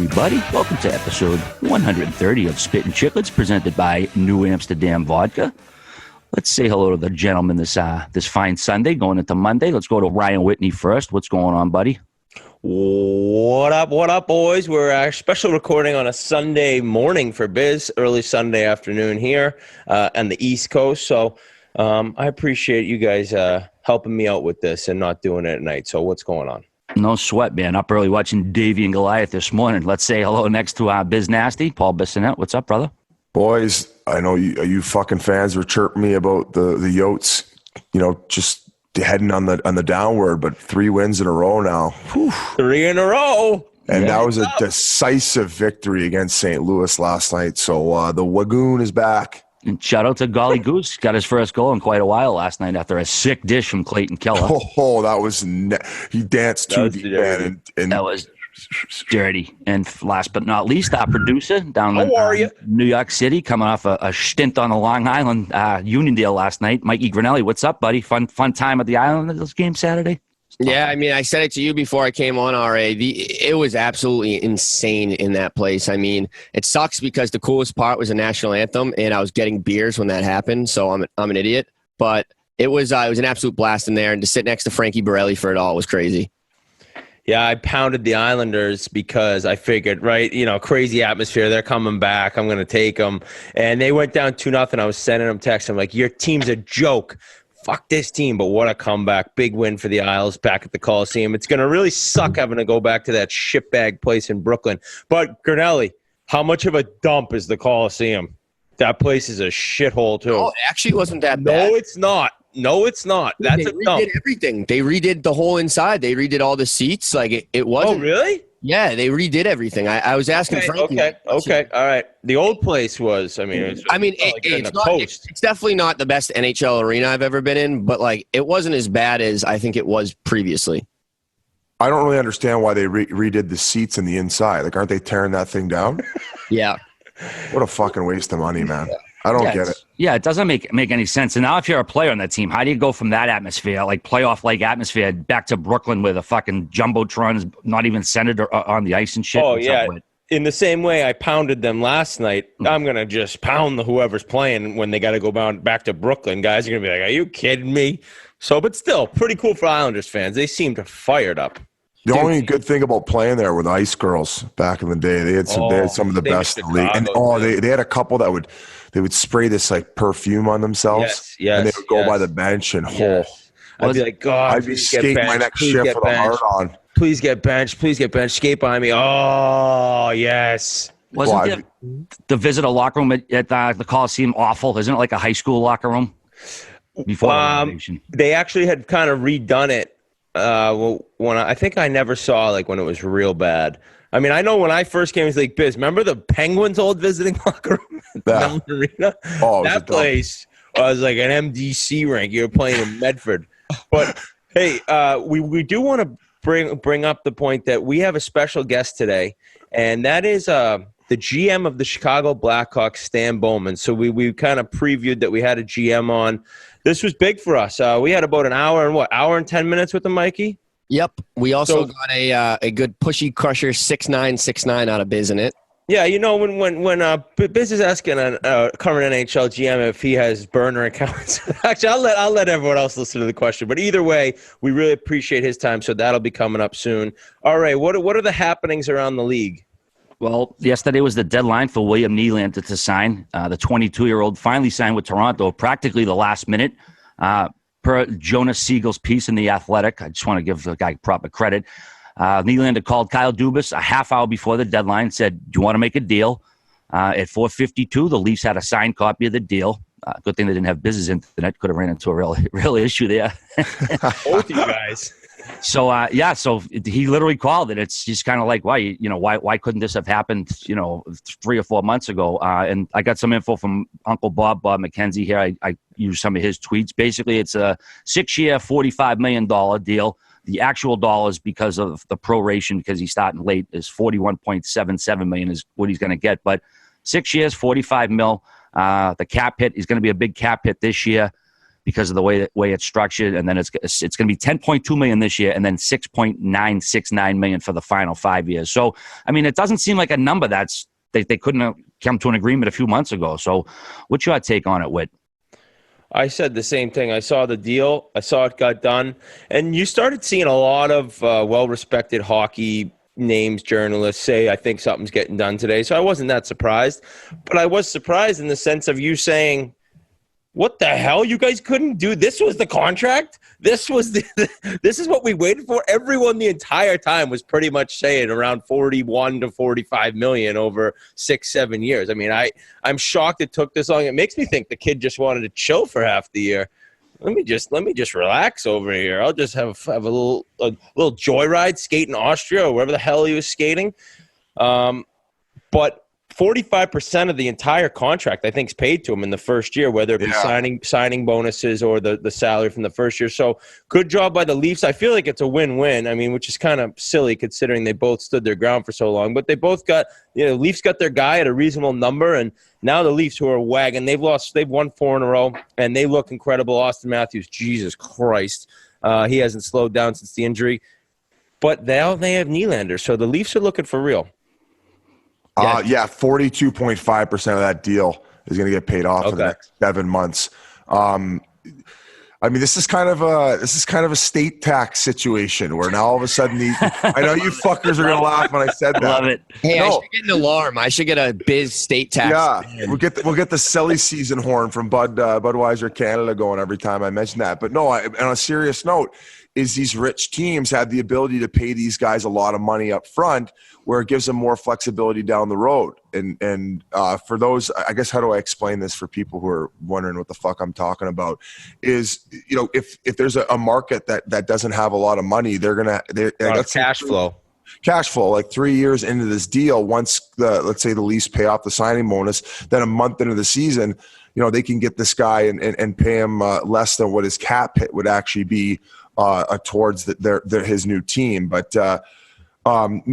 everybody. Welcome to episode 130 of Spittin Chiclets, presented by New Amsterdam Vodka. Let's say hello to the gentleman this fine Sunday, going into Monday. Let's go to Ryan Whitney first. What's going on, buddy? What up, boys? We're our special recording on a Sunday morning for Biz, early Sunday afternoon here on the East Coast. So I appreciate you guys helping me out with this and not doing it at night. So what's going on? No sweat, man. Up early watching Davey and Goliath this morning. Let's say hello next to Biz Nasty, Paul Bissonette. What's up, brother? Boys, I know you fucking fans were chirping me about the Yotes, just heading on the downward, but 3 wins in a row now. Whew. 3 in a row. And that was a decisive victory against St. Louis last night. So the Wagoon is back. And shout out to Golly Goose. Got his first goal in quite a while last night after a sick dish from Clayton Keller. Oh, that was he danced too deep, man. And that was dirty. And last but not least, our producer down in New York City, coming off a stint on the Long Island Uniondale last night. Mikey Grinnelli, what's up, buddy? Fun time at the island of this game Saturday? Yeah, I mean, I said it to you before I came on, RA. It was absolutely insane in that place. I mean, it sucks because the coolest part was the national anthem, and I was getting beers when that happened, so I'm an idiot. But it was an absolute blast in there, and to sit next to Frankie Borelli for it all was crazy. Yeah, I pounded the Islanders because I figured, right, crazy atmosphere. They're coming back. I'm going to take them. And they went down 2-0. I was sending them texts. I'm like, your team's a joke. Fuck this team, but what a comeback. Big win for the Isles back at the Coliseum. It's going to really suck having to go back to that shitbag place in Brooklyn. But, Grinnelli, how much of a dump is the Coliseum? That place is a shithole, too. Oh, it actually wasn't that bad. No, it's not. That's a dump. They redid everything. They redid the whole inside. They redid all the seats. Like, it wasn't. Oh, really? Yeah, they redid everything. I was asking Frankie. Okay, all right. The old place was, it's definitely not the best NHL arena I've ever been in, but it wasn't as bad as I think it was previously. I don't really understand why they redid the seats in the inside. Aren't they tearing that thing down? Yeah. What a fucking waste of money, man. I don't get it. Yeah, it doesn't make any sense. And now if you're a player on that team, how do you go from that atmosphere, playoff-like atmosphere, back to Brooklyn where the fucking Jumbotron is not even centered on the ice and shit? Oh, yeah. In the same way I pounded them last night, I'm going to just pound whoever's playing when they got to go back to Brooklyn. Guys are going to be like, are you kidding me? So, but still, pretty cool for Islanders fans. They seemed fired up. The only good thing about playing there were the Ice Girls back in the day. They had some of the best in the league. And they had a couple that would spray this perfume on themselves. Yes. And they would go by the bench and I'd be like, God, I'd be skating my next shift with a heart on. Please get benched. Skate by me. Oh, yes. Wasn't the visitor locker room at the Coliseum awful? Isn't it like a high school locker room? Before the renovation? They actually had kind of redone it. When I think I never saw when it was real bad. I mean, I know when I first came to Biz, remember the Penguins' old visiting locker room at the Mellon Arena? Oh, that place was like an MDC rink. You were playing in Medford. But hey, we do want to bring up the point that we have a special guest today, and that is the GM of the Chicago Blackhawks, Stan Bowman. So we kind of previewed that we had a GM on. This was big for us. We had about an hour and 10 minutes with him, Mikey? Yep. We also got a good pushy crusher 6'9" out of Biz in it. Yeah, when Biz is asking a current NHL GM if he has burner accounts. Actually, I'll let everyone else listen to the question. But either way, we really appreciate his time, so that'll be coming up soon. All right, what are the happenings around the league? Well, yesterday was the deadline for William Nylander to sign. The 22-year-old finally signed with Toronto, practically the last minute. Per Jonas Siegel's piece in The Athletic, I just want to give the guy proper credit. Nylander called Kyle Dubas a half hour before the deadline, said, do you want to make a deal? At 4:52, the Leafs had a signed copy of the deal. Good thing they didn't have business internet. Could have ran into a real issue there. Both you guys. So so he literally called it. It's just kind of like, why couldn't this have happened, 3 or 4 months ago? And I got some info from Uncle Bob McKenzie here. I used some of his tweets. Basically, it's a 6-year, $45 million deal. The actual dollars, because of the proration, because he's starting late, is $41.77 million is what he's going to get. But 6 years, $45 million. The cap hit is going to be a big cap hit this year. because of the way it's structured. And then it's going to be $10.2 million this year, and then $6.969 million for the final 5 years. So, I mean, it doesn't seem like a number they couldn't have come to an agreement a few months ago. So, what's your take on it, Whit? I said the same thing. I saw the deal. I saw it got done. And you started seeing a lot of well-respected hockey names, journalists say, I think something's getting done today. So I wasn't that surprised. But I was surprised in the sense of you saying, what the hell? You guys couldn't do this? Was the contract? This is what we waited for? Everyone the entire time was pretty much saying around 41 to 45 million over 6-7 years. I mean, I'm shocked it took this long. It makes me think the kid just wanted to chill for half the year. Let me just relax over here. I'll just have a little joyride, skate in Austria or wherever the hell he was skating. But 45% of the entire contract, I think, is paid to him in the first year, whether it be signing bonuses or the salary from the first year. So good job by the Leafs. I feel like it's a win-win. I mean, which is kind of silly considering they both stood their ground for so long. But they both got, Leafs got their guy at a reasonable number, and now the Leafs, who are wagging, they've won 4 in a row, and they look incredible. Austin Matthews, Jesus Christ, he hasn't slowed down since the injury. But now they have Nylander, so the Leafs are looking for real. 42.5% of that deal is going to get paid off in the next 7 months. I mean, this is kind of a state tax situation where now all of a sudden I know you fuckers are going to laugh when I said that. Love it. Hey, I should get an alarm. I should get a biz state tax. Yeah, we'll get the silly season horn from Budweiser Canada going every time I mention that. But no, on a serious note, is these rich teams have the ability to pay these guys a lot of money up front, where it gives them more flexibility down the road. And for those, I guess, how do I explain this for people who are wondering what the fuck I'm talking about? Is, if there's a market that doesn't have a lot of money, they're cash flow. Cash flow, like 3 years into this deal, once let's say the Leafs pay off the signing bonus, then a month into the season, they can get this guy and pay him less than what his cap hit would actually be towards his new team. But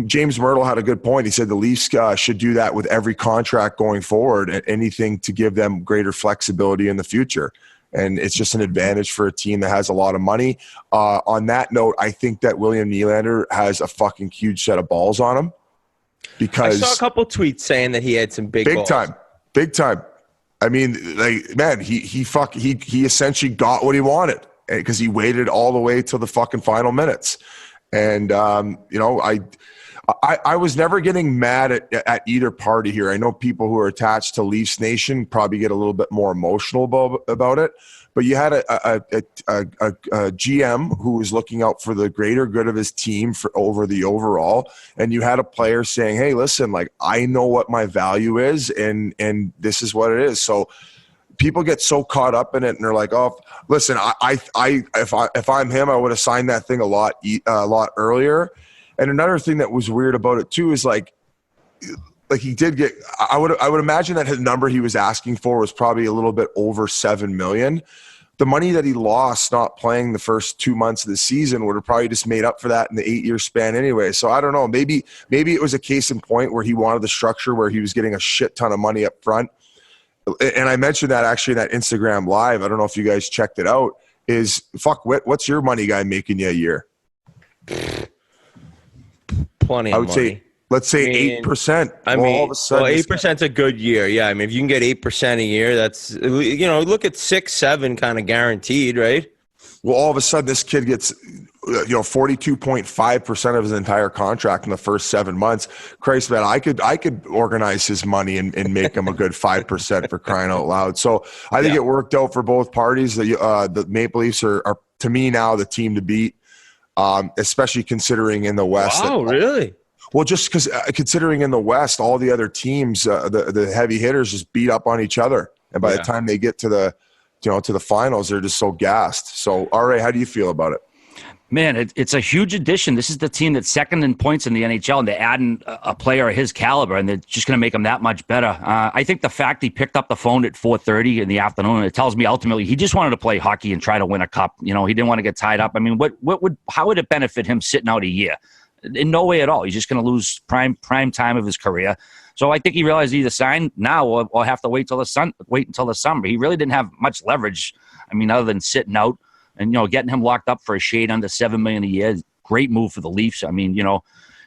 James Myrtle had a good point. He said the Leafs should do that with every contract going forward, anything to give them greater flexibility in the future. And it's just an advantage for a team that has a lot of money. On that note, I think that William Nylander has a fucking huge set of balls on him, because I saw a couple tweets saying that he had some big balls. Big time. I mean, man, he essentially got what he wanted, because he waited all the way till the fucking final minutes. And, I was never getting mad at either party here. I know people who are attached to Leafs Nation probably get a little bit more emotional about it, but you had a GM who was looking out for the greater good of his team over the overall. And you had a player saying, hey, listen, like, I know what my value is, and this is what it is. So people get so caught up in it, and they're like, "Oh, listen, if I'm him, I would have signed that thing a lot earlier." And another thing that was weird about it too is like he did get. I would imagine that his number he was asking for was probably a little bit over $7 million. The money that he lost not playing the first 2 months of the season would have probably just made up for that in the 8-year span anyway. So I don't know. Maybe it was a case in point where he wanted the structure where he was getting a shit ton of money up front. And I mentioned that actually in that Instagram live. I don't know if you guys checked it out. Is fuck Whit, what's your money guy making you a year? Plenty of money. I would say, let's say 8%. I mean, all of a sudden, 8% is a good year. Yeah, I mean, if you can get 8% a year, that's, look at 6-7 kind of guaranteed, right? Well, all of a sudden, this kid gets 42.5% of his entire contract in the first 7 months. Christ, man, I could organize his money and make him a good 5% for crying out loud. So I think it worked out for both parties. The Maple Leafs are to me now the team to beat, especially considering in the West. Wow, really? Well, just because considering in the West, all the other teams, the heavy hitters just beat up on each other, and by the time they get to the finals, they're just so gassed. So, RA, how do you feel about it? Man, it's a huge addition. This is the team that's second in points in the NHL, and they're adding a player of his caliber, and they're just going to make him that much better. I think the fact he picked up the phone at 4:30 in the afternoon, it tells me ultimately he just wanted to play hockey and try to win a cup. He didn't want to get tied up. I mean, how would it benefit him sitting out a year? In no way at all. He's just going to lose prime time of his career. So I think he realized either sign now or have to wait until the summer. He really didn't have much leverage. I I mean, other than sitting out and, getting him locked up for a shade under $7 million a year, great move for the Leafs. I mean,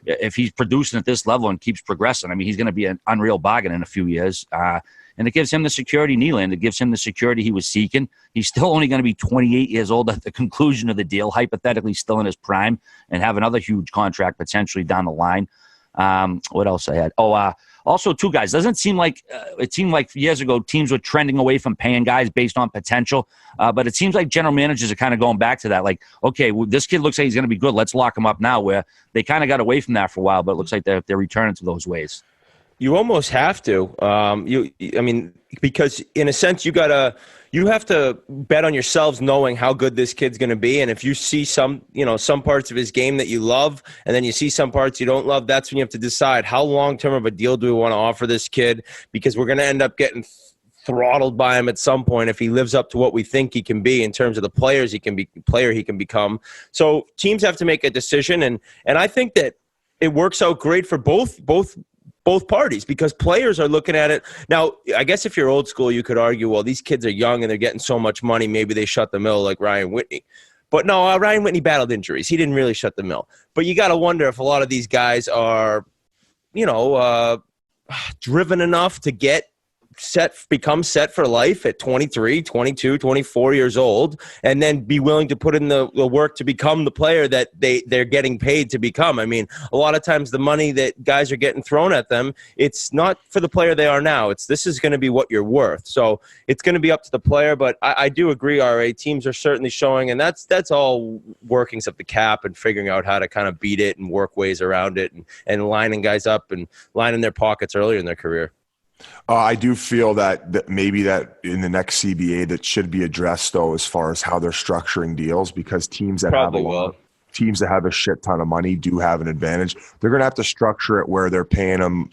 if he's producing at this level and keeps progressing, I mean, he's going to be an unreal bargain in a few years. And it gives him the security, Nylander. It gives him the security he was seeking. He's still only going to be 28 years old at the conclusion of the deal, hypothetically still in his prime, and have another huge contract potentially down the line. What else I had? Also, two guys. Doesn't seem like it seemed like years ago teams were trending away from paying guys based on potential, but it seems like general managers are kind of going back to that. Like, okay, well, this kid looks like he's going to be good. Let's lock him up now. Where they kind of got away from that for a while, but it looks like they're returning to those ways. You almost have to. Because in a sense, you have to bet on yourselves knowing how good this kid's going to be. And if you see some parts of his game that you love, and then you see some parts you don't love, that's when you have to decide how long-term of a deal do we want to offer this kid, because we're going to end up getting throttled by him at some point if he lives up to what we think he can be in terms of the player he can become. So teams have to make a decision, and I think that it works out great for both parties, because players are looking at it. Now, I guess if you're old school, you could argue, well, these kids are young and they're getting so much money, maybe they shut the mill like Ryan Whitney. But no, Ryan Whitney battled injuries. He didn't really shut the mill. But you got to wonder if a lot of these guys are, driven enough to become set for life at 23, 22, 24 years old, and then be willing to put in the work to become the player that they're getting paid to become. I mean, a lot of times the money that guys are getting thrown at them, it's not for the player they are now. This is going to be what you're worth. So it's going to be up to the player, but I do agree, RA, teams are certainly showing, and that's all workings of the cap and figuring out how to kind of beat it and work ways around it, and lining guys up and lining their pockets earlier in their career. I do feel that maybe that in the next CBA that should be addressed, though, as far as how they're structuring deals, because teams that have a shit ton of money do have an advantage. They're going to have to structure it where they're paying them,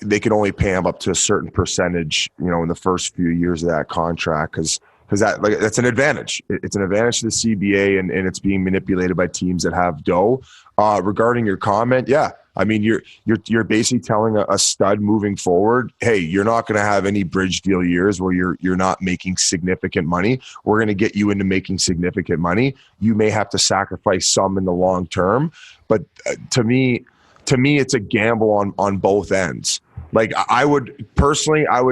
they can only pay them up to a certain percentage, in the first few years of that contract, because that's an advantage. It's an advantage to the CBA, and it's being manipulated by teams that have dough. Regarding your comment, yeah. I mean, you're basically telling a stud moving forward, hey, you're not going to have any bridge deal years where you're not making significant money. We're going to get you into making significant money. You may have to sacrifice some in the long term, but to me, it's a gamble on both ends. Like, I would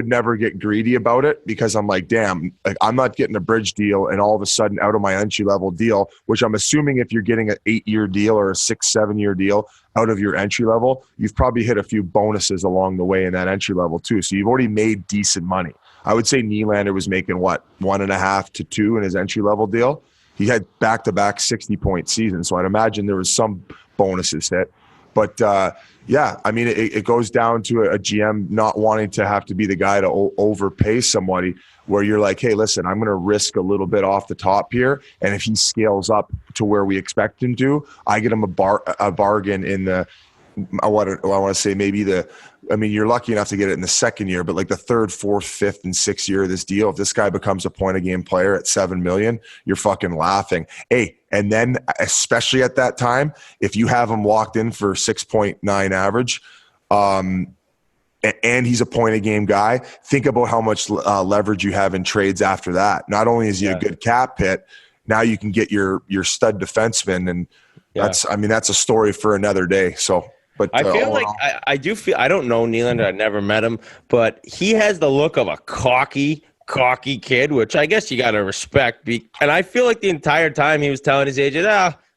never get greedy about it, because I'm like, damn, like, I'm not getting a bridge deal and all of a sudden out of my entry level deal, which I'm assuming if you're getting an 8-year deal or a 6-7 year deal out of your entry level, you've probably hit a few bonuses along the way in that entry level too. So you've already made decent money. I would say Nylander was making 1.5 to 2 in his entry level deal. He had back-to-back 60-point seasons. So I'd imagine there was some bonuses hit. But yeah, I mean, it goes down to a GM not wanting to have to be the guy to overpay somebody, where you're like, hey, listen, I'm going to risk a little bit off the top here, and if he scales up to where we expect him to, I get him a bargain in the I want to say you're lucky enough to get it in the second year, but like the third, fourth, fifth, and sixth year of this deal, if this guy becomes a point a game player at $7 million, you're fucking laughing. Hey, and then especially at that time, if you have him locked in for 6.9 average, and he's a point a game guy, think about how much leverage you have in trades after that. Not only is he a good cap hit, now you can get your stud defenseman, and that's a story for another day. So. But I feel like I don't know Nylander. I never met him, but he has the look of a cocky kid, which I guess you got to respect. And I feel like the entire time he was telling his agent,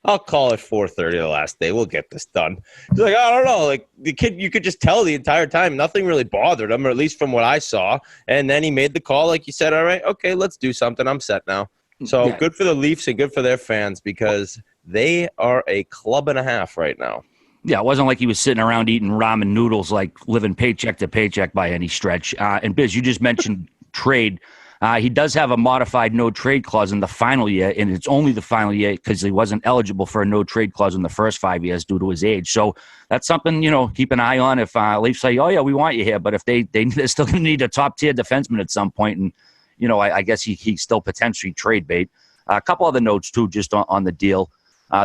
I'll call it 4:30 the last day. We'll get this done. He's like, I don't know. Like, the kid, you could just tell the entire time nothing really bothered him, or at least from what I saw. And then he made the call, like you said, all right, okay, let's do something. I'm set now. So good for the Leafs and good for their fans, because they are a club and a half right now. Yeah, it wasn't like he was sitting around eating ramen noodles, like living paycheck to paycheck by any stretch. And Biz, you just mentioned trade. He does have a modified no-trade clause in the final year, and it's only the final year because he wasn't eligible for a no-trade clause in the first 5 years due to his age. So that's something, keep an eye on. If Leafs say, oh, yeah, we want you here, but if they're still going to need a top-tier defenseman at some point, and, I guess he's still potentially trade bait. A couple other notes, too, just on the deal.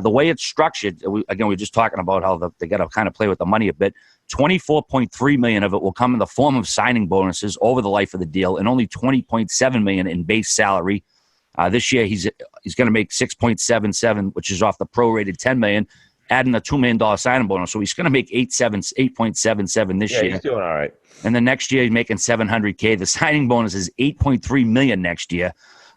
The way it's structured, we're just talking about how they got to kind of play with the money a bit. $24.3 million of it will come in the form of signing bonuses over the life of the deal, and only $20.7 million in base salary. This year, he's going to make 6.77, which is off the prorated $10 million, adding a $2 million signing bonus. So he's going to make 8.77 this year. He's doing all right. And then next year, he's making $700K. The signing bonus is $8.3 million next year.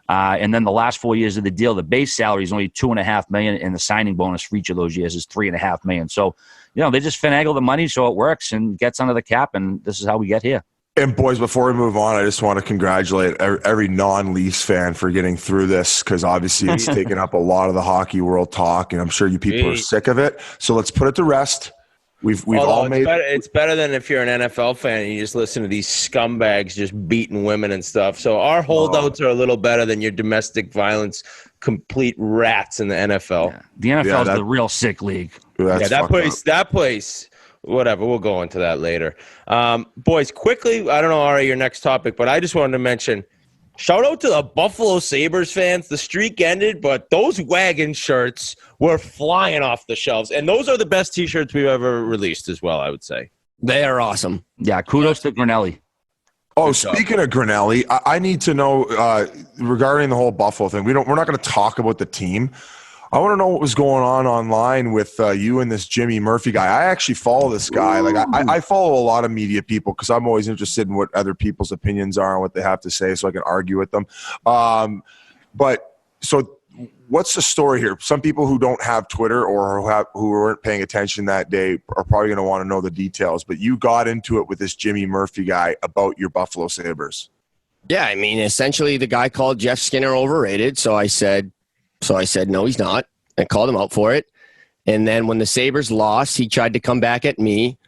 And then the last 4 years of the deal, the base salary is only $2.5 million, and the signing bonus for each of those years is $3.5 million. So, they just finagle the money so it works and gets under the cap, and this is how we get here. And boys, before we move on, I just want to congratulate every non-Leafs fan for getting through this, because obviously it's taken up a lot of the hockey world talk, and I'm sure you people are sick of it. So let's put it to rest. We've all made. It's better than if you're an NFL fan and you just listen to these scumbags just beating women and stuff. So our holdouts are a little better than your domestic violence complete rats in the NFL. Yeah. The NFL is the real sick league. That place. Whatever, we'll go into that later. Boys, quickly, I don't know, Ari, your next topic, but I just wanted to mention, shout out to the Buffalo Sabres fans. The streak ended, but those wagon shirts were flying off the shelves. And those are the best T-shirts we've ever released as well, I would say. They are awesome. Yeah, kudos to Grinnelli. Oh, speaking of Grinnelli, I need to know regarding the whole Buffalo thing. We're not going to talk about the team. I want to know what was going on online with you and this Jimmy Murphy guy. I actually follow this guy. Like I follow a lot of media people because I'm always interested in what other people's opinions are and what they have to say, so I can argue with them. But so, what's the story here? Some people who don't have Twitter or who weren't paying attention that day are probably going to want to know the details. But you got into it with this Jimmy Murphy guy about your Buffalo Sabres. Yeah, I mean, essentially, the guy called Jeff Skinner overrated. So I said, no, he's not. I called him out for it. And then when the Sabres lost, he tried to come back at me.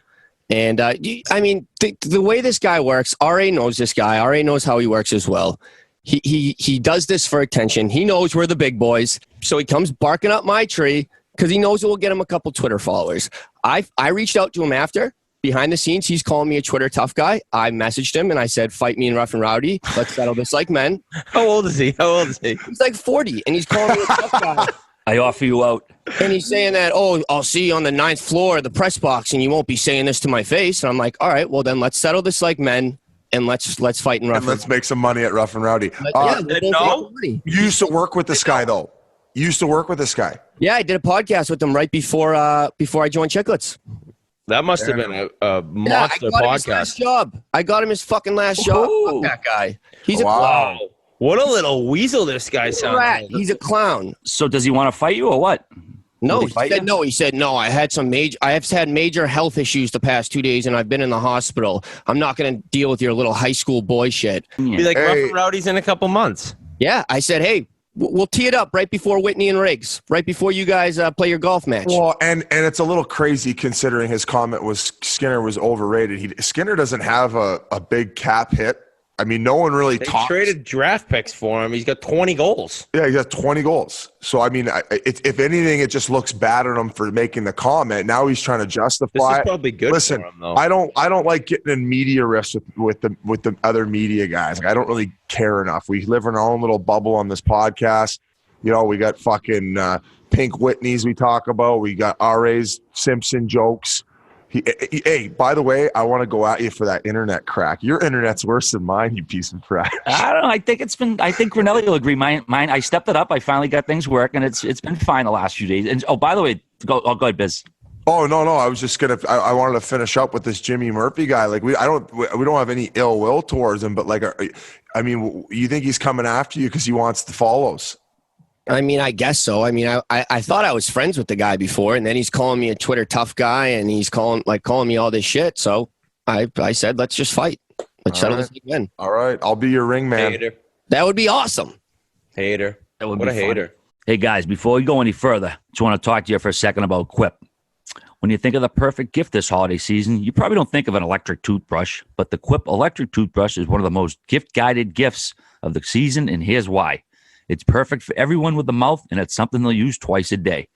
And, I mean, the way this guy works, RA knows this guy. RA knows how he works as well. He does this for attention. He knows we're the big boys. So he comes barking up my tree because he knows it will get him a couple Twitter followers. I reached out to him after. Behind the scenes, he's calling me a Twitter tough guy. I messaged him and I said, fight me in rough and rowdy. Let's settle this like men. How old is he? He's like 40, and he's calling me a tough guy. I offer you out. And he's saying that, I'll see you on the 9th floor of the press box, and you won't be saying this to my face. And I'm like, all right, well, then let's settle this like men, and let's fight in rough. And let's make some money at Rough and Rowdy. You used to work with this guy, though. You used to work with this guy. Yeah, I did a podcast with him right before I joined Chiclets. That must have been a monster podcast. I got him his fucking last job. Fuck that guy. He's a clown. What a little weasel this guy sounds like. He's a clown. So does he want to fight you or what? No, he said no. I have had major health issues the past 2 days, and I've been in the hospital. I'm not going to deal with your little high school boy shit. Be like Rough and Rowdy's in a couple months. Yeah, I said, hey, we'll tee it up right before Whitney and Riggs, right before you guys play your golf match. Well, and it's a little crazy considering his comment was Skinner was overrated. Skinner doesn't have a big cap hit. I mean, no one really talks. They traded draft picks for him. He's got 20 goals. Yeah, he got 20 goals. So, I mean, if anything, it just looks bad on him for making the comment. Now he's trying to justify. This is probably good for him, though. I don't like getting in media risks with the other media guys. Like, I don't really care enough. We live in our own little bubble on this podcast. You know, we got fucking Pink Whitneys we talk about. We got RA's Simpson jokes. Hey, by the way, I want to go at you for that internet crack. Your internet's worse than mine, you piece of trash. I don't know. I think Grinnelli will agree. Mine. I stepped it up. I finally got things working. It's been fine the last few days. And by the way, go ahead, Biz. Oh no! I was just gonna. I wanted to finish up with this Jimmy Murphy guy. Like we don't have any ill will towards him, but like, I mean, you think he's coming after you because he wants the follows? I mean, I guess so. I mean, I thought I was friends with the guy before, and then he's calling me a Twitter tough guy, and he's calling me all this shit. So I said, let's just fight. Let's settle this again. All right, I'll be your ring man. Hater. That would be awesome. Hater. That would what be a fun. hater. Hey guys, before we go any further, just want to talk to you for a second about Quip. When you think of the perfect gift this holiday season, you probably don't think of an electric toothbrush, but the Quip electric toothbrush is one of the most gift-guided gifts of the season, and here's why. It's perfect for everyone with a mouth, and it's something they'll use twice a day.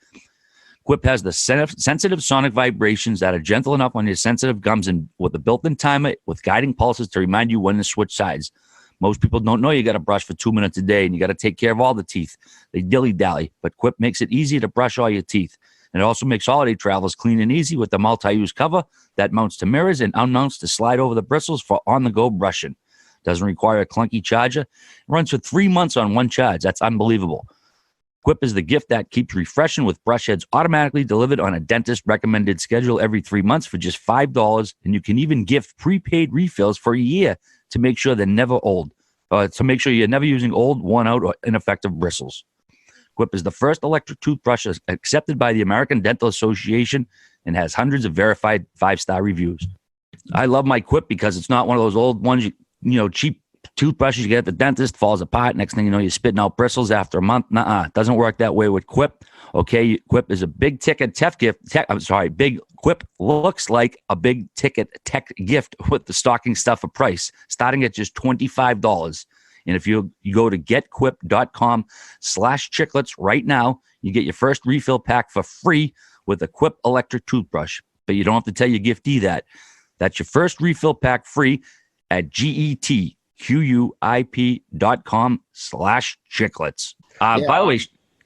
Quip has the sensitive sonic vibrations that are gentle enough on your sensitive gums, and with a built-in timer with guiding pulses to remind you when to switch sides. Most people don't know you got to brush for 2 minutes a day, and you got to take care of all the teeth. They dilly-dally, but Quip makes it easy to brush all your teeth. And it also makes holiday travels clean and easy with the multi-use cover that mounts to mirrors and unmounts to slide over the bristles for on-the-go brushing. Doesn't require a clunky charger. It runs for 3 months on one charge. That's unbelievable. Quip is the gift that keeps refreshing, with brush heads automatically delivered on a dentist-recommended schedule every 3 months for just $5, and you can even gift prepaid refills for a year to make sure they're never old. To make sure you're never using old, worn-out, or ineffective bristles. Quip is the first electric toothbrush accepted by the American Dental Association and has hundreds of verified 5-star reviews. I love my Quip because it's not one of those old ones, cheap toothbrushes you get at the dentist, falls apart. Next thing you know, you're spitting out bristles after a month. Nuh-uh. It doesn't work that way with Quip. Okay, Quip is a big ticket tech gift. Big Quip looks like a big ticket tech gift with the stocking stuffer price, starting at just $25. And if you go to getquip.com/chiclets right now, you get your first refill pack for free with a Quip electric toothbrush. But you don't have to tell your giftee that. That's your first refill pack free at getquip.com/chiclets. By the way,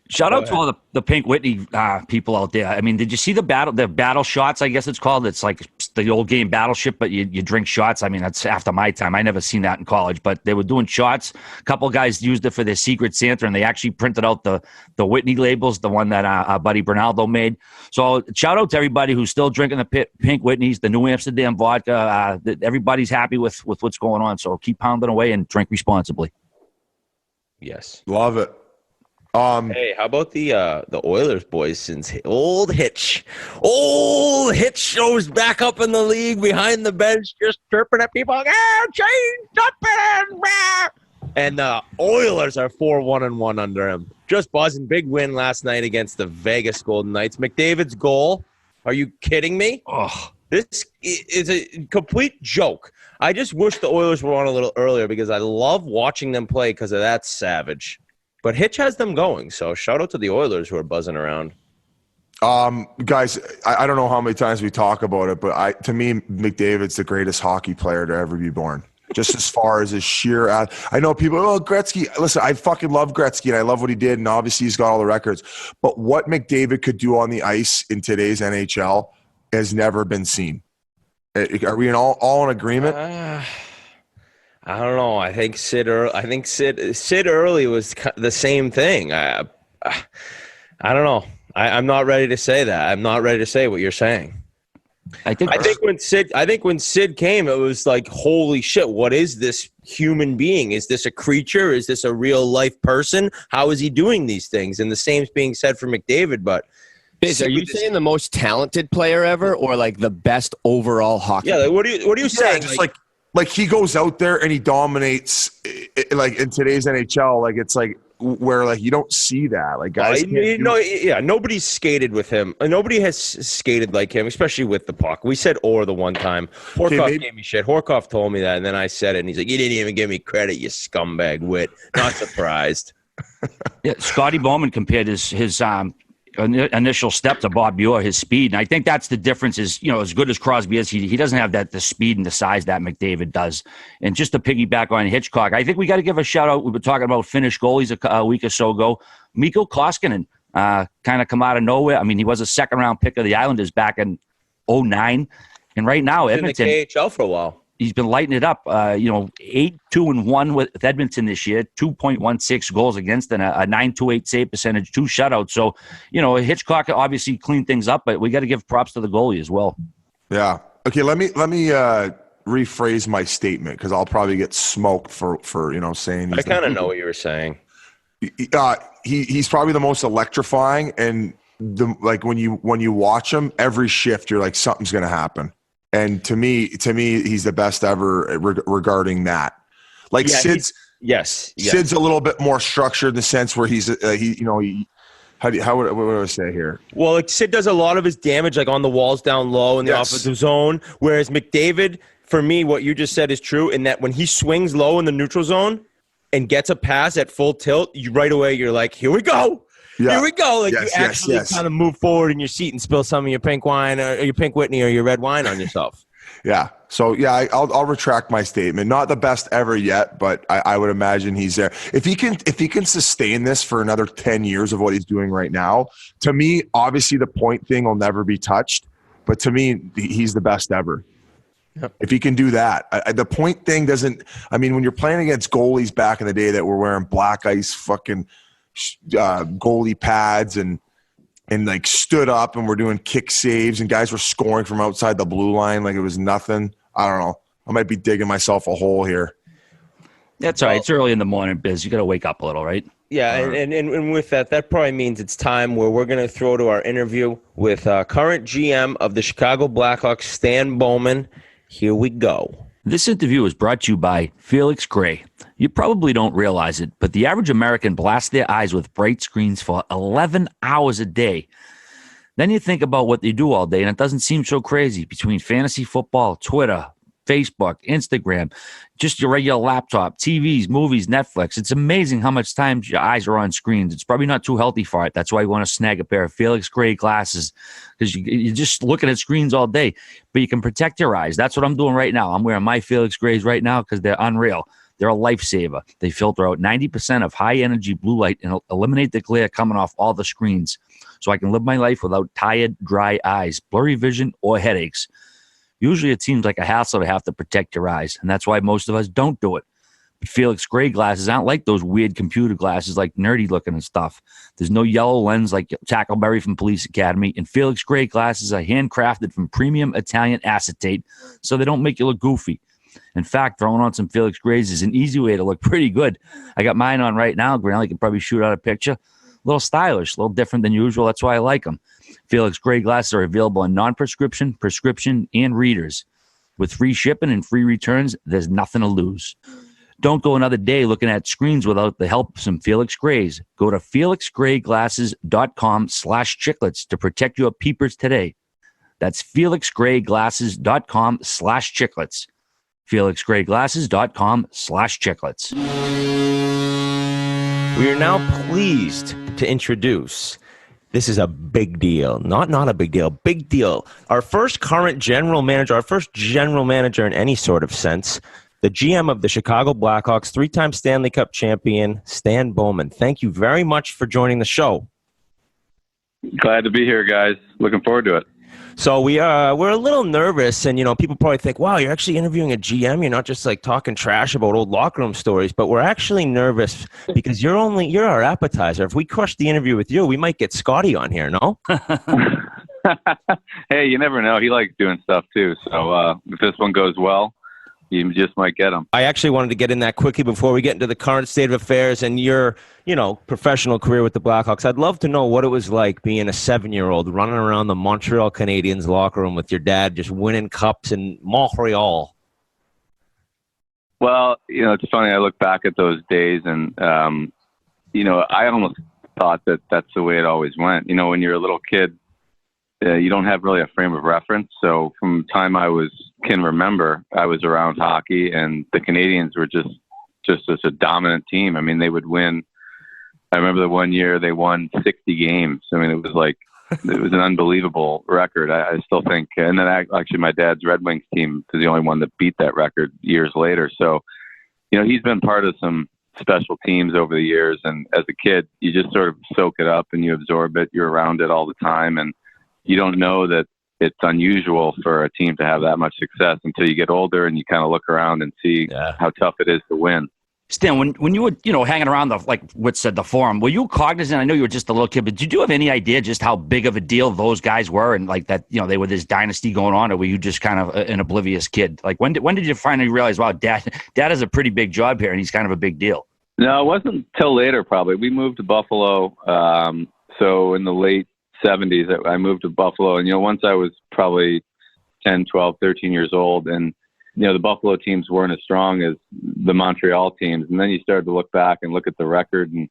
shout out to all the Pink Whitney people out there. I mean, did you see the battle shots, I guess it's called? It's like the old game Battleship, but you drink shots. I mean, that's after my time. I never seen that in college, but they were doing shots. A couple of guys used it for their Secret Santa, and they actually printed out the Whitney labels, the one that our buddy Bernaldo made. So shout out to everybody who's still drinking the Pink Whitneys, the New Amsterdam vodka. Everybody's happy with what's going on, so keep pounding away and drink responsibly. Yes. Love it. Hey, how about the Oilers boys? Since old Hitch shows back up in the league behind the bench, just chirping at people, change jumping, and the Oilers are 4-1-1 under him. Just buzzing. Big win last night against the Vegas Golden Knights. McDavid's goal. Are you kidding me? Oh, this is a complete joke. I just wish the Oilers were on a little earlier because I love watching them play because of that savage. But Hitch has them going, so shout out to the Oilers who are buzzing around. Guys, I don't know how many times we talk about it, but to me, McDavid's the greatest hockey player to ever be born. Just as far as his sheer I know people, Gretzky. Listen, I fucking love Gretzky, and I love what he did, and obviously he's got all the records. But what McDavid could do on the ice in today's NHL has never been seen. Are we all in agreement? I don't know. I think Sid Early was the same thing. I don't know. I'm not ready to say that. I'm not ready to say what you're saying. I think when Sid came, it was like, holy shit, what is this human being? Is this a creature? Is this a real life person? How is he doing these things? And the same's being said for McDavid, but Biz, are you saying the most talented player ever, or like the best overall hockey player? Yeah, what are you saying? Just like he goes out there and he dominates, like in today's NHL. Like it's like where like you don't see that. Like guys, nobody's skated with him. Nobody has skated like him, especially with the puck. We said the one time. Horkoff gave me shit. Horkoff told me that, and then I said it, and he's like, "You didn't even give me credit, you scumbag wit." Not surprised. Yeah, Scotty Bowman compared his initial step to Bob Buer, his speed, and I think that's the difference. Is as good as Crosby is, he doesn't have the speed and the size that McDavid does. And just to piggyback on Hitchcock, I think we got to give a shout out. We were talking about Finnish goalies a week or so ago. Mikko Koskinen kind of come out of nowhere. I mean, he was a second-round pick of the Islanders back in 2009, and right now Edmonton, in the KHL for a while. He's been lighting it up. 8-2-1 with Edmonton this year, 2.16 goals against, and a .928 save percentage, 2 shutouts. So, Hitchcock obviously cleaned things up, but we got to give props to the goalie as well. Yeah. Okay. Let me rephrase my statement because I'll probably get smoked for saying. I kind of know what you were saying. He's probably the most electrifying, and when you watch him every shift, you're like something's going to happen. And to me, he's the best ever regarding that. Like Sid's a little bit more structured in the sense where he's what do I say here? Well, like Sid does a lot of his damage like on the walls down low in the offensive zone, whereas McDavid, for me, what you just said is true in that when he swings low in the neutral zone and gets a pass at full tilt, right away you're like, here we go. Yeah. Here we go. Like you actually kind of move forward in your seat and spill some of your pink wine or your pink Whitney or your red wine on yourself. Yeah. So I'll retract my statement. Not the best ever yet, but I would imagine he's there. If he can sustain this for another 10 years of what he's doing right now, to me, obviously the point thing will never be touched. But to me, he's the best ever. If he can do that, the point thing doesn't. I mean, when you're playing against goalies back in the day that were wearing black ice fucking goalie pads and like stood up and were doing kick saves and guys were scoring from outside the blue line like it was nothing. I don't know. I might be digging myself a hole here. That's all right. It's early in the morning, Biz. You got to wake up a little, right? Yeah, and with that probably means it's time where we're going to throw to our interview with current GM of the Chicago Blackhawks, Stan Bowman. Here we go. This interview is brought to you by Felix Gray. You probably don't realize it, but the average American blasts their eyes with bright screens for 11 hours a day. Then you think about what they do all day, and it doesn't seem so crazy. Between fantasy football, Twitter, Facebook, Instagram, just your regular laptop, TVs, movies, Netflix. It's amazing how much time your eyes are on screens. It's probably not too healthy for it. That's why you want to snag a pair of Felix Gray glasses, because you're just looking at screens all day. But you can protect your eyes. That's what I'm doing right now. I'm wearing my Felix Grays right now because they're unreal. They're a lifesaver. They filter out 90% of high-energy blue light and eliminate the glare coming off all the screens, so I can live my life without tired, dry eyes, blurry vision, or headaches. Usually it seems like a hassle to have to protect your eyes, and that's why most of us don't do it. But Felix Gray glasses aren't like those weird computer glasses, like nerdy looking and stuff. There's no yellow lens like Tackleberry from Police Academy, and Felix Gray glasses are handcrafted from premium Italian acetate, so they don't make you look goofy. In fact, throwing on some Felix Grays is an easy way to look pretty good. I got mine on right now. Grinnelli can probably shoot out a picture. A little stylish, a little different than usual. That's why I like them. Felix Gray glasses are available in non-prescription, prescription, and readers. With free shipping and free returns, there's nothing to lose. Don't go another day looking at screens without the help of some Felix Grays. Go to felixgrayglasses.com/chiclets to protect your peepers today. That's felixgrayglasses.com/chiclets. felixgrayglasses.com/chiclets. We are now pleased to introduce, this is a big deal, not a big deal. Our first current general manager, our first general manager in any sort of sense, the GM of the Chicago Blackhawks, three-time Stanley Cup champion, Stan Bowman. Thank you very much for joining the show. Glad to be here, guys. Looking forward to it. So we're a little nervous, and people probably think, wow, you're actually interviewing a GM. You're not just like talking trash about old locker room stories. But we're actually nervous because you're our appetizer. If we crush the interview with you, we might get Scotty on here, no? Hey, you never know. He likes doing stuff too. So if this one goes well, you just might get him. I actually wanted to get in that quickly before we get into the current state of affairs and your, professional career with the Blackhawks. I'd love to know what it was like being a 7-year-old running around the Montreal Canadiens locker room with your dad, just winning cups in Montreal. Well, it's funny. I look back at those days and, I almost thought that that's the way it always went. When you're a little kid, you don't have really a frame of reference. So from the time I can remember, I was around hockey, and the Canadiens were just such a dominant team. I mean, they would win. I remember the one year they won 60 games. I mean, it was an unbelievable record. I still think, and then actually my dad's Red Wings team is the only one that beat that record years later. So, he's been part of some special teams over the years. And as a kid, you just sort of soak it up and you absorb it. You're around it all the time. And you don't know that it's unusual for a team to have that much success until you get older and you kind of look around and see how tough it is to win. Stan, when you were, hanging around the forum, were you cognizant? I know you were just a little kid, but did you have any idea just how big of a deal those guys were, and that, they were this dynasty going on, or were you just kind of an oblivious kid? Like when did you finally realize, wow, dad has a pretty big job here and he's kind of a big deal? No, it wasn't till later, probably. We moved to Buffalo. So in the late 70s, I moved to Buffalo, and once I was probably 10, 12, 13 years old, and the Buffalo teams weren't as strong as the Montreal teams, and then you started to look back and look at the record and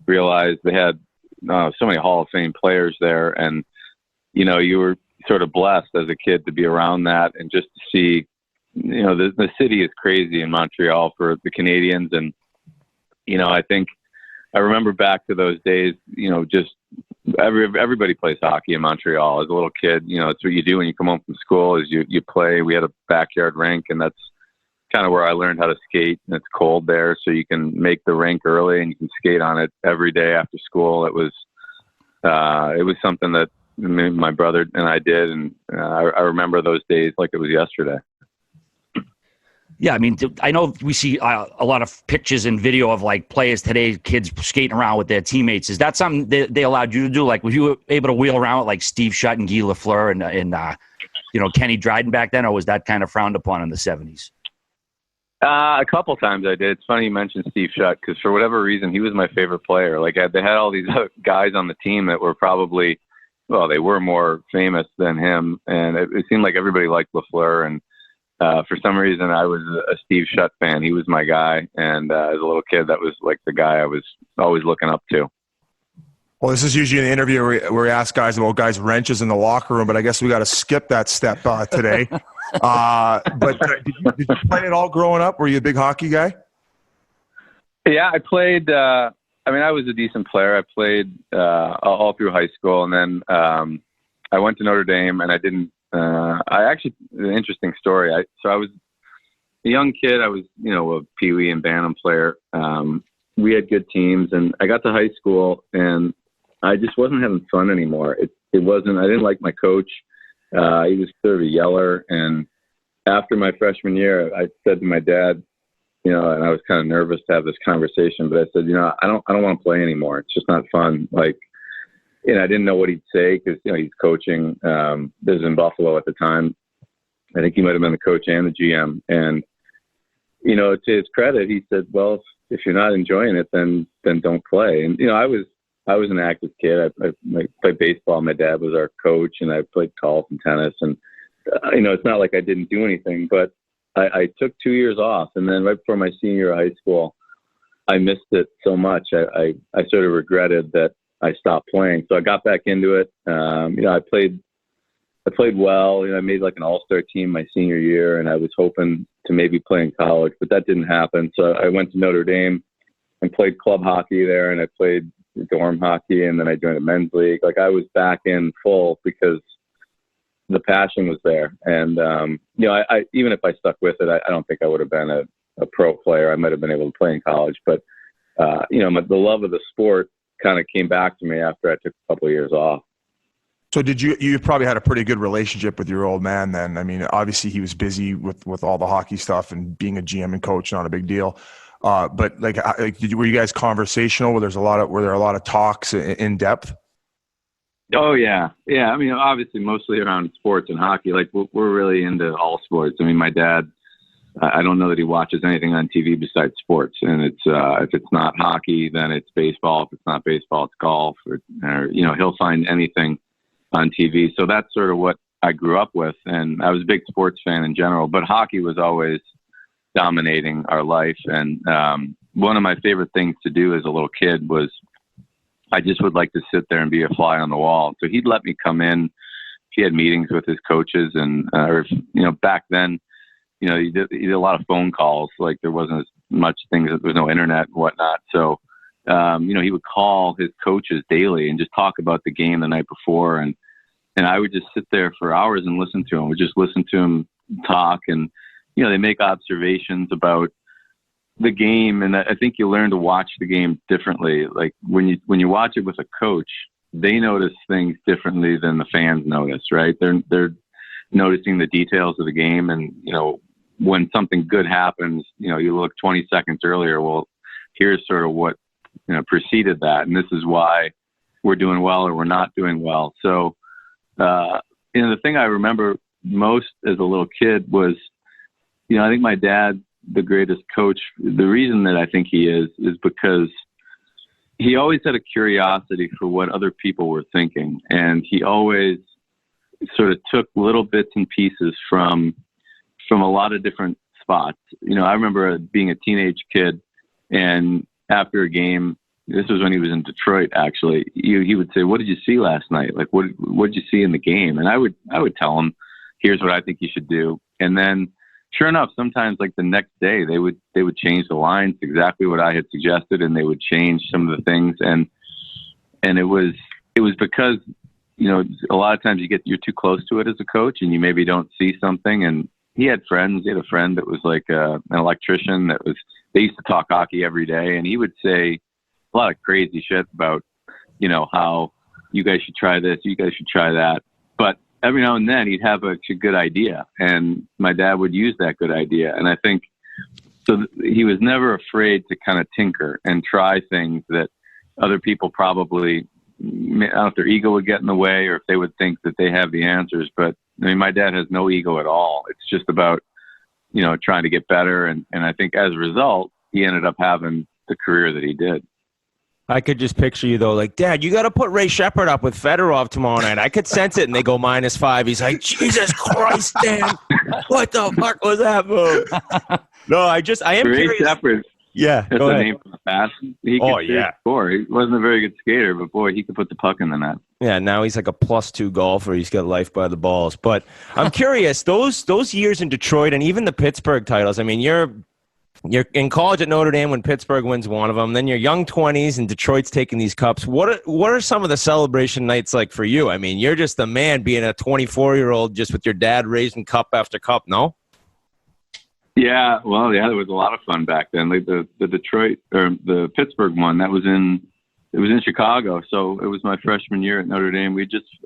realize they had so many Hall of Fame players there, and you were sort of blessed as a kid to be around that and just to see, the city is crazy in Montreal for the Canadians, and I think I remember back to those days, just everybody plays hockey in Montreal. As a little kid, it's what you do when you come home from school is you play. We had a backyard rink, and that's kind of where I learned how to skate. And it's cold there, so you can make the rink early and you can skate on it every day after school. It was something that my brother and I did, and I remember those days like it was yesterday. Yeah, I mean, I know we see a lot of pictures and video of like players today, kids skating around with their teammates. Is that something they allowed you to do? Like, were you able to wheel around with like Steve Shutt and Guy Lafleur and Kenny Dryden back then, or was that kind of frowned upon in the 70s? A couple times I did. It's funny you mentioned Steve Shutt because for whatever reason, he was my favorite player. Like they had all these guys on the team that were probably, well, they were more famous than him, and it seemed like everybody liked Lafleur. And for some reason, I was a Steve Shutt fan. He was my guy, and as a little kid, that was like the guy I was always looking up to. Well, this is usually an interview where we ask guys about guys' wrenches in the locker room, but I guess we got to skip that step today. Did you play it all growing up? Were you a big hockey guy? Yeah, I played. I was a decent player. I played all through high school, and then I went to Notre Dame, and I didn't. An interesting story. I was a young kid. I was, a Pee Wee and Bantam player. We had good teams, and I got to high school, and I just wasn't having fun anymore. It wasn't. I didn't like my coach. He was sort of a yeller, and after my freshman year, I said to my dad, and I was kind of nervous to have this conversation, but I said, I don't want to play anymore. It's just not fun. Like, I didn't know what he'd say because, he's coaching. This was in Buffalo at the time. I think he might have been the coach and the GM. And, to his credit, he said, well, if you're not enjoying it, then don't play. And, I was an active kid. I played baseball. My dad was our coach, and I played golf and tennis. And, it's not like I didn't do anything, but I took 2 years off. And then right before my senior year of high school, I missed it so much. I sort of regretted that I stopped playing. So I got back into it. I played well. I made like an all-star team my senior year, and I was hoping to maybe play in college, but that didn't happen. So I went to Notre Dame and played club hockey there, and I played dorm hockey, and then I joined a men's league. Like I was back in full because the passion was there. And, I even if I stuck with it, I don't think I would have been a pro player. I might have been able to play in college, but, the love of the sport kind of came back to me after I took a couple of years off. So you probably had a pretty good relationship with your old man then. I mean, obviously he was busy with all the hockey stuff and being a GM and coach, not a big deal. But were you guys conversational? Were there a lot of talks in depth? Oh yeah. Yeah. I mean, obviously mostly around sports and hockey. Like we're really into all sports. I mean, my dad, I don't know that he watches anything on TV besides sports. And it's, if it's not hockey, then it's baseball. If it's not baseball, it's golf or he'll find anything on TV. So that's sort of what I grew up with. And I was a big sports fan in general, but hockey was always dominating our life. And one of my favorite things to do as a little kid was I just would like to sit there and be a fly on the wall. So he'd let me come in. He had meetings with his coaches, and back then, he did a lot of phone calls. Like there wasn't as much things. There was no internet and whatnot. So he would call his coaches daily and just talk about the game the night before, and I would just sit there for hours and listen to him. We'd just listen to him talk, and they make observations about the game, and I think you learn to watch the game differently. Like when you watch it with a coach, they notice things differently than the fans notice, right? They're noticing the details of the game, and when something good happens, you look 20 seconds earlier. Well, here's sort of what preceded that, and this is why we're doing well or we're not doing well. So, the thing I remember most as a little kid was, I think my dad, the greatest coach, the reason that I think he is because he always had a curiosity for what other people were thinking. And he always sort of took little bits and pieces from a lot of different spots. I remember being a teenage kid, and after a game, this was when he was in Detroit, actually, he would say, "What did you see last night? Like, what did you see in the game?" And I would tell him, "Here's what I think you should do." And then sure enough, sometimes like the next day they would change the lines exactly what I had suggested, and they would change some of the things. And it was because, a lot of times you're too close to it as a coach and you maybe don't see something. And he had friends. He had a friend that was like an electrician they used to talk hockey every day. And he would say a lot of crazy shit about, how you guys should try this, you guys should try that. But every now and then he'd have a good idea, and my dad would use that good idea. And I think he was never afraid to kind of tinker and try things that other people probably, I don't know if their ego would get in the way or if they would think that they have the answers. But I mean, my dad has no ego at all. It's just about, trying to get better. And I think as a result, he ended up having the career that he did. I could just picture you, though, like, Dad, you got to put Ray Shepherd up with Fedorov tomorrow night. I could sense it, and they go -5. He's like, Jesus Christ, Dan, what the fuck was that move? No, I am Ray curious. Shepherd, Yeah, that's go a ahead. name from the past. He could score. He wasn't a very good skater, but boy, he could put the puck in the net. Yeah, now he's like a +2 golfer. He's got life by the balls. But I'm curious, those years in Detroit and even the Pittsburgh titles, I mean, you're in college at Notre Dame when Pittsburgh wins one of them. Then your young 20s and Detroit's taking these cups. What are some of the celebration nights like for you? I mean, you're just the man being a 24-year-old just with your dad raising cup after cup, no? Yeah, well, there was a lot of fun back then. Like the Detroit or the Pittsburgh one, it was in Chicago. So it was my freshman year at Notre Dame.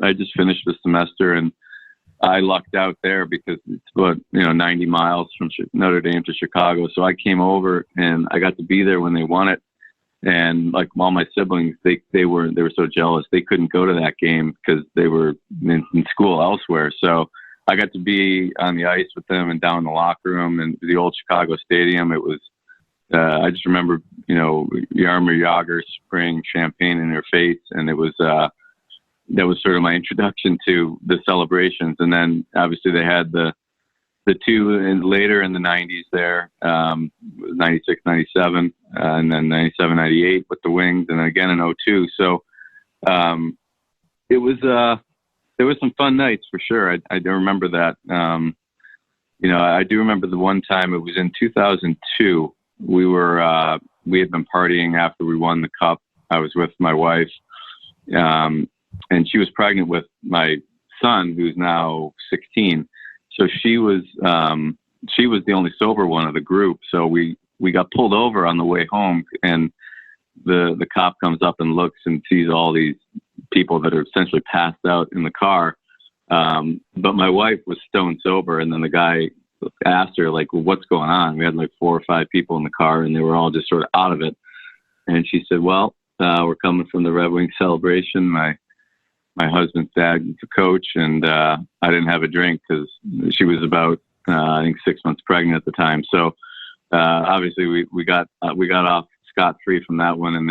I just finished the semester and I lucked out there because it's about 90 miles from Notre Dame to Chicago. So I came over and I got to be there when they won it. And like all my siblings, they were so jealous they couldn't go to that game because they were in school elsewhere. So I got to be on the ice with them and down in the locker room and the old Chicago Stadium. It was I just remember Jaromir Jagr spraying champagne in their face, and it was. That was sort of my introduction to the celebrations. And then obviously they had the two later in the 90s there, 96, 97, and then 97, 98 with the Wings, and then again in 02. So it was there was some fun nights for sure. I do remember that. I do remember the one time, it was in 2002. We had been partying after we won the cup. I was with my wife. And she was pregnant with my son, who's now 16. So she was the only sober one of the group. So we got pulled over on the way home, and the cop comes up and looks and sees all these people that are essentially passed out in the car. But my wife was stone sober, and then the guy asked her, like, well, what's going on? We had like 4 or 5 people in the car, and they were all just sort of out of it. And she said, well, we're coming from the Red Wings celebration. My husband's dad is a coach, and I didn't have a drink because she was about, I think, 6 months pregnant at the time. So obviously we got off scot-free from that one, and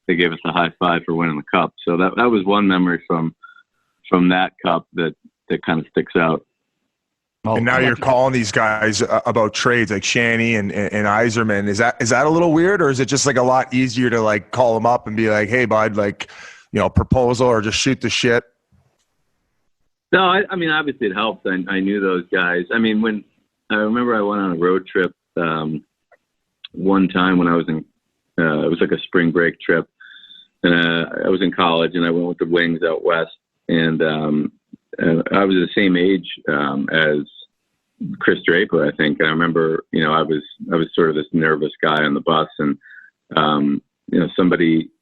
they gave us a high five for winning the cup. So that was one memory from that cup that kind of sticks out. And now you're calling these guys about trades like Shanny and Yzerman. Is that a little weird, or is it just like a lot easier to like call them up and be like, hey, bud, like, proposal, or just shoot the shit? No, I mean, obviously it helps. I knew those guys. I mean, when I remember I went on a road trip one time when I was in, it was like a spring break trip, and I was in college, and I went with the Wings out west, and I was the same age as Chris Draper, I think. And I remember, I was sort of this nervous guy on the bus, and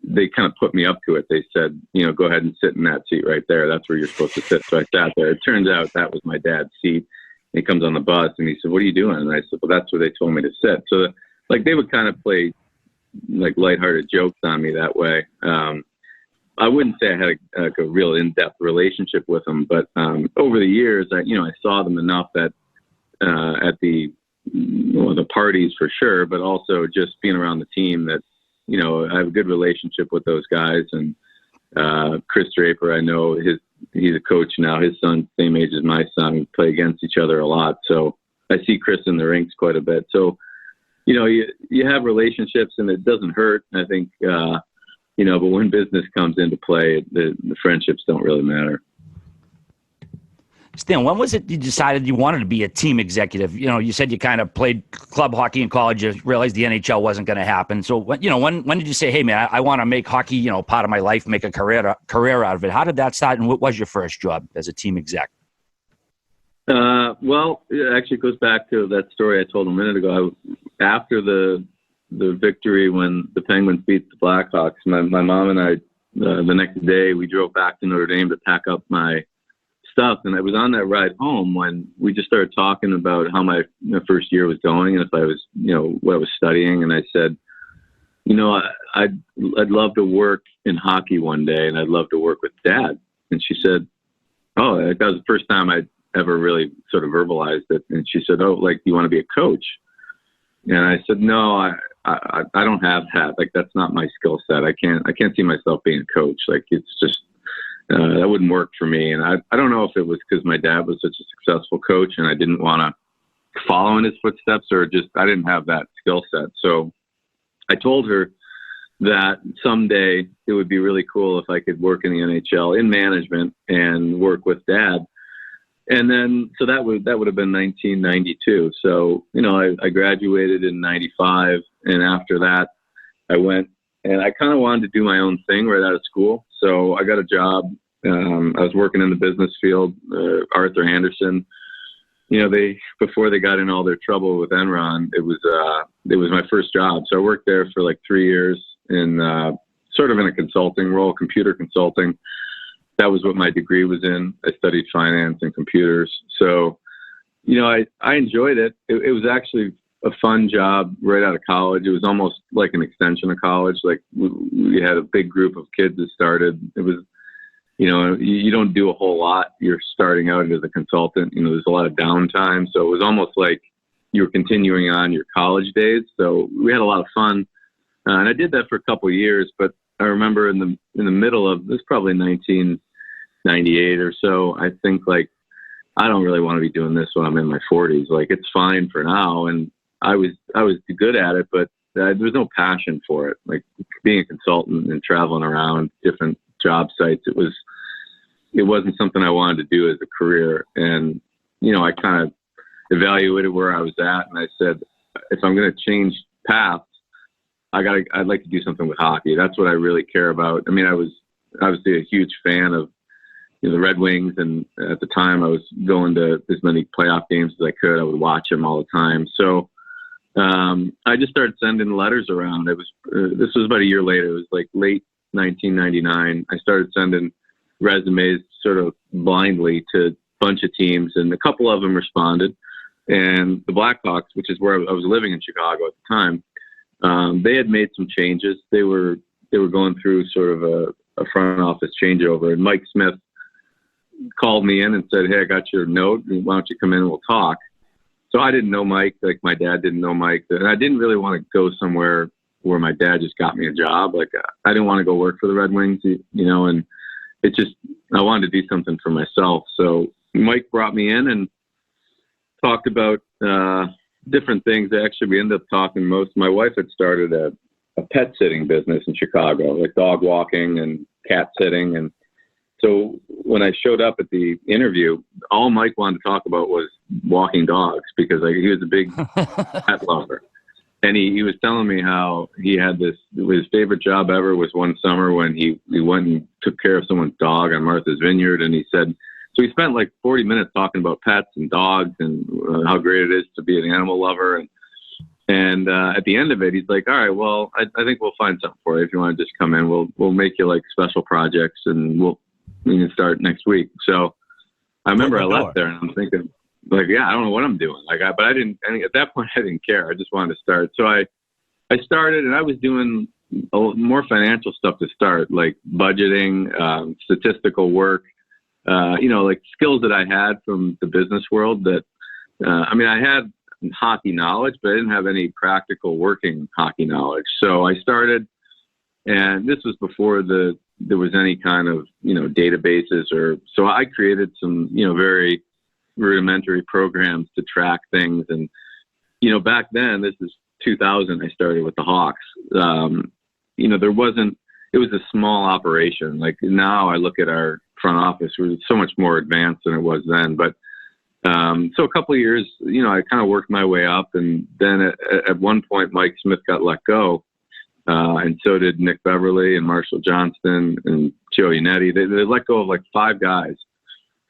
they kind of put me up to it. They said, go ahead and sit in that seat right there. That's where you're supposed to sit. So I sat there. It turns out that was my dad's seat. He comes on the bus and he said, what are you doing? And I said, well, that's where they told me to sit. So like they would kind of play like lighthearted jokes on me that way. I wouldn't say I had a real in-depth relationship with them, but over the years, I saw them enough that at the parties for sure, but also just being around the team that, I have a good relationship with those guys. And Chris Draper, I know he's a coach now. His son's same age as my son. We play against each other a lot. So I see Chris in the rinks quite a bit. So, you have relationships, and it doesn't hurt, I think, but when business comes into play, the friendships don't really matter. Stan, when was it you decided you wanted to be a team executive? You said you kind of played club hockey in college. You realized the NHL wasn't going to happen. So, when did you say, hey, man, I want to make hockey, part of my life, make a career out of it? How did that start, and what was your first job as a team exec? Well, it actually goes back to that story I told a minute ago. After the victory when the Penguins beat the Blackhawks, my mom and I, the next day, we drove back to Notre Dame to pack up my stuff. And I was on that ride home when we just started talking about how my first year was going and if I was, what I was studying. And I said, I'd love to work in hockey one day, and I'd love to work with Dad. And she said, oh, that was the first time I'd ever really sort of verbalized it. And she said, oh, like, you want to be a coach? And I said, no, I don't have that. Like, that's not my skill set. I can't see myself being a coach. Like, it's just, that wouldn't work for me. And I don't know if it was because my dad was such a successful coach and I didn't want to follow in his footsteps, or just, I didn't have that skill set. So I told her that someday it would be really cool if I could work in the NHL in management and work with Dad. And then, so that would have been 1992. So, I graduated in 95. And after that, I went and I kind of wanted to do my own thing right out of school. So I got a job. I was working in the business field, Arthur Anderson. Before they got in all their trouble with Enron, it was my first job. So I worked there for like 3 years in sort of in a consulting role, computer consulting. That was what my degree was in. I studied finance and computers. So, I enjoyed it. It was actually a fun job right out of college. It was almost like an extension of college. Like we had a big group of kids that started. It was, you don't do a whole lot. You're starting out as a consultant. There's a lot of downtime. So it was almost like you were continuing on your college days. So we had a lot of fun. And I did that for a couple of years, but I remember in the middle of this, probably 1998 or so, I think like, I don't really want to be doing this when I'm in my 40s. Like, it's fine for now. And I was good at it, but there was no passion for it. Like being a consultant and traveling around different job sites, it wasn't something I wanted to do as a career. And, I kind of evaluated where I was at, and I said, if I'm going to change paths, I'd like to do something with hockey. That's what I really care about. I mean, I was obviously a huge fan of the Red Wings, and at the time I was going to as many playoff games as I could. I would watch them all the time. So I just started sending letters around. This was about a year later. It was like late 1999. I started sending resumes sort of blindly to a bunch of teams, and a couple of them responded. And the Blackhawks, which is where I was living in Chicago at the time, they had made some changes. They were going through sort of a front office changeover, and Mike Smith called me in and said, hey, I got your note. Why don't you come in and we'll talk? So I didn't know Mike, like my dad didn't know Mike. And I didn't really want to go somewhere where my dad just got me a job. Like I didn't want to go work for the Red Wings, and it just, I wanted to do something for myself. So Mike brought me in and talked about different things. Actually, we ended up talking my wife had started a pet sitting business in Chicago, like dog walking and cat sitting. And so when I showed up at the interview, all Mike wanted to talk about was walking dogs, because he was a big pet lover. And he was telling me how he had his favorite job ever was one summer when he went and took care of someone's dog on Martha's Vineyard. And he said, so he spent like 40 minutes talking about pets and dogs and how great it is to be an animal lover. And at the end of it, he's like, all right, well, I think we'll find something for you. If you want to just come in, we'll make you like special projects, and we can start next week. So I remember I left there and I'm thinking, like, yeah, I don't know what I'm doing. But I didn't, at that point, I didn't care. I just wanted to start. So I started, and I was doing more financial stuff to start, like budgeting, statistical work, like skills that I had from the business world that, I had hockey knowledge, but I didn't have any practical working hockey knowledge. So I started, and this was before there was any kind of, databases so I created some, very rudimentary programs to track things. And, back then, this is 2000, I started with the Hawks. It was a small operation. Like now I look at our front office, we're so much more advanced than it was then. But, so a couple of years, I kind of worked my way up, and then at one point, Mike Smith got let go. And so did Nick Beverly and Marshall Johnston and Joe Yannetti. They let go of like 5 guys,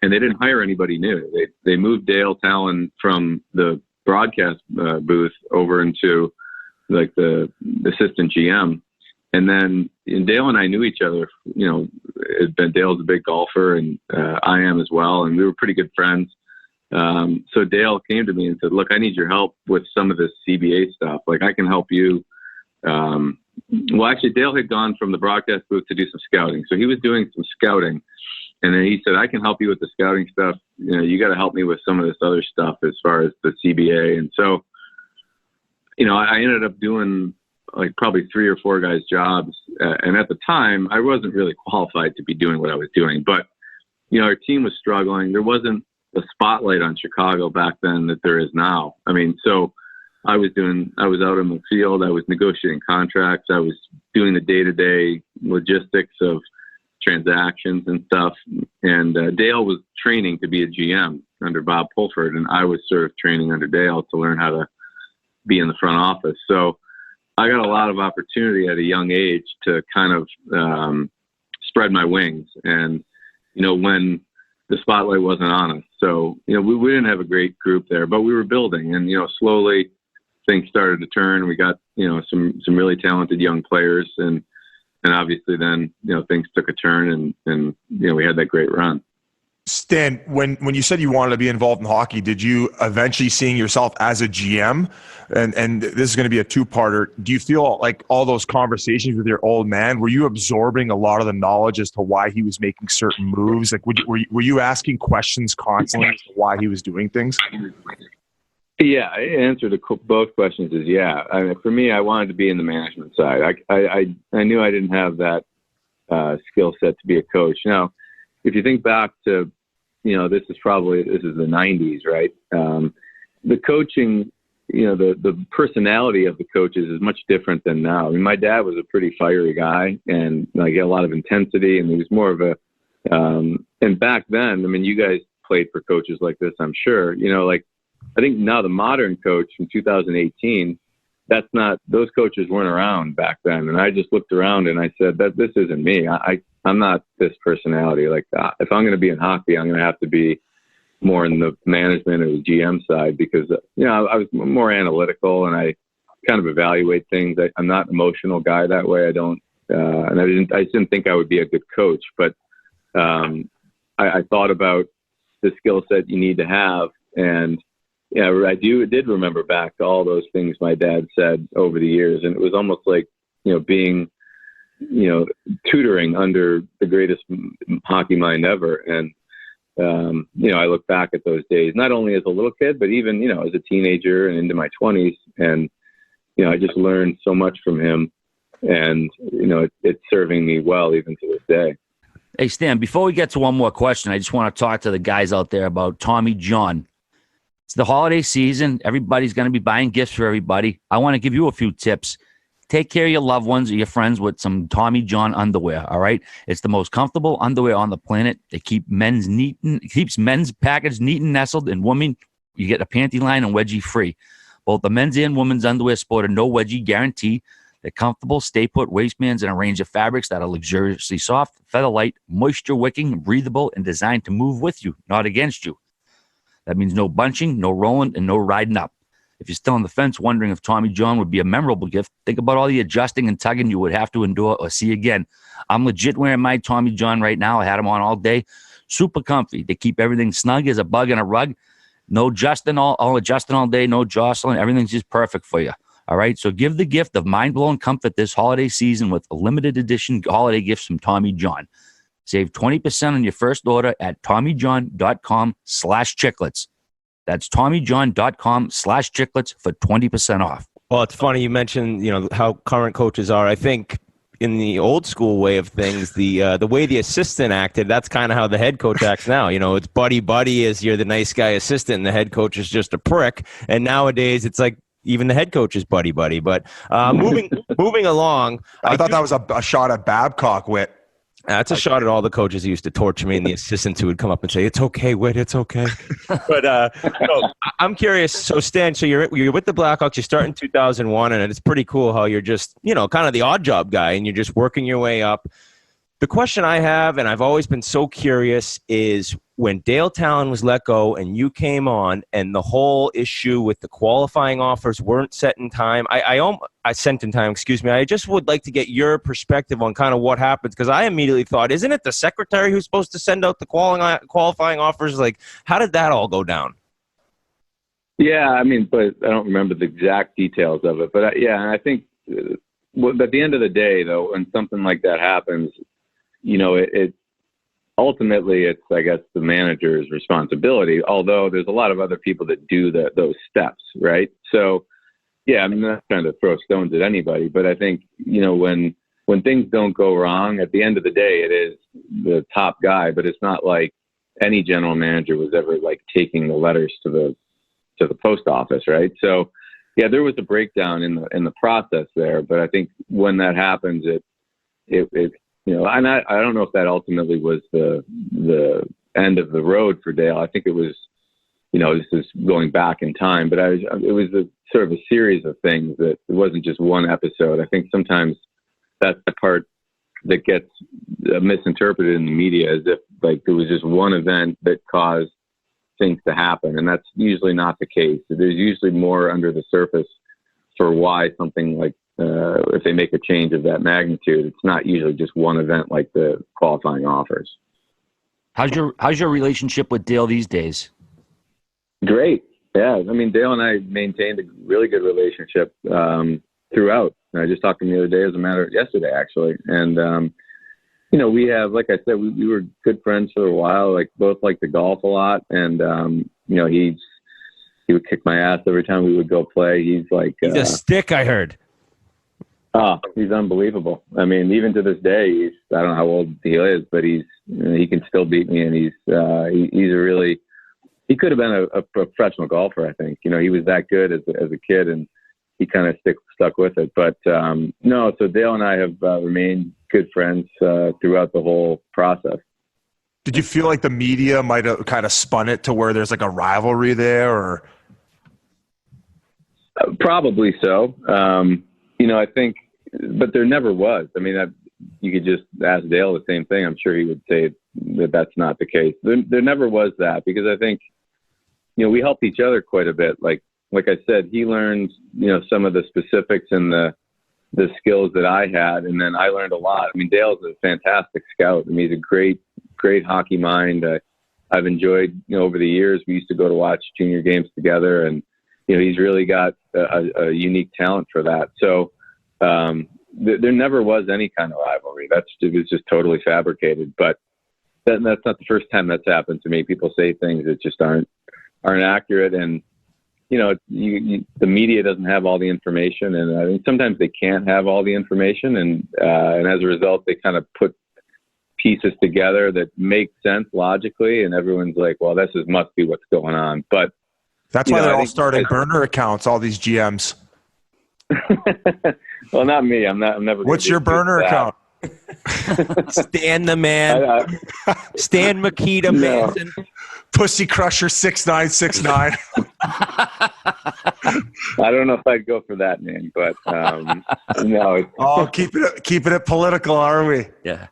and they didn't hire anybody new. They moved Dale Talon from the broadcast booth over into like the assistant GM. And then Dale and I knew each other. Dale's a big golfer, and I am as well, and we were pretty good friends. So Dale came to me and said, "Look, I need your help with some of this CBA stuff. Like, I can help you." Well, actually, Dale had gone from the broadcast booth to do some scouting, so he was doing some scouting, and then he said, "I can help you with the scouting stuff. You got to help me with some of this other stuff as far as the CBA." And so, I ended up doing like probably 3 or 4 guys' jobs. And at the time, I wasn't really qualified to be doing what I was doing. But, our team was struggling. There wasn't a spotlight on Chicago back then that there is now. I mean, so I was out in the field. I was negotiating contracts. I was doing the day-to-day logistics of transactions and stuff. And Dale was training to be a GM under Bob Pulford. And I was sort of training under Dale to learn how to be in the front office. So I got a lot of opportunity at a young age to kind of spread my wings. And, when the spotlight wasn't on us. So, we didn't have a great group there, but we were building, and, slowly things started to turn. We got, some really talented young players, and obviously then, things took a turn, and we had that great run. Stan, when you said you wanted to be involved in hockey, did you eventually seeing yourself as a GM? And this is going to be a two-parter. Do you feel like all those conversations with your old man, were you absorbing a lot of the knowledge as to why he was making certain moves? Like, were you asking questions constantly as to why he was doing things? Yeah, answer to both questions is yeah. I mean, for me, I wanted to be in the management side. I knew I didn't have that skill set to be a coach. Now, if you think back to, this is the 90s, right? The coaching, the personality of the coaches is much different than now. I mean, my dad was a pretty fiery guy, and he had a lot of intensity, and he was more of a, and back then, I mean, you guys played for coaches like this, I'm sure, I think now the modern coach from 2018, those coaches weren't around back then. And I just looked around and I said that this isn't me. I'm not this personality like that. If I'm going to be in hockey, I'm going to have to be more in the management or the GM side because, I was more analytical and I kind of evaluate things. I'm not an emotional guy that way. I don't, and I just didn't think I would be a good coach, but I thought about the skill set you need to have. And yeah, I did remember back to all those things my dad said over the years. And it was almost like, being, tutoring under the greatest hockey mind ever. And, I look back at those days, not only as a little kid, but even, as a teenager and into my 20s. And, I just learned so much from him. And, it's serving me well even to this day. Hey, Stan, before we get to one more question, I just want to talk to the guys out there about Tommy John. It's the holiday season. Everybody's going to be buying gifts for everybody. I want to give you a few tips. Take care of your loved ones or your friends with some Tommy John underwear, all right? It's the most comfortable underwear on the planet. It keeps men's package neat and nestled, and women, you get a panty line and wedgie free. Both the men's and women's underwear sport a no wedgie guarantee. They're comfortable, stay-put waistbands in a range of fabrics that are luxuriously soft, feather-light, moisture-wicking, breathable, and designed to move with you, not against you. That means no bunching, no rolling, and no riding up. If you're still on the fence wondering if Tommy John would be a memorable gift, think about all the adjusting and tugging you would have to endure or see again. I'm legit wearing my Tommy John right now. I had them on all day. Super comfy. They keep everything snug as a bug in a rug. No adjusting all day, no jostling. Everything's just perfect for you. All right, so give the gift of mind-blowing comfort this holiday season with a limited edition holiday gifts from Tommy John. Save 20% on your first order at TommyJohn.com/chiclets. That's TommyJohn.com/chiclets for 20% off. Well, it's funny you mentioned, how current coaches are. I think in the old school way of things, the way the assistant acted, that's kind of how the head coach acts now. It's buddy as you're the nice guy assistant, and the head coach is just a prick. And nowadays, it's like even the head coach is buddy. But moving along, I thought that was a shot at Babcock, Whit. That's a shot at all the coaches who used to torture me and the assistants who would come up and say, "It's okay, Whit, it's okay." But no, I'm curious. So Stan, you're with the Blackhawks. You start in 2001, and it's pretty cool how you're just kind of the odd job guy, and you're just working your way up. The question I have, and I've always been so curious, is when Dale Talon was let go and you came on, and the whole issue with the qualifying offers weren't set in time, I sent in time, excuse me. I just would like to get your perspective on kind of what happens, because I immediately thought, isn't it the secretary who's supposed to send out the qualifying offers? Like, how did that all go down? Yeah, I mean, but I don't remember the exact details of it. But I think at the end of the day, though, when something like that happens, it ultimately it's, I guess, the manager's responsibility. Although there's a lot of other people that do those steps, right? So, yeah, I mean, I'm not trying to throw stones at anybody, but I think when things don't go wrong, at the end of the day, it is the top guy. But it's not like any general manager was ever like taking the letters to the post office, right? So, yeah, there was a breakdown in the process there, but I think when that happens, it and I don't know if that ultimately was the end of the road for Dale. I think it was, this is going back in time, but it was a sort of a series of things that it wasn't just one episode. I think sometimes that's the part that gets misinterpreted in the media, as if like there was just one event that caused things to happen, and that's usually not the case. There's usually more under the surface for why something like if they make a change of that magnitude, it's not usually just one event like the qualifying offers. How's your relationship with Dale these days? Great. Yeah, I mean, Dale and I maintained a really good relationship throughout. I just talked to him the other day, as a matter of yesterday, actually, and we have, like I said, we were good friends for a while. Like, both like to golf a lot, and he would kick my ass every time we would go play. He's like he's a stick, I heard. Oh, he's unbelievable. I mean, even to this day, I don't know how old he is, but he can still beat me, and he's a really, he could have been a professional golfer. I think he was that good as a kid, and he kind of stuck with it. But no, so Dale and I have remained good friends throughout the whole process. Did you feel like the media might have kind of spun it to where there's like a rivalry there, or? Probably so. I think, but there never was. I mean, you could just ask Dale the same thing. I'm sure he would say that that's not the case. There never was that, because I think, we helped each other quite a bit. Like I said, he learned, some of the specifics and the skills that I had, and then I learned a lot. I mean, Dale's a fantastic scout. I mean, he's a great hockey mind. I've enjoyed, over the years, we used to go to watch junior games together, and he's really got a unique talent for that. So there never was any kind of rivalry. It was just totally fabricated. But that's not the first time that's happened to me. People say things that just aren't accurate, and the media doesn't have all the information, and I think sometimes they can't have all the information, and as a result, they kind of put pieces together that make sense logically, and everyone's like, well, must be what's going on. But that's why they're all starting burner accounts, all these GMs. Well, not me. I'm never. What's your burner account? Stan the Man. Stan Makita Manson. Pussy Crusher 6969. I don't know if I'd go for that name, but no. Oh, keeping it political, are we? Yeah.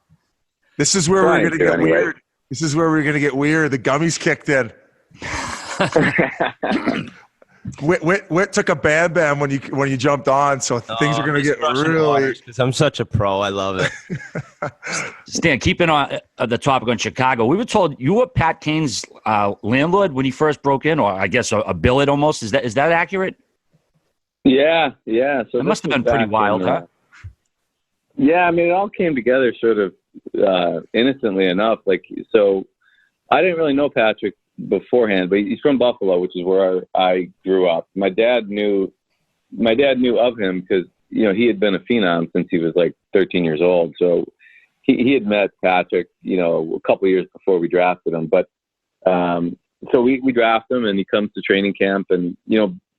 This is where we're going to get weird. This is where we're going to get weird. The gummies kicked in. Whit took a bam when you jumped on, so things are going to get really. Because I'm such a pro, I love it. Stan, keeping on the topic on Chicago, we were told you were Pat Kane's landlord when he first broke in, or I guess a billet almost. Is that accurate? Yeah. So it must have been pretty wild, huh? Yeah, I mean, it all came together sort of innocently enough. Like, so I didn't really know Patrick beforehand, but he's from Buffalo, which is where I grew up. My dad knew of him because he had been a phenom since he was like 13 years old. So he had met Patrick, a couple of years before we drafted him. But so we draft him, and he comes to training camp, and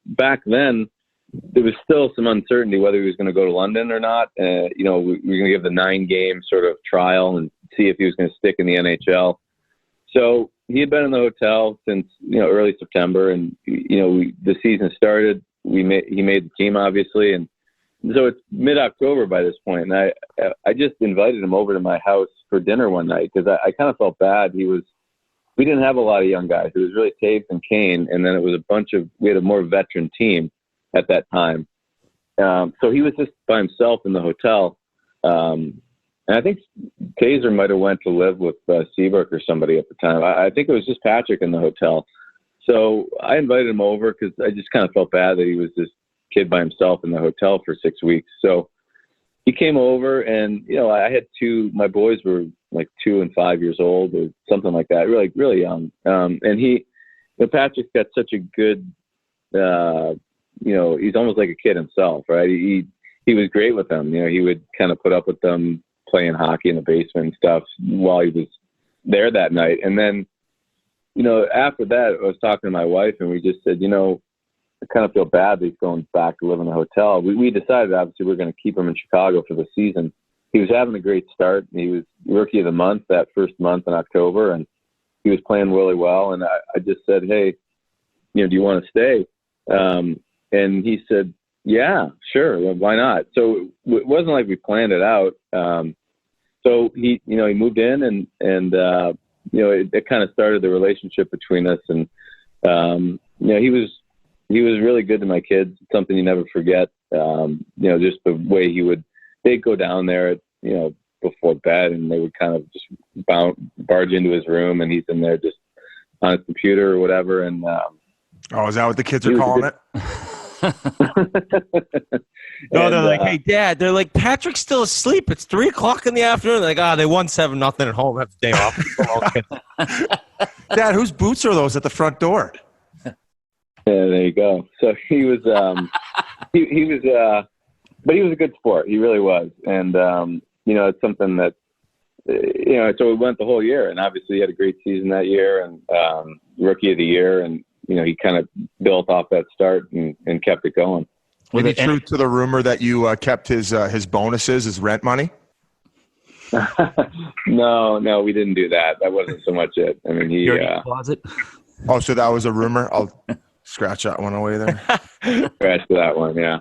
back then there was still some uncertainty whether he was going to go to London or not. We were going to give the 9-game sort of trial and see if he was going to stick in the NHL. So he had been in the hotel since early September, and the season started. He made the team, obviously, and so it's mid-October by this point. And I just invited him over to my house for dinner one night because I kind of felt bad. He was we didn't have a lot of young guys. It was really Taves and Kane, and then it was we had a more veteran team at that time. So he was just by himself in the hotel. And I think Taser might have went to live with Seabrook or somebody at the time. I think it was just Patrick in the hotel. So I invited him over because I just kind of felt bad that he was this kid by himself in the hotel for 6 weeks. So he came over, and, I had my boys were like 2 and 5 years old or something like that, really, really young. And Patrick's got such a good, he's almost like a kid himself, right? He was great with them. He would kind of put up with them playing hockey in the basement and stuff while he was there that night. And then, after that, I was talking to my wife, and we just said, I kind of feel bad that he's going back to live in a hotel. We decided, obviously, we're going to keep him in Chicago for the season. He was having a great start. He was Rookie of the Month that first month in October, and he was playing really well. And I just said, hey, do you want to stay? And he said, yeah, sure. Well, why not? So it wasn't like we planned it out. So he moved in, and it kind of started the relationship between us. And, he was really good to my kids. It's something you never forget. Just the way they'd go down there, before bed, and they would kind of just barge into his room, and he's in there just on his computer or whatever. And, is that what the kids are calling it? No, they're like, hey, Dad. They're like, Patrick's still asleep. It's 3:00 in the afternoon. They're like, they won 7-0 at home. Have the day off. Dad, whose boots are those at the front door? Yeah, there you go. So he was, he was, but he was a good sport. He really was. And, it's something that, so we went the whole year, and obviously he had a great season that year, and Rookie of the Year. And, he kind of built off that start and kept it going. Any truth to the rumor that you kept his bonuses, his rent money? No, we didn't do that. That wasn't so much it. I mean, closet. Oh, so that was a rumor? I'll scratch that one away there. Scratch that one, yeah.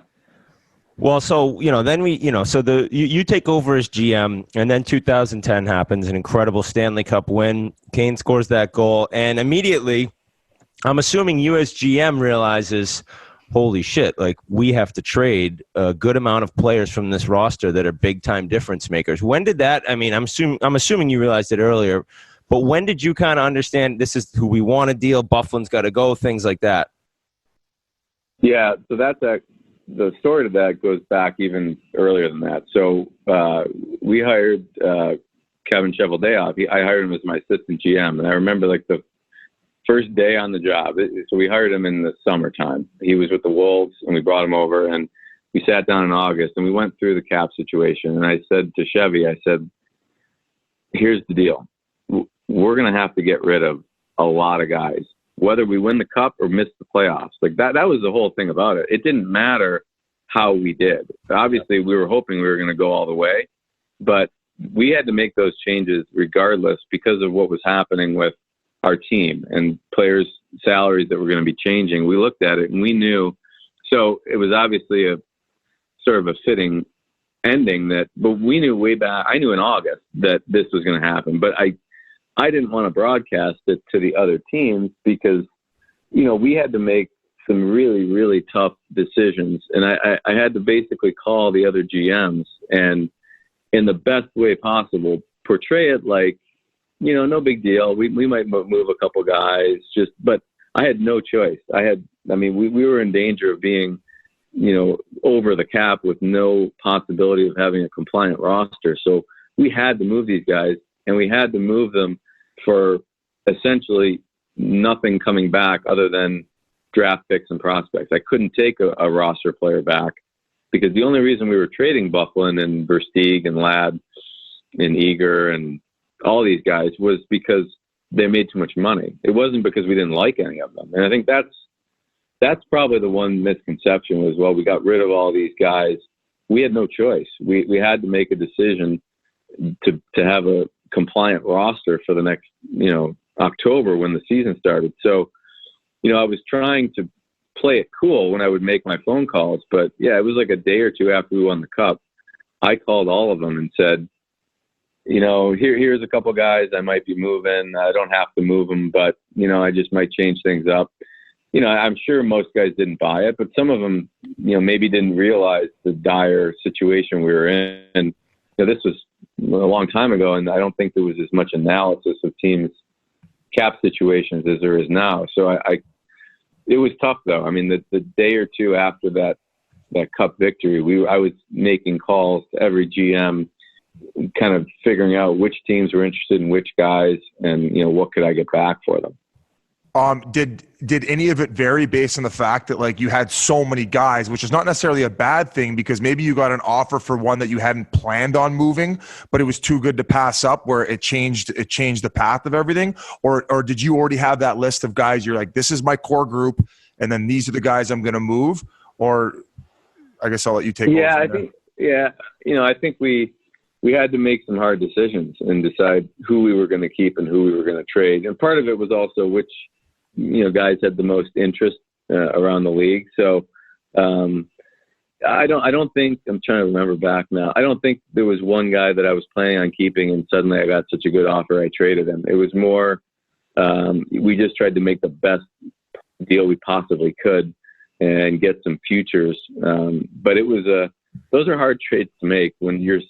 Well, so, then you take over as GM, and then 2010 happens, an incredible Stanley Cup win. Kane scores that goal, and immediately, I'm assuming you as GM realizes, holy shit, like, we have to trade a good amount of players from this roster that are big-time difference makers. When did that, I'm assuming you realized it earlier, but when did you kind of understand this is who we want to deal, Byfuglien's got to go, things like that? Yeah, so the story to that goes back even earlier than that. So we hired Kevin Cheveldayoff. I hired him as my assistant GM, and I remember like the first day on the job. So we hired him in the summertime. He was with the Wolves, and we brought him over, and we sat down in August, and we went through the cap situation. And I said to Chevy, here's the deal. We're going to have to get rid of a lot of guys, whether we win the cup or miss the playoffs. Like that was the whole thing about it. It didn't matter how we did. Obviously, we were hoping we were going to go all the way, but we had to make those changes regardless because of what was happening with our team and players' salaries that were going to be changing. We looked at it and we knew. So it was obviously a sort of a fitting ending but we knew way back. I knew in August that this was going to happen, but I didn't want to broadcast it to the other teams because, we had to make some really, really tough decisions. And I had to basically call the other GMs and in the best way possible, portray it like, no big deal. We might move a couple guys but I had no choice. We were in danger of being, over the cap with no possibility of having a compliant roster. So we had to move these guys, and we had to move them for essentially nothing coming back other than draft picks and prospects. I couldn't take a roster player back because the only reason we were trading Byfuglien and Versteeg and Ladd and Eager and all these guys was because they made too much money. It wasn't because we didn't like any of them. And I think that's probably the one misconception was, well, we got rid of all these guys. We had no choice. We had to make a decision to have a compliant roster for the next, October when the season started. So, I was trying to play it cool when I would make my phone calls, but yeah, it was like a day or two after we won the cup. I called all of them and said, here's a couple guys I might be moving. I don't have to move them, but, I just might change things up. I'm sure most guys didn't buy it, but some of them, maybe didn't realize the dire situation we were in. And this was a long time ago, and I don't think there was as much analysis of teams' cap situations as there is now. So it was tough, though. I mean, the day or two after that cup victory, I was making calls to every GM, kind of figuring out which teams were interested in which guys, and what could I get back for them. Did any of it vary based on the fact that like you had so many guys, which is not necessarily a bad thing, because maybe you got an offer for one that you hadn't planned on moving, but it was too good to pass up, where it changed the path of everything? Or did you already have that list of guys you're like, this is my core group, and then these are the guys I'm going to move? Or I guess I'll let you take over. I think we had to make some hard decisions and decide who we were going to keep and who we were going to trade. And part of it was also which guys had the most interest around the league. So I don't think, I'm trying to remember back now, I don't think there was one guy that I was planning on keeping and suddenly I got such a good offer I traded him. It was more, we just tried to make the best deal we possibly could and get some futures. But it was those are hard trades to make when you're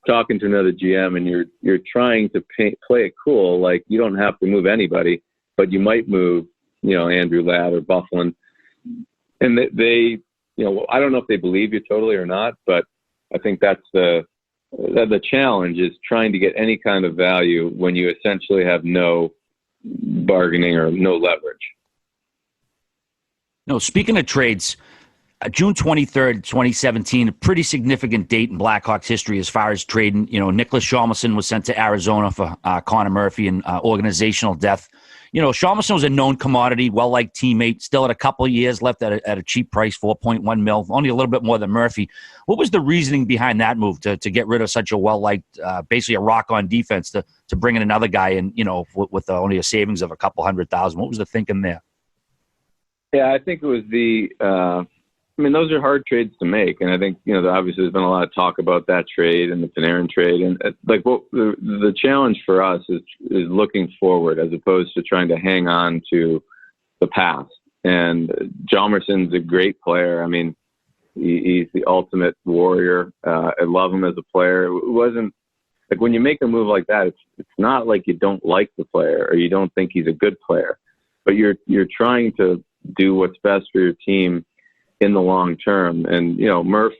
talking to another GM and you're trying to play it cool. Like, you don't have to move anybody, but you might move, Andrew Ladd or Bufflin. And they, I don't know if they believe you totally or not, but I think that's the challenge, is trying to get any kind of value when you essentially have no bargaining or no leverage. No, speaking of trades, June 23rd, 2017, a pretty significant date in Blackhawks history as far as trading. Nicholas Chalmers was sent to Arizona for Connor Murphy and organizational death. Chalmers was a known commodity, well-liked teammate, still had a couple of years left at a cheap price, $4.1 million, only a little bit more than Murphy. What was the reasoning behind that move to get rid of such a well-liked, basically a rock-on defense, to bring in another guy in, with only a savings of a couple $100,000? What was the thinking there? Yeah, I think it was those are hard trades to make. And I think, obviously there's been a lot of talk about that trade and the Panarin trade. And what the challenge for us is looking forward as opposed to trying to hang on to the past. And Hjalmarsson's a great player. I mean, he's the ultimate warrior. I love him as a player. It wasn't like, when you make a move like that, it's not like you don't like the player or you don't think he's a good player, but you're trying to do what's best for your team in the long term. And, Murph,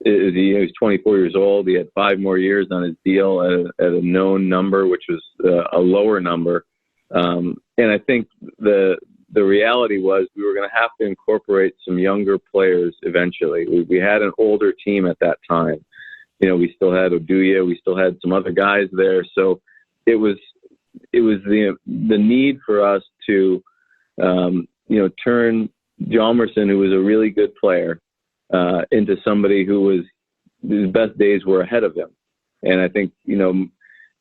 he's 24 years old. He had 5 more years on his deal at a known number, which was a lower number. And I think the reality was we were going to have to incorporate some younger players eventually. We had an older team at that time. We still had Oduya. We still had some other guys there. So it was the need for us to, turn Hjalmarsson, who was a really good player, into somebody whose best days were ahead of him. And I think,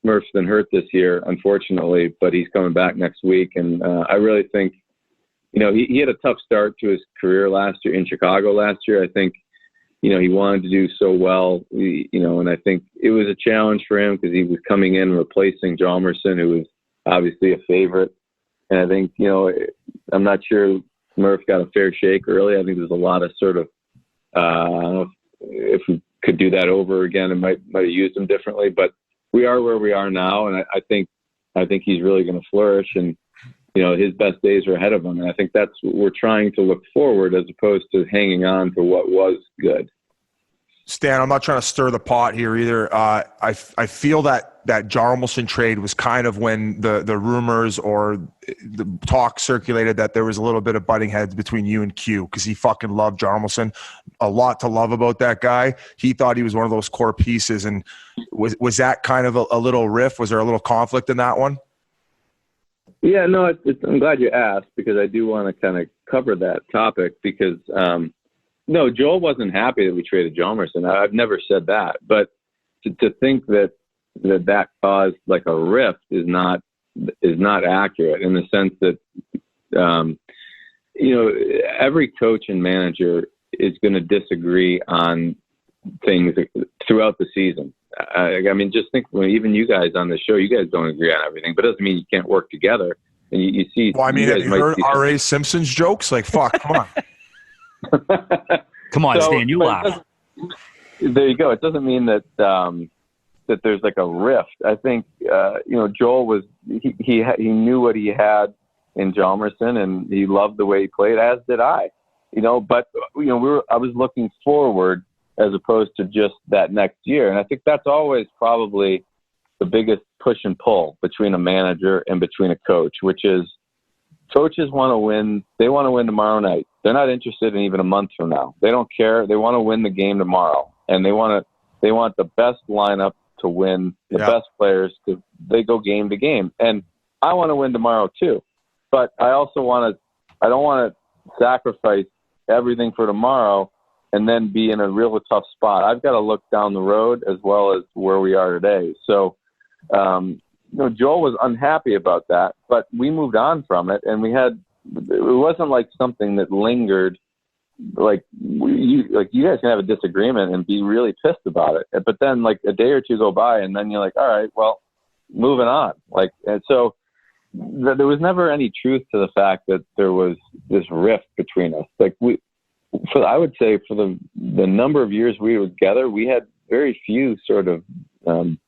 Murph's been hurt this year, unfortunately, but he's coming back next week. And I really think, he had a tough start to his career last year in Chicago last year. I think, he wanted to do so well, and I think it was a challenge for him because he was coming in replacing Hjalmarsson, who was obviously a favorite. And I think, I'm not sure Murph got a fair shake early. I think there's a lot of sort of, I don't know if we could do that over again and might have used him differently, but we are where we are now. And I think he's really going to flourish, and, his best days are ahead of him. And I think that's what we're trying to look forward as opposed to hanging on to what was good. Stan, I'm not trying to stir the pot here either. I feel that Hjalmarsson trade was kind of when the rumors or the talk circulated that there was a little bit of butting heads between you and Q, because he fucking loved Hjalmarsson. A lot to love about that guy. He thought he was one of those core pieces. And was that kind of a little riff? Was there a little conflict in that one? Yeah, no, I'm glad you asked, because I do want to kind of cover that topic, because no, Joel wasn't happy that we traded Hjalmarsson. I've never said that, but to think that caused like a rift is not accurate, in the sense that every coach and manager is going to disagree on things throughout the season. I mean, just think, even you guys on the show, you guys don't agree on everything, but it doesn't mean you can't work together. And you see. Well, I mean, have you heard R.A. Simpson's jokes? Like, fuck, come on. Come on, Stan, you laugh. There you go. It doesn't mean that that there's like a rift. I think Joel was he knew what he had in Hjalmarsson, and he loved the way he played, as did I. But I was looking forward as opposed to just that next year, and I think that's always probably the biggest push and pull between a manager and between a coach, which is coaches want to win. They want to win tomorrow night. They're not interested in even a month from now. They don't care. They want to win the game tomorrow, and they want the best lineup to win, the best players they go game to game. And I want to win tomorrow too, but I don't want to sacrifice everything for tomorrow and then be in a real tough spot. I've got to look down the road as well as where we are today. So, Joel was unhappy about that, but we moved on from it, and it wasn't like something that lingered. Like you guys can have a disagreement and be really pissed about it, but then like a day or two go by, and then you're like, all right, well, moving on. And so there was never any truth to the fact that there was this rift between us. I would say for the number of years we were together, we had very few sort of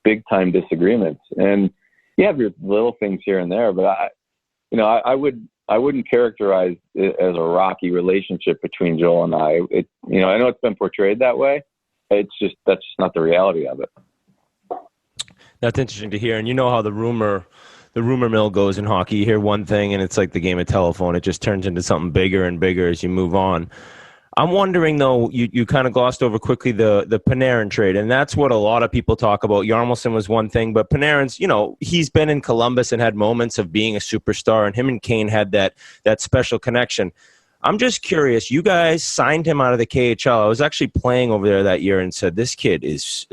big time disagreements, and you have your little things here and there, but I wouldn't characterize it as a rocky relationship between Joel and I. I know it's been portrayed that way. That's just not the reality of it. That's interesting to hear. And you know how the rumor mill goes in hockey. You hear one thing and it's like the game of telephone. It just turns into something bigger and bigger as you move on. I'm wondering, though, you kind of glossed over quickly the Panarin trade, and that's what a lot of people talk about. Hjalmarsson was one thing, but Panarin's, he's been in Columbus and had moments of being a superstar, and him and Kane had that special connection. I'm just curious, you guys signed him out of the KHL. I was actually playing over there that year and said, this kid is,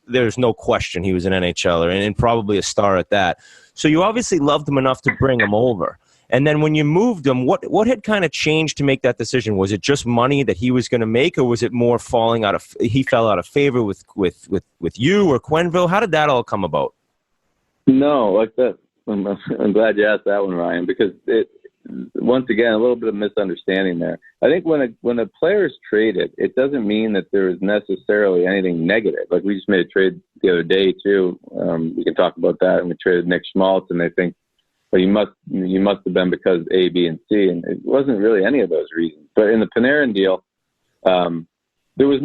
there's no question he was an NHLer and probably a star at that. So you obviously loved him enough to bring him over. And then when you moved him, what had kind of changed to make that decision? Was it just money that he was going to make, or was it more he fell out of favor with you or Quenneville? How did that all come about? No, like that. I'm glad you asked that one, Ryan, because once again, a little bit of misunderstanding there. I think when a player is traded, it doesn't mean that there is necessarily anything negative. Like we just made a trade the other day too. We can talk about that. And we traded Nick Schmaltz, and they think, well, you must have been because A, B, and C, and it wasn't really any of those reasons. But in the Panarin deal, there was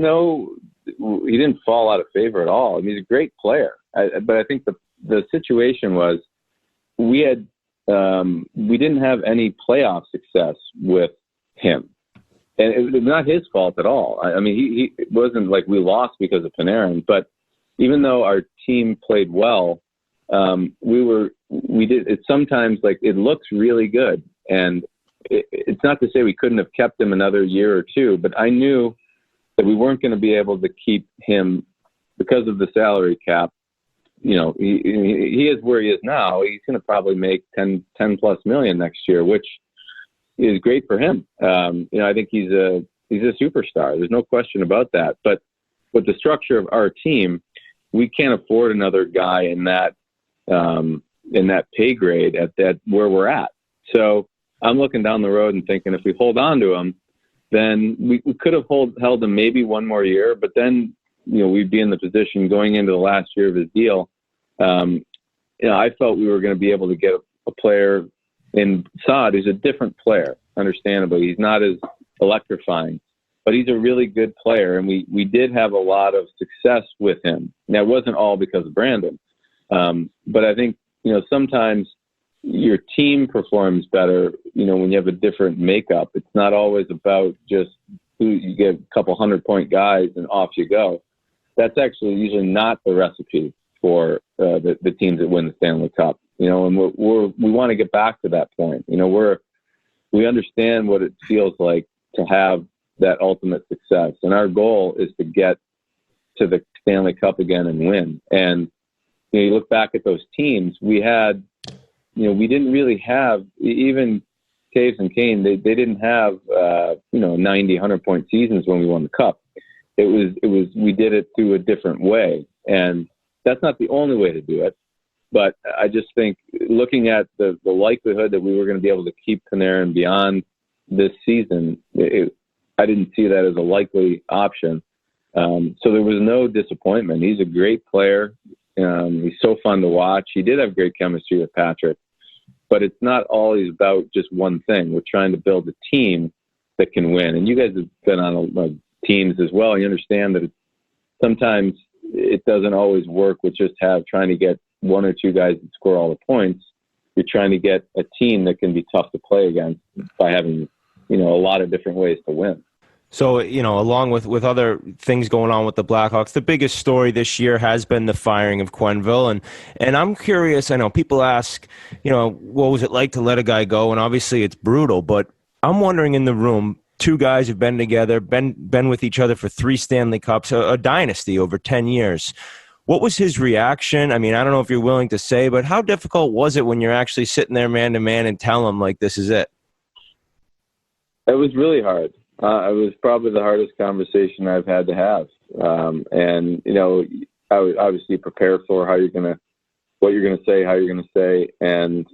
he didn't fall out of favor at all. I mean, he's a great player, but I think the situation was we didn't have any playoff success with him, and it was not his fault at all. I mean, it wasn't like we lost because of Panarin, but even though our team played well, we did it sometimes. Like it looks really good, and it's not to say we couldn't have kept him another year or two, but I knew that we weren't going to be able to keep him because of the salary cap. He is where he is now. He's going to probably make 10 plus million next year, which is great for him. I think he's a superstar. There's no question about that. But with the structure of our team, we can't afford another guy in that pay grade at that where we're at. So I'm looking down the road and thinking if we hold on to him, then we could have held him maybe one more year, but then we'd be in the position going into the last year of his deal. I felt we were going to be able to get a player in Saad who's a different player. Understandably, he's not as electrifying, but he's a really good player, and we did have a lot of success with him. Now, it wasn't all because of Brandon, but I think sometimes your team performs better, when you have a different makeup. It's not always about just who you get a couple 100-point guys and off you go. That's actually usually not the recipe for the teams that win the Stanley Cup. And we want to get back to that point. We understand what it feels like to have that ultimate success, and our goal is to get to the Stanley Cup again and win. And you look back at those teams, we had. We didn't really have, even Taves and Kane, they didn't have, 90, 100-point seasons when we won the Cup. we did it through a different way. And that's not the only way to do it. But I just think looking at the likelihood that we were going to be able to keep Panarin beyond this season, I didn't see that as a likely option. So there was no disappointment. He's a great player. He's so fun to watch. He did have great chemistry with Patrick. But it's not always about just one thing. We're trying to build a team that can win. And you guys have been on teams as well. You understand that sometimes it doesn't always work with just trying to get one or two guys that score all the points. You're trying to get a team that can be tough to play against by having, a lot of different ways to win. So, along with other things going on with the Blackhawks, the biggest story this year has been the firing of Quenneville. And I'm curious, I know people ask, what was it like to let a guy go? And obviously it's brutal, but I'm wondering in the room, two guys who've been together, been with each other for 3 Stanley Cups, a dynasty over 10 years. What was his reaction? I mean, I don't know if you're willing to say, but how difficult was it when you're actually sitting there man to man and tell him, like, this is it? It was really hard. It was probably the hardest conversation I've had to have. And, I would obviously prepare for what you're going to say, how you're going to say. And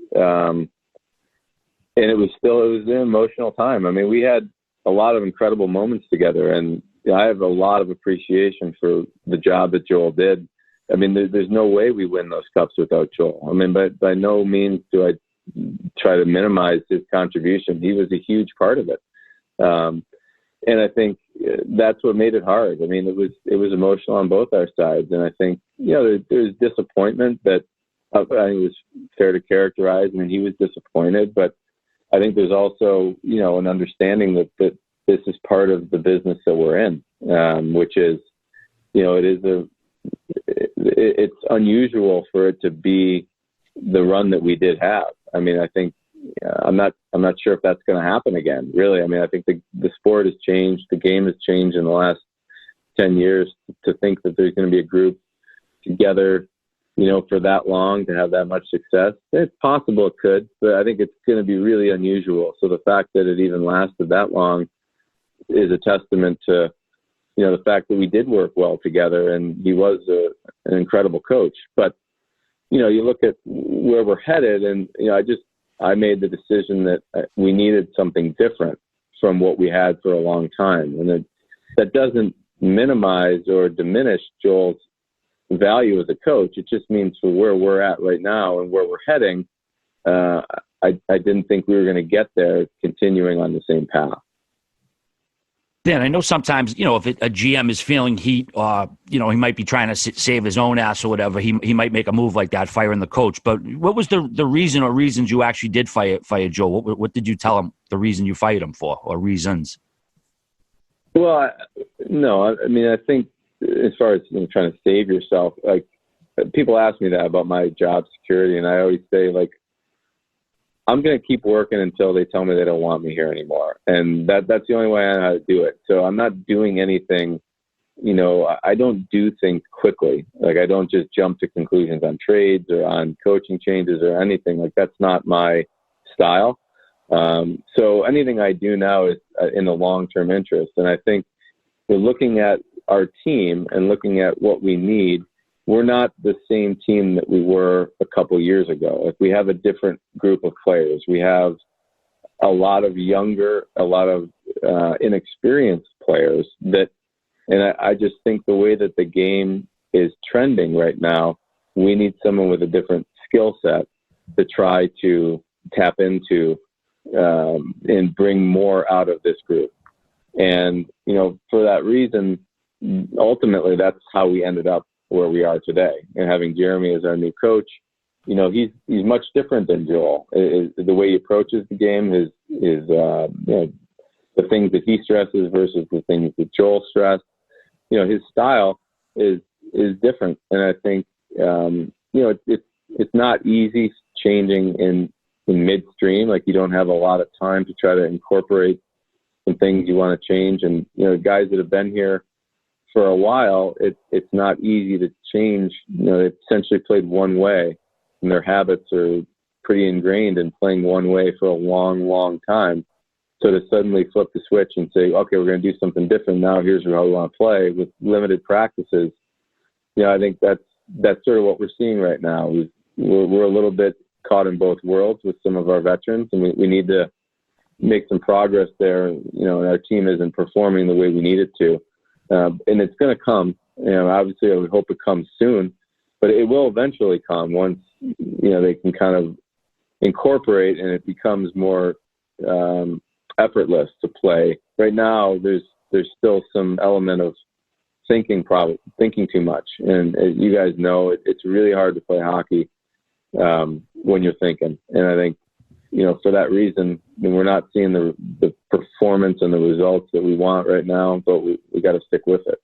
it was an emotional time. I mean, we had a lot of incredible moments together, and I have a lot of appreciation for the job that Joel did. I mean, there's no way we win those cups without Joel. I mean, but by no means do I try to minimize his contribution. He was a huge part of it. And I think that's what made it hard. I mean, it was emotional on both our sides. And I think, there's disappointment that I think it was fair to characterize. I mean, he was disappointed, but I think there's also, an understanding that this is part of the business that we're in, which is, it's unusual for it to be the run that we did have. I mean, I think I'm not sure if that's going to happen again, really. I mean, I think the sport has changed. The game has changed in the last 10 years. To think that there's going to be a group together, for that long to have that much success, it's possible it could, but I think it's going to be really unusual. So the fact that it even lasted that long is a testament to, the fact that we did work well together, and he was an incredible coach. But, you look at where we're headed, and, I made the decision that we needed something different from what we had for a long time. And that doesn't minimize or diminish Joel's value as a coach. It just means for where we're at right now and where we're heading, I didn't think we were going to get there continuing on the same path. Dan, I know sometimes, if a GM is feeling heat, he might be trying to save his own ass or whatever, he might make a move like that, firing the coach. But what was the reason or reasons you actually did fire Joe? What did you tell him the reason you fired him for, or reasons? Well, no, I mean, I think as far as trying to save yourself, like, people ask me that about my job security, and I always say, like, I'm going to keep working until they tell me they don't want me here anymore. And that's the only way I know how to do it. So I'm not doing anything, I don't do things quickly. Like, I don't just jump to conclusions on trades or on coaching changes or anything. Like, that's not my style. So anything I do now is in the long-term interest. And I think we're looking at our team and looking at what we need. We're not the same team that we were a couple years ago. If we have a different group of players, we have a lot of younger, a lot of inexperienced players and I just think the way that the game is trending right now, we need someone with a different skill set to try to tap into and bring more out of this group. And, for that reason, ultimately, that's how we ended up where we are today. And having Jeremy as our new coach, he's much different than Joel. The way he approaches the game, the things that he stresses versus the things that Joel stressed. His style is different, and I think it's not easy changing in midstream. Like, you don't have a lot of time to try to incorporate some things you want to change, and guys that have been here for a while, it's not easy to change. They've essentially played one way, and their habits are pretty ingrained in playing one way for a long, long time. So to suddenly flip the switch and say, okay, we're going to do something different now, here's how we want to play with limited practices, I think that's sort of what we're seeing right now. We're a little bit caught in both worlds with some of our veterans, and we need to make some progress there, and our team isn't performing the way we need it to. And it's going to come. Obviously, I would hope it comes soon, but it will eventually come once, they can kind of incorporate and it becomes more effortless to play. Right now, there's still some element of thinking too much. And as you guys know, it's really hard to play hockey when you're thinking. And I think, for that reason, we're not seeing the performance and the results that we want right now, but we got to stick with it.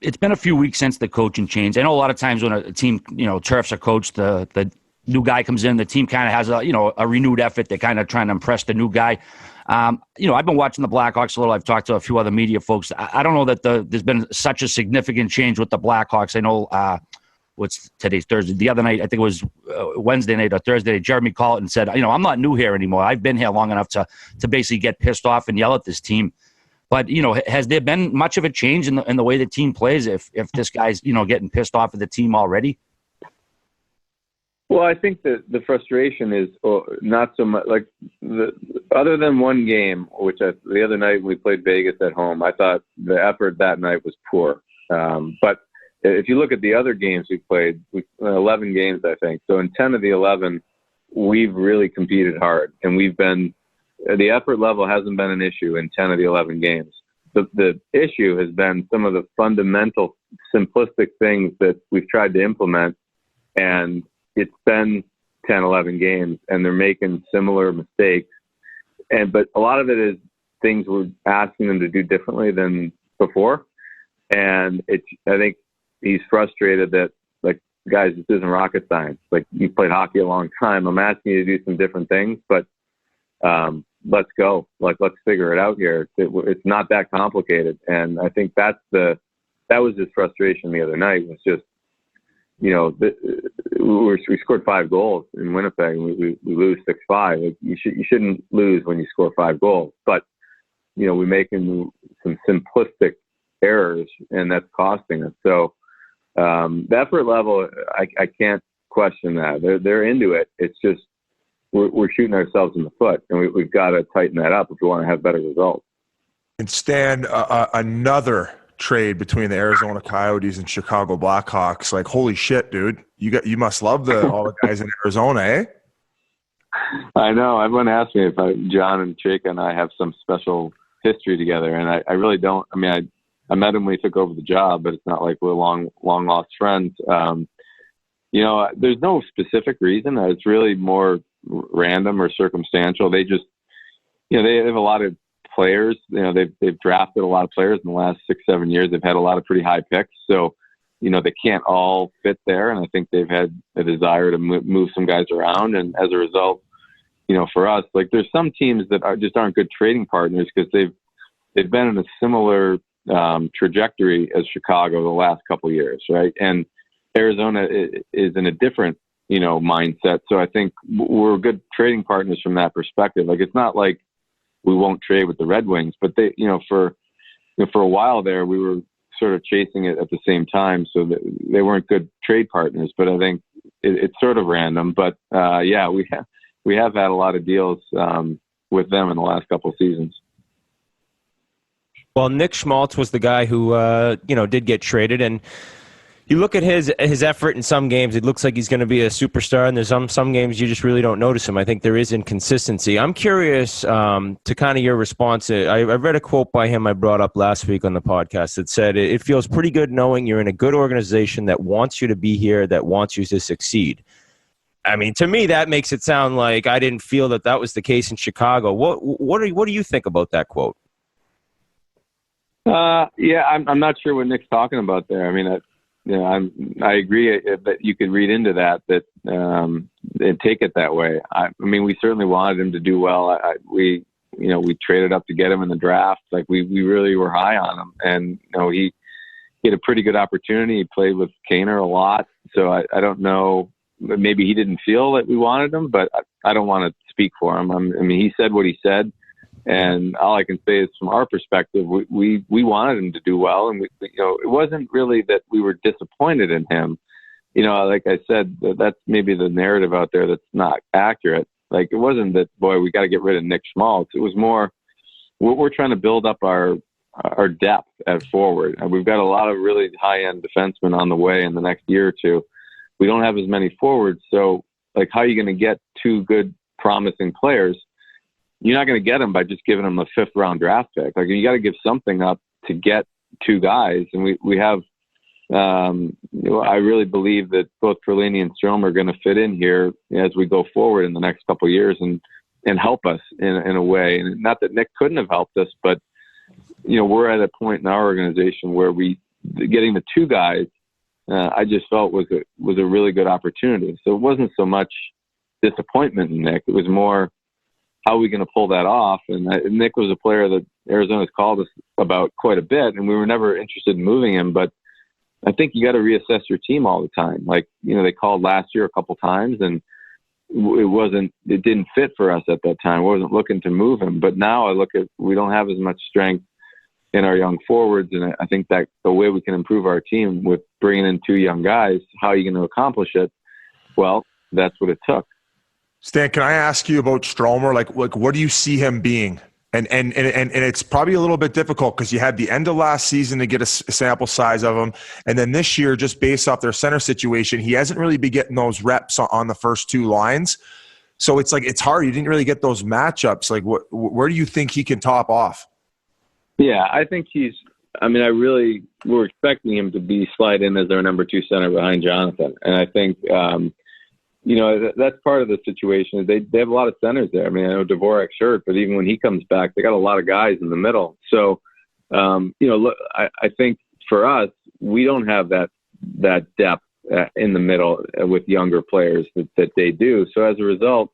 It's been a few weeks since the coaching change. I know a lot of times when a team, turfs are coached, the new guy comes in, the team kind of has a renewed effort. They're kind of trying to impress the new guy. I've been watching the Blackhawks a little. I've talked to a few other media folks. I don't know that there's been such a significant change with the Blackhawks. I know what's today's Thursday. The other night, I think it was Wednesday night or Thursday, Jeremy Colleton said, I'm not new here anymore. I've been here long enough to basically get pissed off and yell at this team. But, has there been much of a change in the way the team plays if this guy's, getting pissed off at the team already? Well, I think that the frustration is not so much like other than one game, which the other night we played Vegas at home, I thought the effort that night was poor. But if you look at the other games we played, 11 games, I think. So in 10 of the 11, we've really competed hard, and the effort level hasn't been an issue in 10 of the 11 games. The issue has been some of the fundamental, simplistic things that we've tried to implement, and it's been 10, 11 games, and they're making similar mistakes. But a lot of it is things we're asking them to do differently than before. And I think he's frustrated that, like, guys, this isn't rocket science. Like, you've played hockey a long time. I'm asking you to do some different things, but let's go. Like, let's figure it out here. It's not that complicated. And I think that was his frustration the other night, was just, we scored 5 goals in Winnipeg, and we lose 6-5. Like, you shouldn't lose when you score 5 goals. But, we're making some simplistic errors, and that's costing us. So the effort level, I can't question that. They're into it. It's just we're shooting ourselves in the foot, and we've got to tighten that up if we want to have better results. And Stan, another trade between the Arizona Coyotes and Chicago Blackhawks. Like, holy shit, dude! You must love all the guys in Arizona, eh? I know. Everyone asks me if John and Chika and I have some special history together, and I really don't. I mean, I met him when he took over the job, but it's not like we're long lost friends. There's no specific reason. It's really more random or circumstantial. They just, they have a lot of players. They've drafted a lot of players in the last 6-7 years. They've had a lot of pretty high picks. So, they can't all fit there. And I think they've had a desire to move some guys around. And as a result, for us, like, there's some teams that aren't good trading partners because they've been in a similar trajectory as Chicago the last couple of years, right? And Arizona is in a different, mindset. So I think we're good trading partners from that perspective. Like, it's not like we won't trade with the Red Wings, but they, for a while there, we were sort of chasing it at the same time. So they weren't good trade partners, but I think it's sort of random. But yeah, we have had a lot of deals with them in the last couple of seasons. Well, Nick Schmaltz was the guy who, did get traded, and you look at his effort in some games, it looks like he's going to be a superstar, and there's some games you just really don't notice him. I think there is inconsistency. I'm curious to kind of your response. I read a quote by him I brought up last week on the podcast that said, "It feels pretty good knowing you're in a good organization that wants you to be here, that wants you to succeed." I mean, to me, that makes it sound like I didn't feel that was the case in Chicago. What do you think about that quote? Yeah, I'm not sure what Nick's talking about there. I mean, I agree that you could read into that and take it that way. I mean, we certainly wanted him to do well. We traded up to get him in the draft. Like, we really were high on him, and he had a pretty good opportunity. He played with Kaner a lot, so I don't know. Maybe he didn't feel that we wanted him, but I don't want to speak for him. I mean, he said what he said. And all I can say is, from our perspective, we wanted him to do well, and it wasn't really that we were disappointed in him. Like I said, that's maybe the narrative out there that's not accurate. Like, it wasn't that, boy, we got to get rid of Nick Schmaltz. It was more, we're trying to build up our depth at forward, and we've got a lot of really high end defensemen on the way in the next year or two. We don't have as many forwards, so like, how are you going to get two good, promising players? You're not going to get them by just giving them a 5th round draft pick. Like, you got to give something up to get two guys. And we have, I really believe that both Perlini and Strome are going to fit in here as we go forward in the next couple of years and help us in a way. And not that Nick couldn't have helped us, but, we're at a point in our organization where getting the two guys, I just felt was a really good opportunity. So it wasn't so much disappointment in Nick. It was more, how are we going to pull that off? And Nick was a player that Arizona's called us about quite a bit, and we were never interested in moving him. But I think you got to reassess your team all the time. Like, they called last year a couple times, and it didn't fit for us at that time. I wasn't looking to move him. But now I look at, we don't have as much strength in our young forwards, and I think that the way we can improve our team with bringing in two young guys, how are you going to accomplish it? Well, that's what it took. Stan, can I ask you about Stromer? Like what do you see him being? And it's probably a little bit difficult because you had the end of last season to get a sample size of him, and then this year, just based off their center situation, he hasn't really been getting those reps on the first two lines. So it's like, it's hard. You didn't really get those matchups. Like, where do you think he can top off? Yeah, I think we're expecting him to slide in as their number 2 center behind Jonathan, and I think. That's part of the situation. They have a lot of centers there. I mean, I know Dvorak's hurt, but even when he comes back, they got a lot of guys in the middle. So, look, I think for us, we don't have that depth in the middle with younger players that they do. So as a result,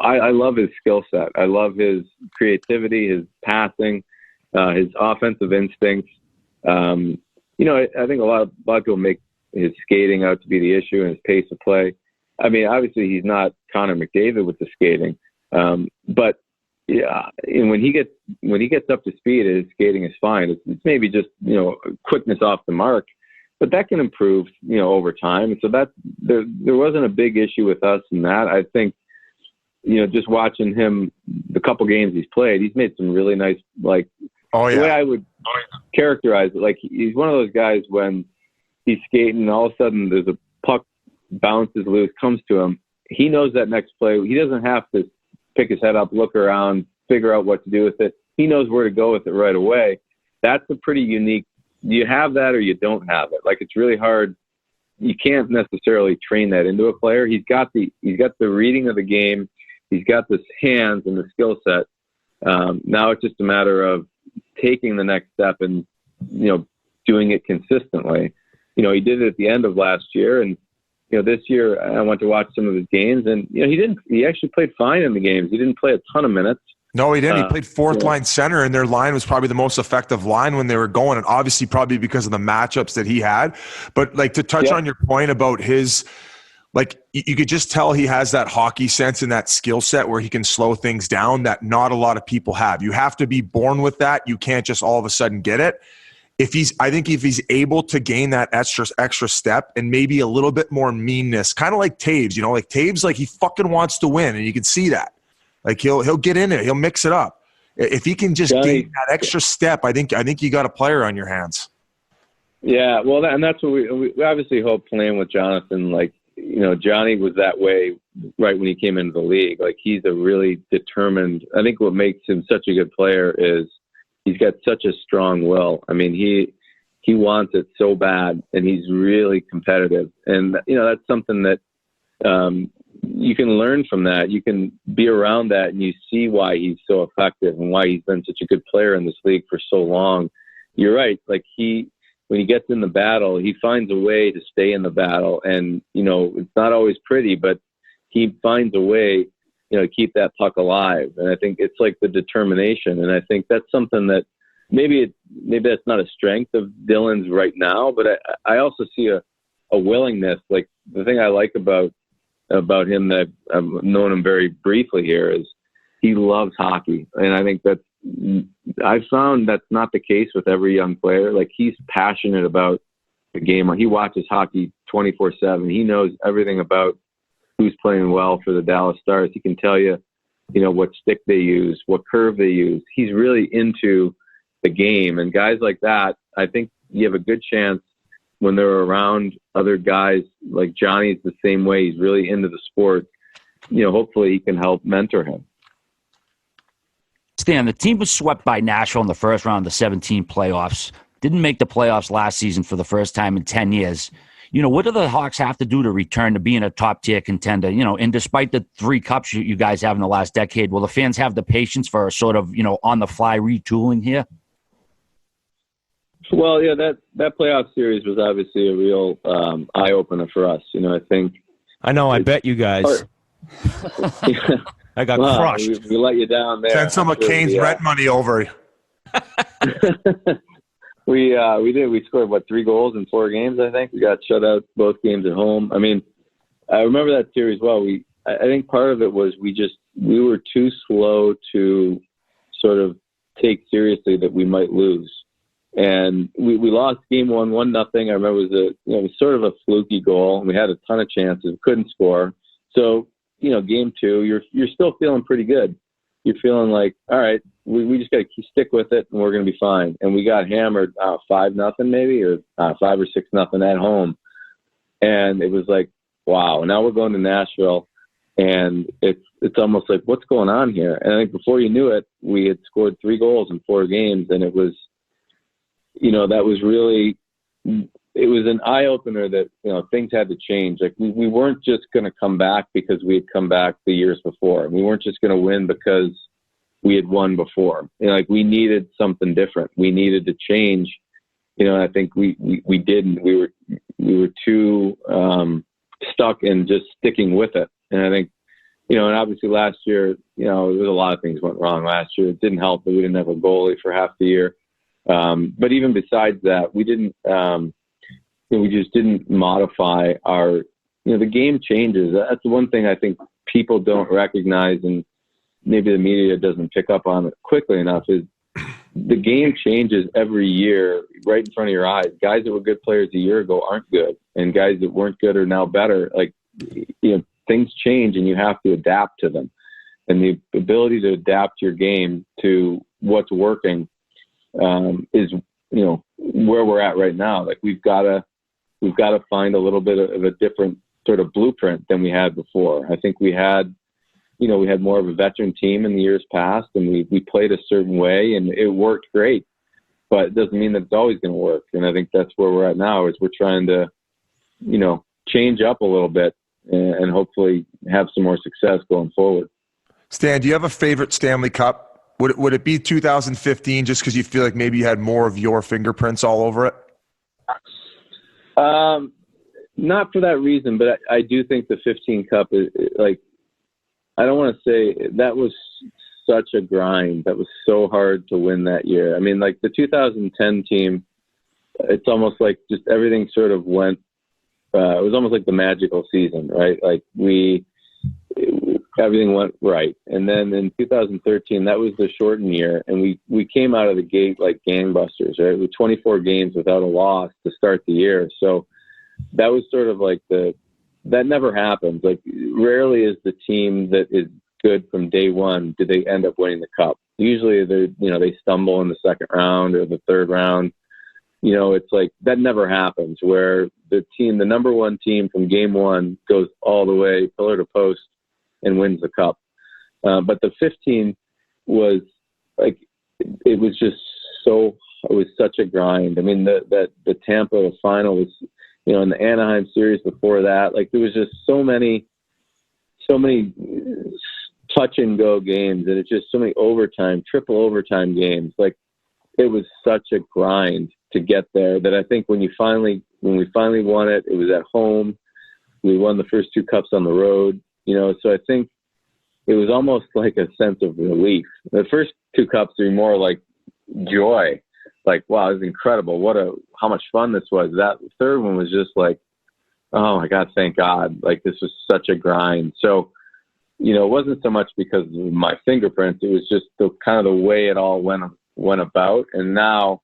I love his skill set. I love his creativity, his passing, his offensive instincts. I think a lot of people make his skating out to be the issue and his pace of play. I mean, obviously he's not Connor McDavid with the skating, but yeah, and when he gets up to speed, his skating is fine. It's maybe just quickness off the mark, but that can improve over time. And so that there wasn't a big issue with us in that. I think just watching him, the couple games he's played, he's made some really nice, like, the way I would characterize it, like, he's one of those guys when he's skating and all of a sudden there's a puck bounces loose, comes to him. He knows that next play. He doesn't have to pick his head up, look around, figure out what to do with it. He knows where to go with it right away. That's a pretty unique. You have that or you don't have it. Like, it's really hard. You can't necessarily train that into a player. He's got the reading of the game. He's got the hands and the skill set. Now it's just a matter of taking the next step and doing it consistently. He did it at the end of last year, and this year I went to watch some of his games, and he actually played fine in the games. He didn't play a ton of minutes. No, he didn't. He played fourth line center, and their line was probably the most effective line when they were going, and obviously probably because of the matchups that he had. But like, to touch on your point about his, like, you could just tell he has that hockey sense and that skill set where he can slow things down that not a lot of people have. You have to be born with that. You can't just all of a sudden get it. I think if he's able to gain that extra step and maybe a little bit more meanness, kind of like Taves, like Taves, like, he fucking wants to win, and you can see that. Like, he'll get in it, he'll mix it up. If he can just gain that extra step, I think you got a player on your hands. Yeah, well, and that's what we obviously hope playing with Jonathan. Like, Johnny was that way right when he came into the league. Like, he's a really determined. I think what makes him such a good player is he's got such a strong will. I mean, he wants it so bad, and he's really competitive. And that's something that you can learn from that. You can be around that, and you see why he's so effective and why he's been such a good player in this league for so long. You're right. Like, when he gets in the battle, he finds a way to stay in the battle. And, it's not always pretty, but he finds a way, to keep that puck alive. And I think it's like the determination. And I think that's something that maybe that's not a strength of Dylan's right now, but I also see a willingness. Like, the thing I like about him, that I've known him very briefly here, is he loves hockey. And I think I've found that's not the case with every young player. Like, he's passionate about the game. He watches hockey 24/7. He knows everything about who's playing well for the Dallas Stars. He can tell you, what stick they use, what curve they use. He's really into the game. And guys like that, I think you have a good chance when they're around other guys. Like Johnny's the same way. He's really into the sport. Hopefully he can help mentor him. Stan, the team was swept by Nashville in the first round of the 17 playoffs. Didn't make the playoffs last season for the first time in 10 years. What do the Hawks have to do to return to being a top-tier contender? And despite the 3 cups you guys have in the last decade, will the fans have the patience for a sort of, on-the-fly retooling here? Well, yeah, that playoff series was obviously a real eye-opener for us. I think. I know. I bet you guys. I got crushed. We let you down there. Send some of Kane's rent money over. We did. We scored 3 goals in 4 games. I think we got shut out both games at home. I mean, I remember that series well. I think part of it was we were too slow to sort of take seriously that we might lose, and we lost game 1, 1-0. I remember it was sort of a fluky goal. We had a ton of chances, couldn't score. So game 2, you're still feeling pretty good. You're feeling like, all right, we just got to stick with it, and we're going to be fine. And we got hammered 5-0 maybe, or 5 or 6-0 at home. And it was like, wow. Now we're going to Nashville, and it's almost like, what's going on here? And I think before you knew it, we had scored 3 goals in 4 games, and it was, that was really. It was an eye opener that things had to change. Like we weren't just going to come back because we had come back the years before. We weren't just going to win because we had won before. We needed something different. We needed to change. I think we didn't. We were too stuck in just sticking with it. And I think and obviously last year there was a lot of things went wrong last year. It didn't help that we didn't have a goalie for half the year. But even besides that, we didn't. We just didn't modify our, the game changes. That's the one thing I think people don't recognize, and maybe the media doesn't pick up on it quickly enough, is the game changes every year right in front of your eyes. Guys that were good players a year ago aren't good, and guys that weren't good are now better. Like, things change and you have to adapt to them. And the ability to adapt your game to what's working is, where we're at right now. Like, we've got to find a little bit of a different sort of blueprint than we had before. I think we had more of a veteran team in the years past, and we played a certain way, and it worked great. But it doesn't mean that it's always going to work. And I think that's where we're at now, is we're trying to, change up a little bit and hopefully have some more success going forward. Stan, do you have a favorite Stanley Cup? Would it be 2015 just because you feel like maybe you had more of your fingerprints all over it? Not for that reason, but I do think the 15 Cup is like, I don't want to say that was such a grind. That was so hard to win that year. I mean, like the 2010 team, it's almost like just everything sort of went, it was almost like the magical season, right? Like everything went right. And then in 2013, that was the shortened year, and we came out of the gate like gangbusters, right? With 24 games without a loss to start the year. So that was sort of like that never happens. Like, rarely is the team that is good from day one, do they end up winning the Cup. Usually they stumble in the second round or the third round. It's like that never happens, where the number one team from game one goes all the way pillar to post and wins the Cup. But the 15 was like, it was such a grind. I mean, the Tampa final was, in the Anaheim series before that, like there was just so many touch and go games, and it's just so many triple overtime games. Like, it was such a grind to get there that I think when we finally won it, it was at home. We won the first 2 cups on the road, so I think it was almost like a sense of relief. The first 2 cups are more like joy. Like, wow, it was incredible. How much fun this was. That third one was just like, oh my God, thank God. Like, this was such a grind. So it wasn't so much because of my fingerprints. It was just the kind of the way it all went about. And now,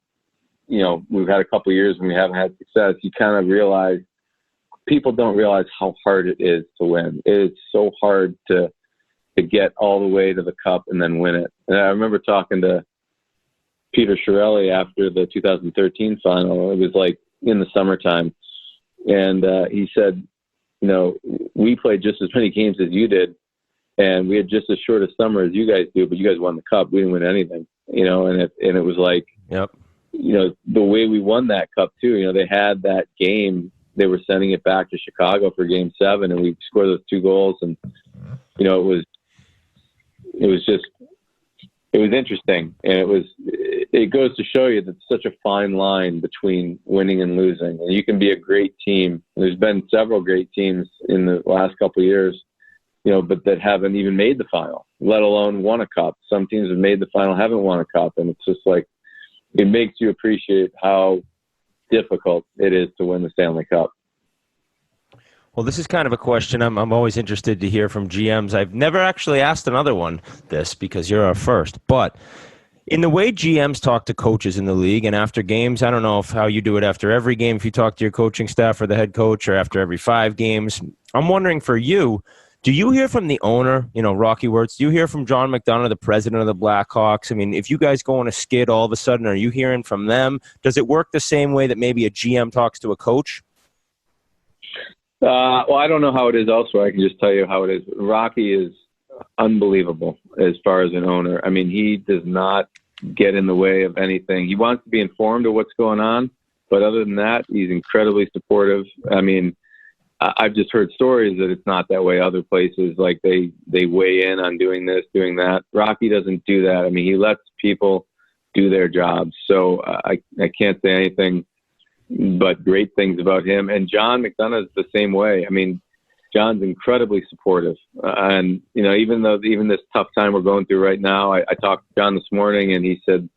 we've had a couple of years and we haven't had success. You kind of realize, people don't realize how hard it is to win. It's so hard to get all the way to the cup and then win it. And I remember talking to Peter Chiarelli after the 2013 final. It was like in the summertime. And he said, we played just as many games as you did, and we had just as short a summer as you guys do, but you guys won the cup. We didn't win anything, and it was like, yep. The way we won that cup too, they had that game, they were sending it back to Chicago for game 7, and we scored those 2 goals. And, it was interesting. And it goes to show you that it's such a fine line between winning and losing. And you can be a great team. There's been several great teams in the last couple of years, but that haven't even made the final, let alone won a cup. Some teams have made the final, haven't won a cup. And it's just like, it makes you appreciate how difficult it is to win the Stanley Cup. Well, this is kind of a question I'm always interested to hear from GMs. I've never actually asked another one this because you're our first. But in the way GMs talk to coaches in the league and after games, I don't know how you do it after every game, if you talk to your coaching staff or the head coach, or after every 5 games. I'm wondering for you, do you hear from the owner, Rocky Wirtz? Do you hear from John McDonough, the president of the Blackhawks? I mean, if you guys go on a skid all of a sudden, are you hearing from them? Does it work the same way that maybe a GM talks to a coach? Well, I don't know how it is elsewhere. I can just tell you how it is. Rocky is unbelievable as far as an owner. I mean, he does not get in the way of anything. He wants to be informed of what's going on, but other than that, he's incredibly supportive. I mean, I've just heard stories that it's not that way other places, like they weigh in on doing this, doing that. Rocky doesn't do that. I mean, he lets people do their jobs. So I can't say anything but great things about him. And John McDonough is the same way. I mean, John's incredibly supportive. And, even this tough time we're going through right now, I talked to John this morning and he said,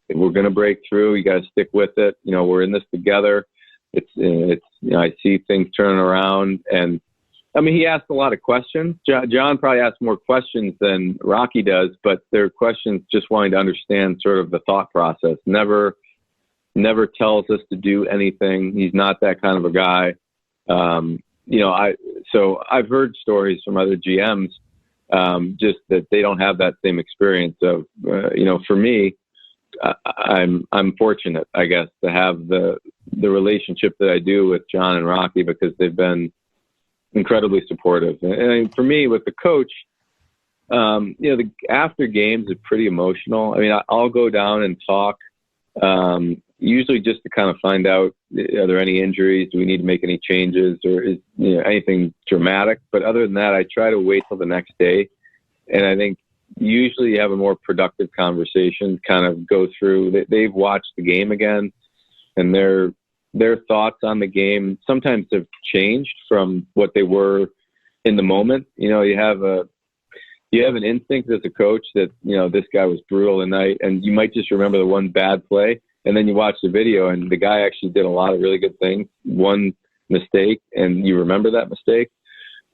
we're going to break through. You got to stick with it. We're in this together. It's I see things turning around. And I mean, he asked a lot of questions. John probably asked more questions than Rocky does, but they're questions just wanting to understand sort of the thought process. Never tells us to do anything. He's not that kind of a guy. So I've heard stories from other GMs, just that they don't have that same experience of, for me, I'm fortunate, I guess, to have the relationship that I do with John and Rocky, because they've been incredibly supportive. And for me, with the coach, the after games are pretty emotional. I mean, I'll go down and talk, usually just to kind of find out, are there any injuries? Do we need to make any changes, or is anything dramatic? But other than that, I try to wait till the next day. And I think usually you have a more productive conversation, kind of go through. They've watched the game again, and their thoughts on the game sometimes have changed from what they were in the moment. You have an instinct as a coach that, this guy was brutal tonight, and you might just remember the one bad play. And then you watch the video and the guy actually did a lot of really good things, one mistake, and you remember that mistake.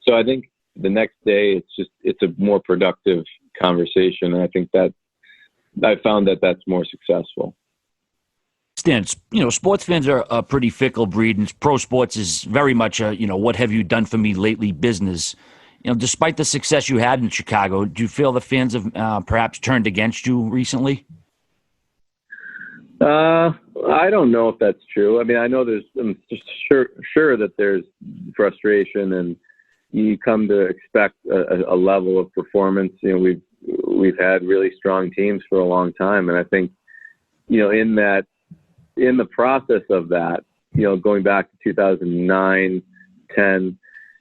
So I think the next day it's a more productive conversation. And I think that I found that that's more successful. Stan, sports fans are a pretty fickle breed, and pro sports is very much a, what have you done for me lately business. Despite the success you had in Chicago, do you feel the fans have perhaps turned against you recently? I don't know if that's true. I mean, I know I'm just sure that there's frustration, and you come to expect a level of performance. We've had really strong teams for a long time, and I think, in the process of that, going back to 2009, 10,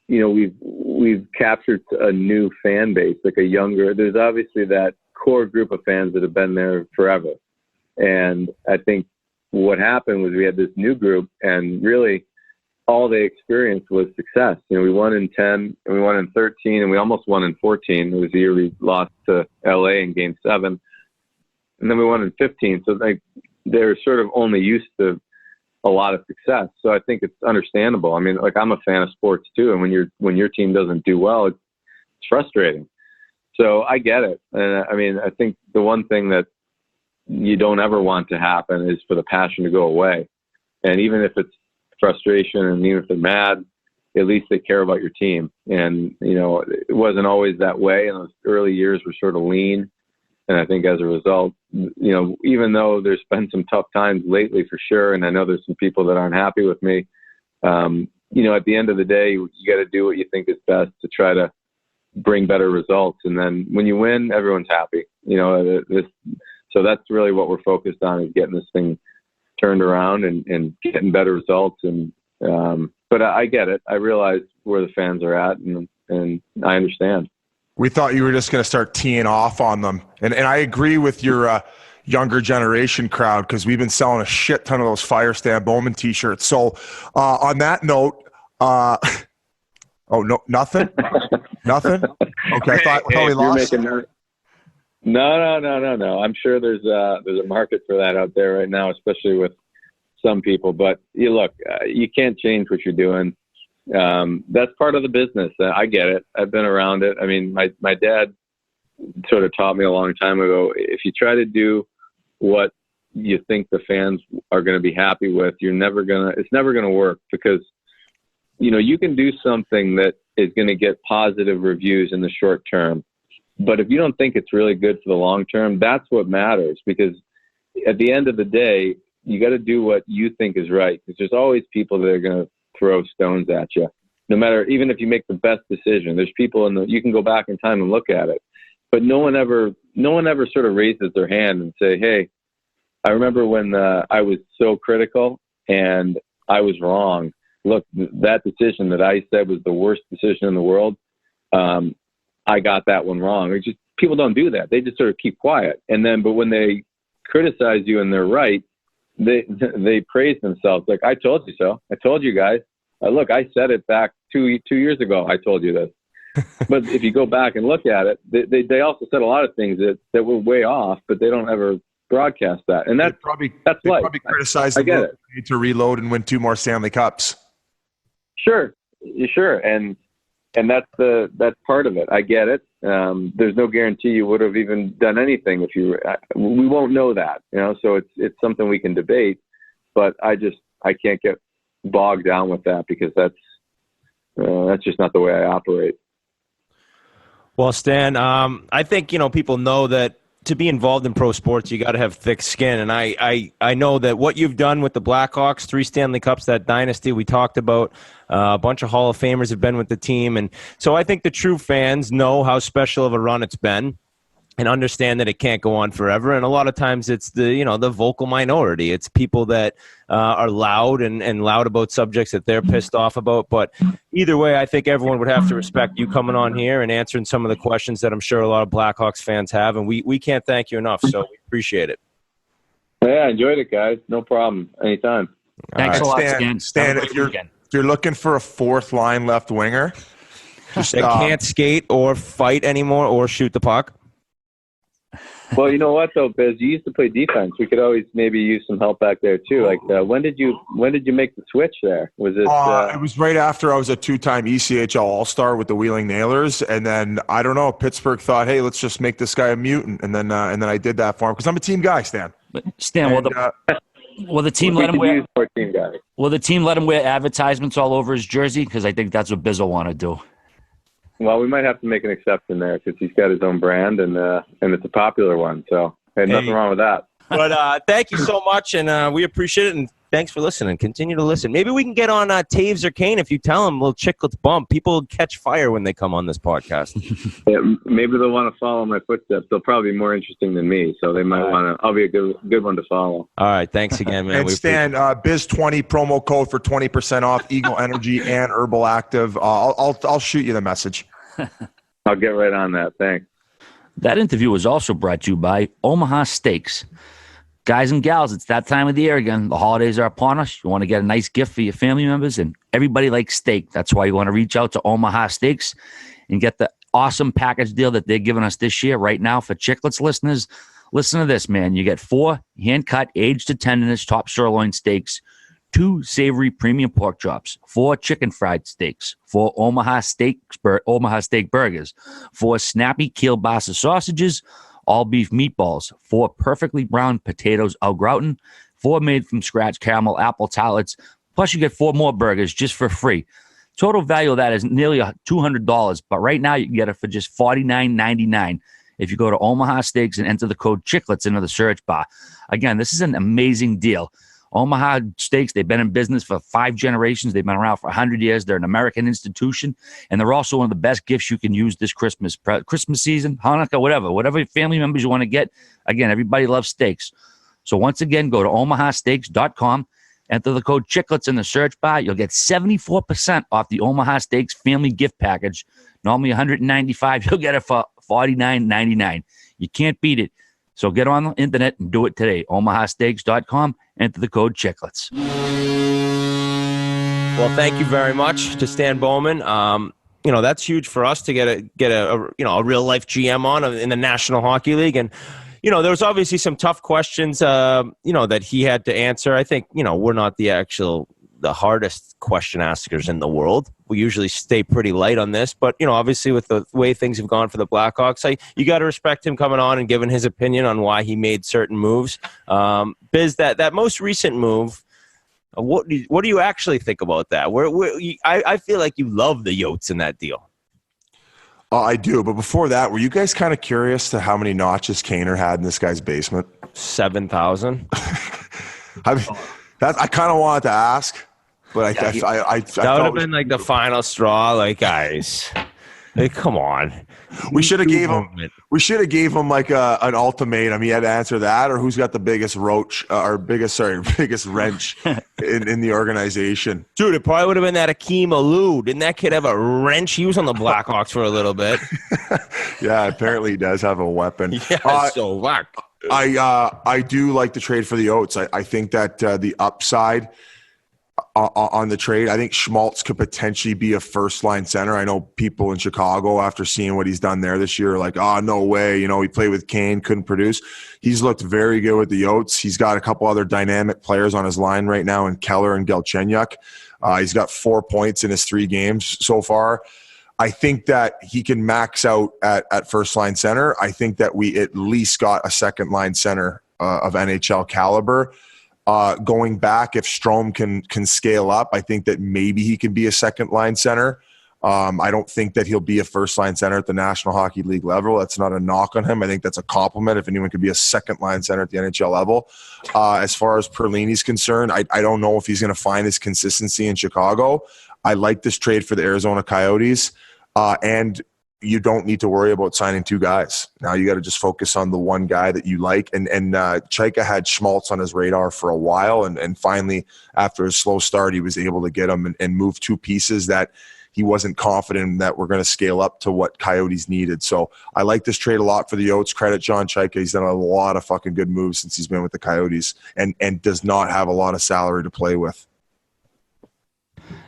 we've captured a new fan base, like a younger. There's obviously that core group of fans that have been there forever. And I think what happened was we had this new group, and really all they experienced was success. We won in 10, and we won in 13, and we almost won in 14. It was the year we lost to LA in game 7. And then we won in 15. So they're sort of only used to a lot of success. So I think it's understandable. I mean, I'm a fan of sports too. And when your team doesn't do well, it's frustrating. So I get it. And I mean, I think the one thing that you don't ever want to happen is for the passion to go away. And even if it's frustration and even if they're mad, at least they care about your team. And, it wasn't always that way. And those early years were sort of lean. And I think as a result, even though there's been some tough times lately for sure, and I know there's some people that aren't happy with me, at the end of the day, you got to do what you think is best to try to bring better results. And then when you win, everyone's happy. So that's really what we're focused on, is getting this thing turned around and getting better results. And but I get it. I realize where the fans are at, and I understand. We thought you were just going to start teeing off on them. And I agree with your younger generation crowd, because we've been selling a shit ton of those Fire Stan Bowman T-shirts. So on that note, oh, no, nothing? Nothing? Okay, I thought we lost. No. I'm sure there's a market for that out there right now, especially with some people. But you can't change what you're doing. That's part of the business. I get it. I've been around it. I mean, my dad sort of taught me a long time ago, if you try to do what you think the fans are going to be happy with, it's never going to work, because, you can do something that is going to get positive reviews in the short term. But if you don't think it's really good for the long term, that's what matters, because at the end of the day, you got to do what you think is right, because there's always people that are going to throw stones at you. No matter, even if you make the best decision, there's people you can go back in time and look at it. But no one ever sort of raises their hand and say, hey, I remember when I was so critical and I was wrong. Look, that decision that I said was the worst decision in the world, I got that one wrong. People don't do that. They just sort of keep quiet. But when they criticize you and they're right, they praise themselves. Like, I told you so. I told you guys. Look, I said it back 2 years ago. I told you this. But if you go back and look at it, they also said a lot of things that were way off, but they don't ever broadcast that. And that's probably criticized them to reload and win 2 more Stanley Cups. Sure. And that's part of it. I get it. There's no guarantee you would have even done anything if you. We won't know that, So it's something we can debate, but I can't get bogged down with that, because that's just not the way I operate. Well, Stan, I think people know that to be involved in pro sports, you got to have thick skin, and I know that what you've done with the Blackhawks, 3 Stanley Cups, that dynasty we talked about, a bunch of Hall of Famers have been with the team, and so I think the true fans know how special of a run it's been, and understand that it can't go on forever. And a lot of times it's the vocal minority. It's people that are loud and loud about subjects that they're pissed off about. But either way, I think everyone would have to respect you coming on here and answering some of the questions that I'm sure a lot of Blackhawks fans have. And we can't thank you enough. So we appreciate it. Yeah, I enjoyed it, guys. No problem. Anytime. Thanks a lot, Stan, if you're looking for a 4th line left winger, that can't skate or fight anymore or shoot the puck. Well, you know what though, Biz? You used to play defense. We could always maybe use some help back there too. Like, when did you make the switch there? Was it? It was right after I was a 2-time ECHL All-Star with the Wheeling Nailers, and then I don't know. Pittsburgh thought, hey, let's just make this guy a mutant, and then I did that for him, because I'm a team guy, Stan. But Stan, will the team let him wear? Will the team let him wear advertisements all over his jersey? Because I think that's what Biz will want to do. Well, we might have to make an exception there, because he's got his own brand, and it's a popular one. So nothing wrong with that. But thank you so much, and we appreciate it. And thanks for listening. Continue to listen. Maybe we can get on Taves or Kane if you tell them little Chiclets bump. People catch fire when they come on this podcast. Yeah, maybe they'll want to follow my footsteps. They'll probably be more interesting than me, so they might want to. I'll be a good one to follow. All right, thanks again, man. And Stan, Biz20 promo code for 20% off Eagle Energy and Herbal Active. I'll shoot you the message. I'll get right on that. Thanks. That interview was also brought to you by Omaha Steaks. Guys and gals, it's that time of the year again. The holidays are upon us. You want to get a nice gift for your family members, and everybody likes steak. That's why you want to reach out to Omaha Steaks and get the awesome package deal that they're giving us this year right now for Chiclets listeners. Listen to this, man. You get 4 hand-cut, aged to tenderness, top sirloin steaks, 2 savory premium pork chops, 4 chicken fried steaks, 4 Omaha steak burgers, 4 snappy kielbasa sausages, all beef meatballs, 4 perfectly browned potatoes au gratin, 4 made from scratch caramel apple tartlets, plus you get 4 more burgers just for free. Total value of that is nearly $200, but right now you can get it for just $49.99 if you go to Omaha Steaks and enter the code Chiclets into the search bar. Again, this is an amazing deal. Omaha Steaks, they've been in business for 5 generations. They've been around for 100 years. They're an American institution, and they're also one of the best gifts you can use this Christmas season, Hanukkah, whatever family members you want to get. Again, everybody loves steaks. So once again, go to omahasteaks.com, enter the code Chiclets in the search bar. You'll get 74% off the Omaha Steaks family gift package. Normally $195, you'll get it for $49.99. You can't beat it. So get on the internet and do it today. omahasteaks.com, enter the code Chiclets. Well, thank you very much to Stan Bowman. That's huge for us to get a real life GM on in the National Hockey League. And there was obviously some tough questions that he had to answer. I think we're not the hardest question askers in the world. We usually stay pretty light on this, but obviously with the way things have gone for the Blackhawks, you got to respect him coming on and giving his opinion on why he made certain moves. Biz, that most recent move, what do you actually think about that? I feel like you love the Yotes in that deal. I do, but before that, were you guys kind of curious to how many notches Kaner had in this guy's basement? 7,000. I kind of wanted to ask, but I that would have been like the final straw. Like, guys, come on. We should have gave him like an ultimatum. He had to answer that, or who's got the biggest biggest wrench in the organization. Dude, it probably would have been that Akeem Alou. Didn't that kid have a wrench? He was on the Blackhawks for a little bit. Yeah, apparently he does have a weapon. Yeah, I do like the trade for the Oats. I think that the upside on the trade, I think Schmaltz could potentially be a first-line center. I know people in Chicago, after seeing what he's done there this year, are like, oh, no way. He played with Kane, couldn't produce. He's looked very good with the Oats. He's got a couple other dynamic players on his line right now in Keller and Galchenyuk. He's got 4 points in his 3 games so far. I think that he can max out at first-line center. I think that we at least got a second-line center of NHL caliber. Going back, if Strome can scale up, I think that maybe he can be a second-line center. I don't think that he'll be a first-line center at the National Hockey League level. That's not a knock on him. I think that's a compliment if anyone could be a second-line center at the NHL level. As far as Perlini's concerned, I don't know if he's going to find his consistency in Chicago. I like this trade for the Arizona Coyotes, and you don't need to worry about signing 2 guys. Now you got to just focus on the one guy that you like. And Chaika had Schmaltz on his radar for a while. And finally, after a slow start, he was able to get him and move 2 pieces that he wasn't confident that we're going to scale up to what Coyotes needed. So I like this trade a lot for the Yotes. Credit John Chaika. He's done a lot of fucking good moves since he's been with the Coyotes and does not have a lot of salary to play with.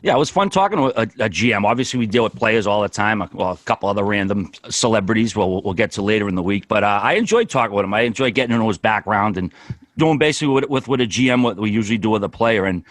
Yeah, it was fun talking to a GM. Obviously, we deal with players all the time. Well, a couple other random celebrities we'll get to later in the week. But I enjoyed talking with him. I enjoyed getting to know his background and doing basically with a GM what we usually do with a player. And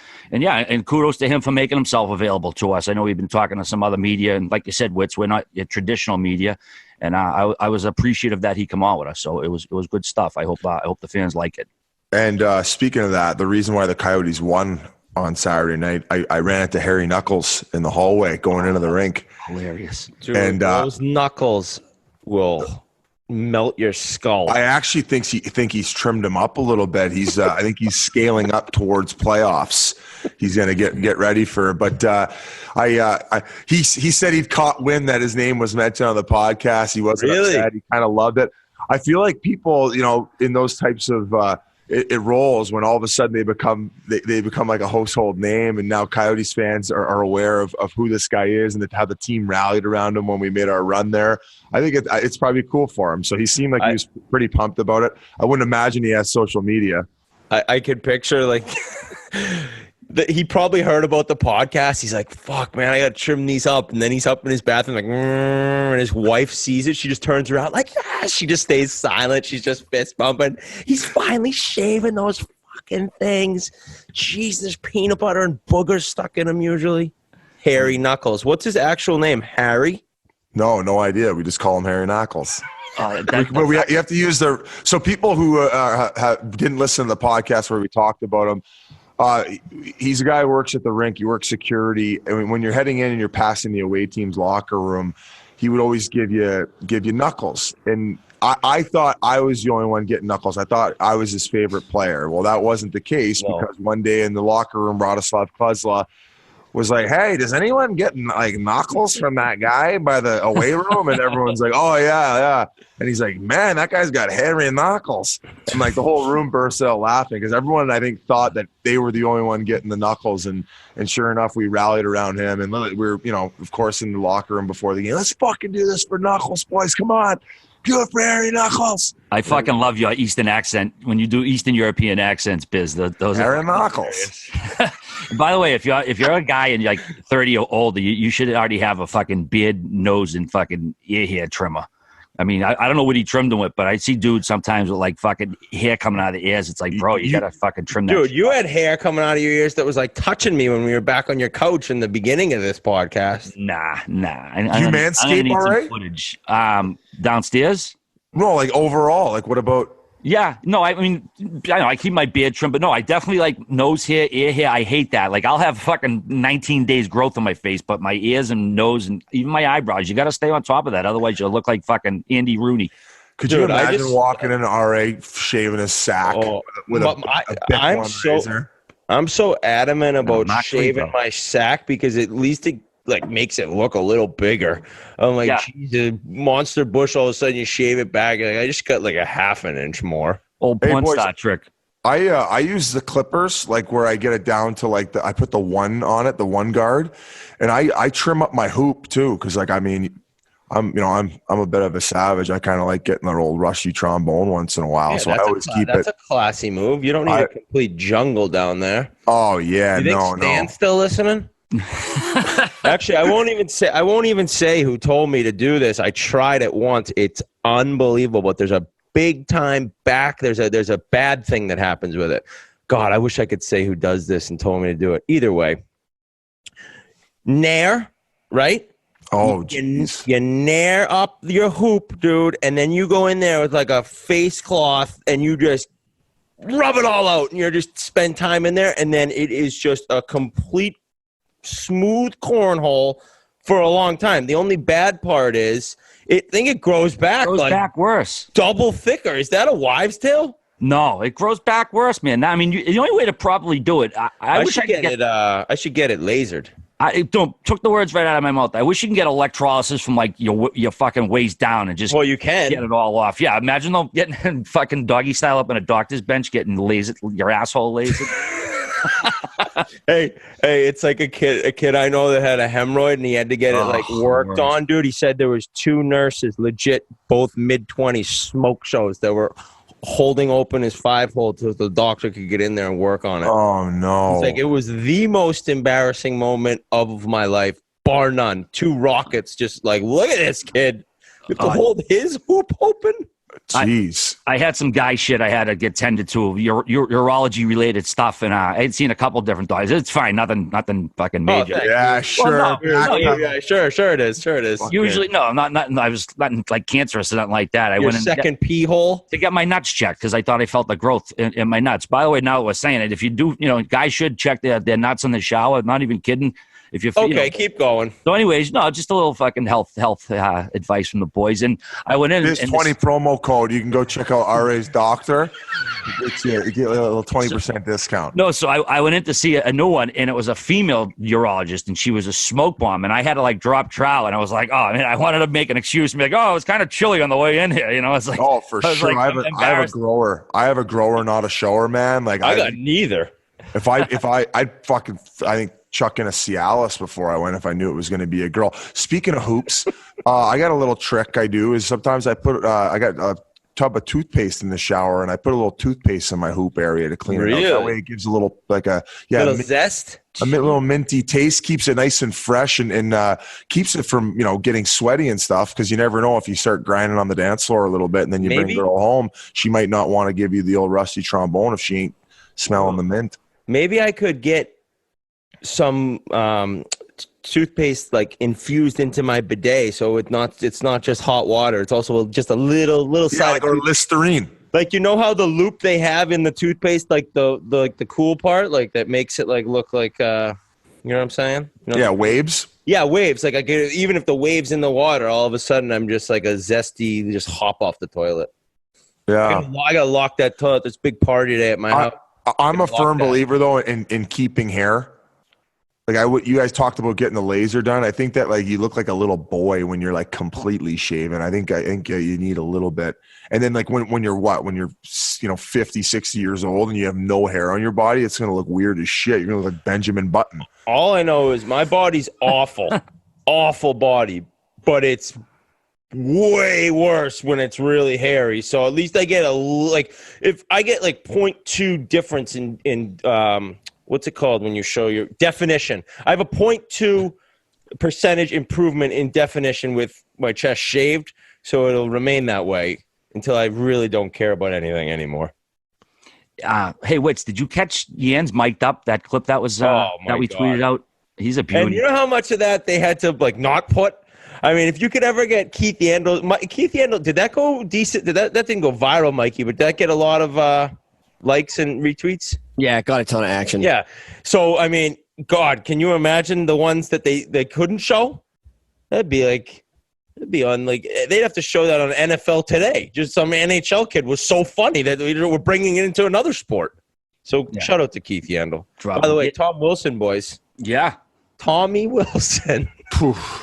kudos to him for making himself available to us. I know we've been talking to some other media. And like you said, Witz, we're not traditional media. And I was appreciative that he come on with us. So it was good stuff. I hope the fans like it. And speaking of that, the reason why the Coyotes won on Saturday night, I ran into Harry Knuckles in the hallway going into the rink. Hilarious. Dude, and those knuckles will melt your skull. I actually think he's trimmed him up a little bit. I think he's scaling up towards playoffs. He's going to get ready for it. But he said he'd caught wind that his name was mentioned on the podcast. He wasn't upset. He kind of loved it. I feel like people, in those types of it rolls when all of a sudden they become like a household name, and now Coyotes fans are aware of who this guy is and how the team rallied around him when we made our run there. I think it's probably cool for him. So he seemed like he was pretty pumped about it. I wouldn't imagine he has social media. I could picture like he probably heard about the podcast. He's like, fuck, man, I got to trim these up. And then he's up in his bathroom like, and his wife sees it. She just turns around like, she just stays silent. She's just fist bumping. He's finally shaving those fucking things. Jeez, there's peanut butter and boogers stuck in them usually. Harry Knuckles. What's his actual name? Harry? No idea. We just call him Harry Knuckles. That, But you have to use so people who didn't listen to the podcast where we talked about him. He's a guy who works at the rink. He works security. I mean, when you're heading in and you're passing the away team's locker room, he would always give you knuckles. And I thought I was the only one getting knuckles. I thought I was his favorite player. Well, that wasn't the case because one day in the locker room, Radoslav Kozla was like, "Hey, does anyone get like knuckles from that guy by the away room?" And everyone's like, "Oh yeah." And he's like, "Man, that guy's got Harry Knuckles." And like the whole room burst out laughing because everyone I think thought that they were the only one getting the knuckles. And sure enough, we rallied around him. And we were, of course, in the locker room before the game. Let's fucking do this for Knuckles, boys. Come on. Do it for Harry Knuckles. I fucking love your Eastern accent. When you do Eastern European accents, Biz, those Harry are Knuckles. By the way, if you're a guy and you're like 30 or older, you should already have a fucking beard, nose, and fucking ear hair trimmer. I mean, I don't know what he trimmed them with, but I see dudes sometimes with like fucking hair coming out of the ears. It's like, bro, you gotta fucking trim that. Dude, you had hair coming out of your ears that was like touching me when we were back on your couch in the beginning of this podcast. Nah. You manscape all right? Footage. Downstairs? No, like overall. Like what about? Yeah, no, I mean, I keep my beard trimmed, but no, I definitely like nose hair, ear hair. I hate that. Like, I'll have fucking 19 days growth on my face, but my ears and nose and even my eyebrows, you got to stay on top of that. Otherwise, you'll look like fucking Andy Rooney. Could you imagine walking in RA shaving his sack with a razor? I'm so adamant about shaving my sack because at least it like makes it look a little bigger. I'm like, geez, a monster bush, all of a sudden you shave it back. Like, I just got like a half an inch more. Old porn star trick. I use the clippers, like where I get it down to like I put the one on it, the one guard, and I trim up my hoop too, because like I mean, I'm a bit of a savage. I kind of like getting that old rusty trombone once in a while, so I always keep it. That's a classy move. You don't need a complete jungle down there. Oh yeah, you think Stan's still listening? Actually, I won't even say who told me to do this. I tried it once. It's unbelievable, but there's a big time back. There's a bad thing that happens with it. God, I wish I could say who does this and told me to do it. Either way, nair, right? Oh, you nair up your hoop, dude, and then you go in there with like a face cloth and you just rub it all out, and you just spend time in there, and then it is just a complete smooth cornhole for a long time. The only bad part is I think it grows back. Back worse. Double thicker. Is that a wives' tale? No, it grows back worse, man. I mean, the only way to properly do it, I wish I could get it. I should get it lasered. I took the words right out of my mouth. I wish you can get electrolysis from like your fucking waist down and just you can get it all off. Yeah, imagine them getting fucking doggy style up on a doctor's bench, getting lasered, your asshole lasered. Hey, it's like a kid I know that had a hemorrhoid and he had to get it like worked on, dude. He said there was 2 nurses, legit, both mid-20s smoke shows that were holding open his 5-hole so the doctor could get in there and work on it. Oh no. It's like it was the most embarrassing moment of my life, bar none. 2 rockets just like, look at this kid. You have to hold his hoop open. Jeez. I had some guy shit I had to get tended to, urology related stuff, and I had seen a couple different doctors. It's fine, nothing fucking major. Yeah, sure. Sure it is. Usually, no, not I was nothing like cancerous or nothing like that. I went in second pee hole to get my nuts checked because I thought I felt the growth in my nuts. By the way, now that we're saying it, if you do, guys should check their nuts in the shower. Not even kidding. If you're keep going. So, anyways, no, just a little fucking health advice from the boys. And I went in. This 20 promo code. You can go check out RA's doctor. You get a little 20% discount. No, so I went in to see a new one, and it was a female urologist, and she was a smoke bomb, and I had to like drop trowel, and I was like, oh man, I wanted to make an excuse and be like, oh, it was kind of chilly on the way in here, It's like, oh, for sure. Like, I have a grower. I have a grower, not a shower, man. Like I got neither. I think chuck in a Cialis before I went if I knew it was going to be a girl. Speaking of hoops, I got a little trick I do is sometimes I put I got a tub of toothpaste in the shower and I put a little toothpaste in my hoop area to clean it out. That way it gives a little little zest, a little minty taste, keeps it nice and fresh and keeps it from getting sweaty and stuff because you never know if you start grinding on the dance floor a little bit and then you bring the girl home, she might not want to give you the old rusty trombone if she ain't smelling the mint. Maybe I could get some toothpaste like infused into my bidet, so it's not just hot water. It's also just a little side. Or Listerine. Like, you know how the loop they have in the toothpaste, like the cool part, like that makes it like look like you know what I'm saying? You know? Yeah, waves. Yeah, waves. Like I get, even if the wave's in the water, all of a sudden I'm just like a zesty, just hop off the toilet. Yeah, I gotta lock that toilet. There's a big party today at my house. I'm a firm believer though in keeping hair. Like you guys talked about getting the laser done. I think that like you look like a little boy when you're like completely shaven. I think you need a little bit. And then like when you're 50, 60 years old and you have no hair on your body, it's going to look weird as shit. You're going to look like Benjamin Button. All I know is my body's awful, awful body, but it's way worse when it's really hairy. So at least I get if I get like 0.2 difference in what's it called when you show your definition? I have a 0.2% improvement in definition with my chest shaved, so it'll remain that way until I really don't care about anything anymore. Hey, Witz, did you catch Yan's mic'd up, that clip that was that we tweeted out? He's a beauty. And you know how much of that they had to like not put? I mean, if you could ever get Keith Yandel, did that go decent? That didn't go viral, Mikey, but did that get a lot of likes and retweets? Yeah, it got a ton of action. Yeah. So, I mean, God, can you imagine the ones that they couldn't show? It'd be on like, they'd have to show that on NFL Today. Just some NHL kid was so funny that we're bringing it into another sport. So shout out to Keith Yandel. By the way, Tom Wilson, boys. Yeah. Tommy Wilson.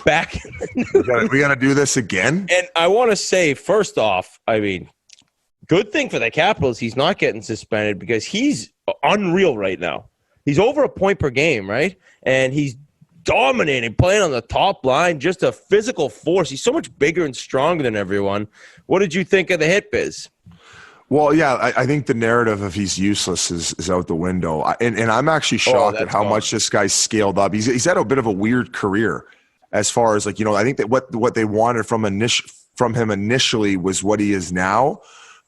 Back in the we gotta do this again. And I want to say, first off, I mean, good thing for the Capitals he's not getting suspended because he's unreal right now. He's over a point per game, right? And he's dominating, playing on the top line, just a physical force. He's so much bigger and stronger than everyone. What did you think of the hit, Biz? Well, yeah, I think the narrative of he's useless is out the window. And I'm actually shocked at how much this guy's scaled up. He's had a bit of a weird career as far as like, I think that what they wanted from him initially was what he is now.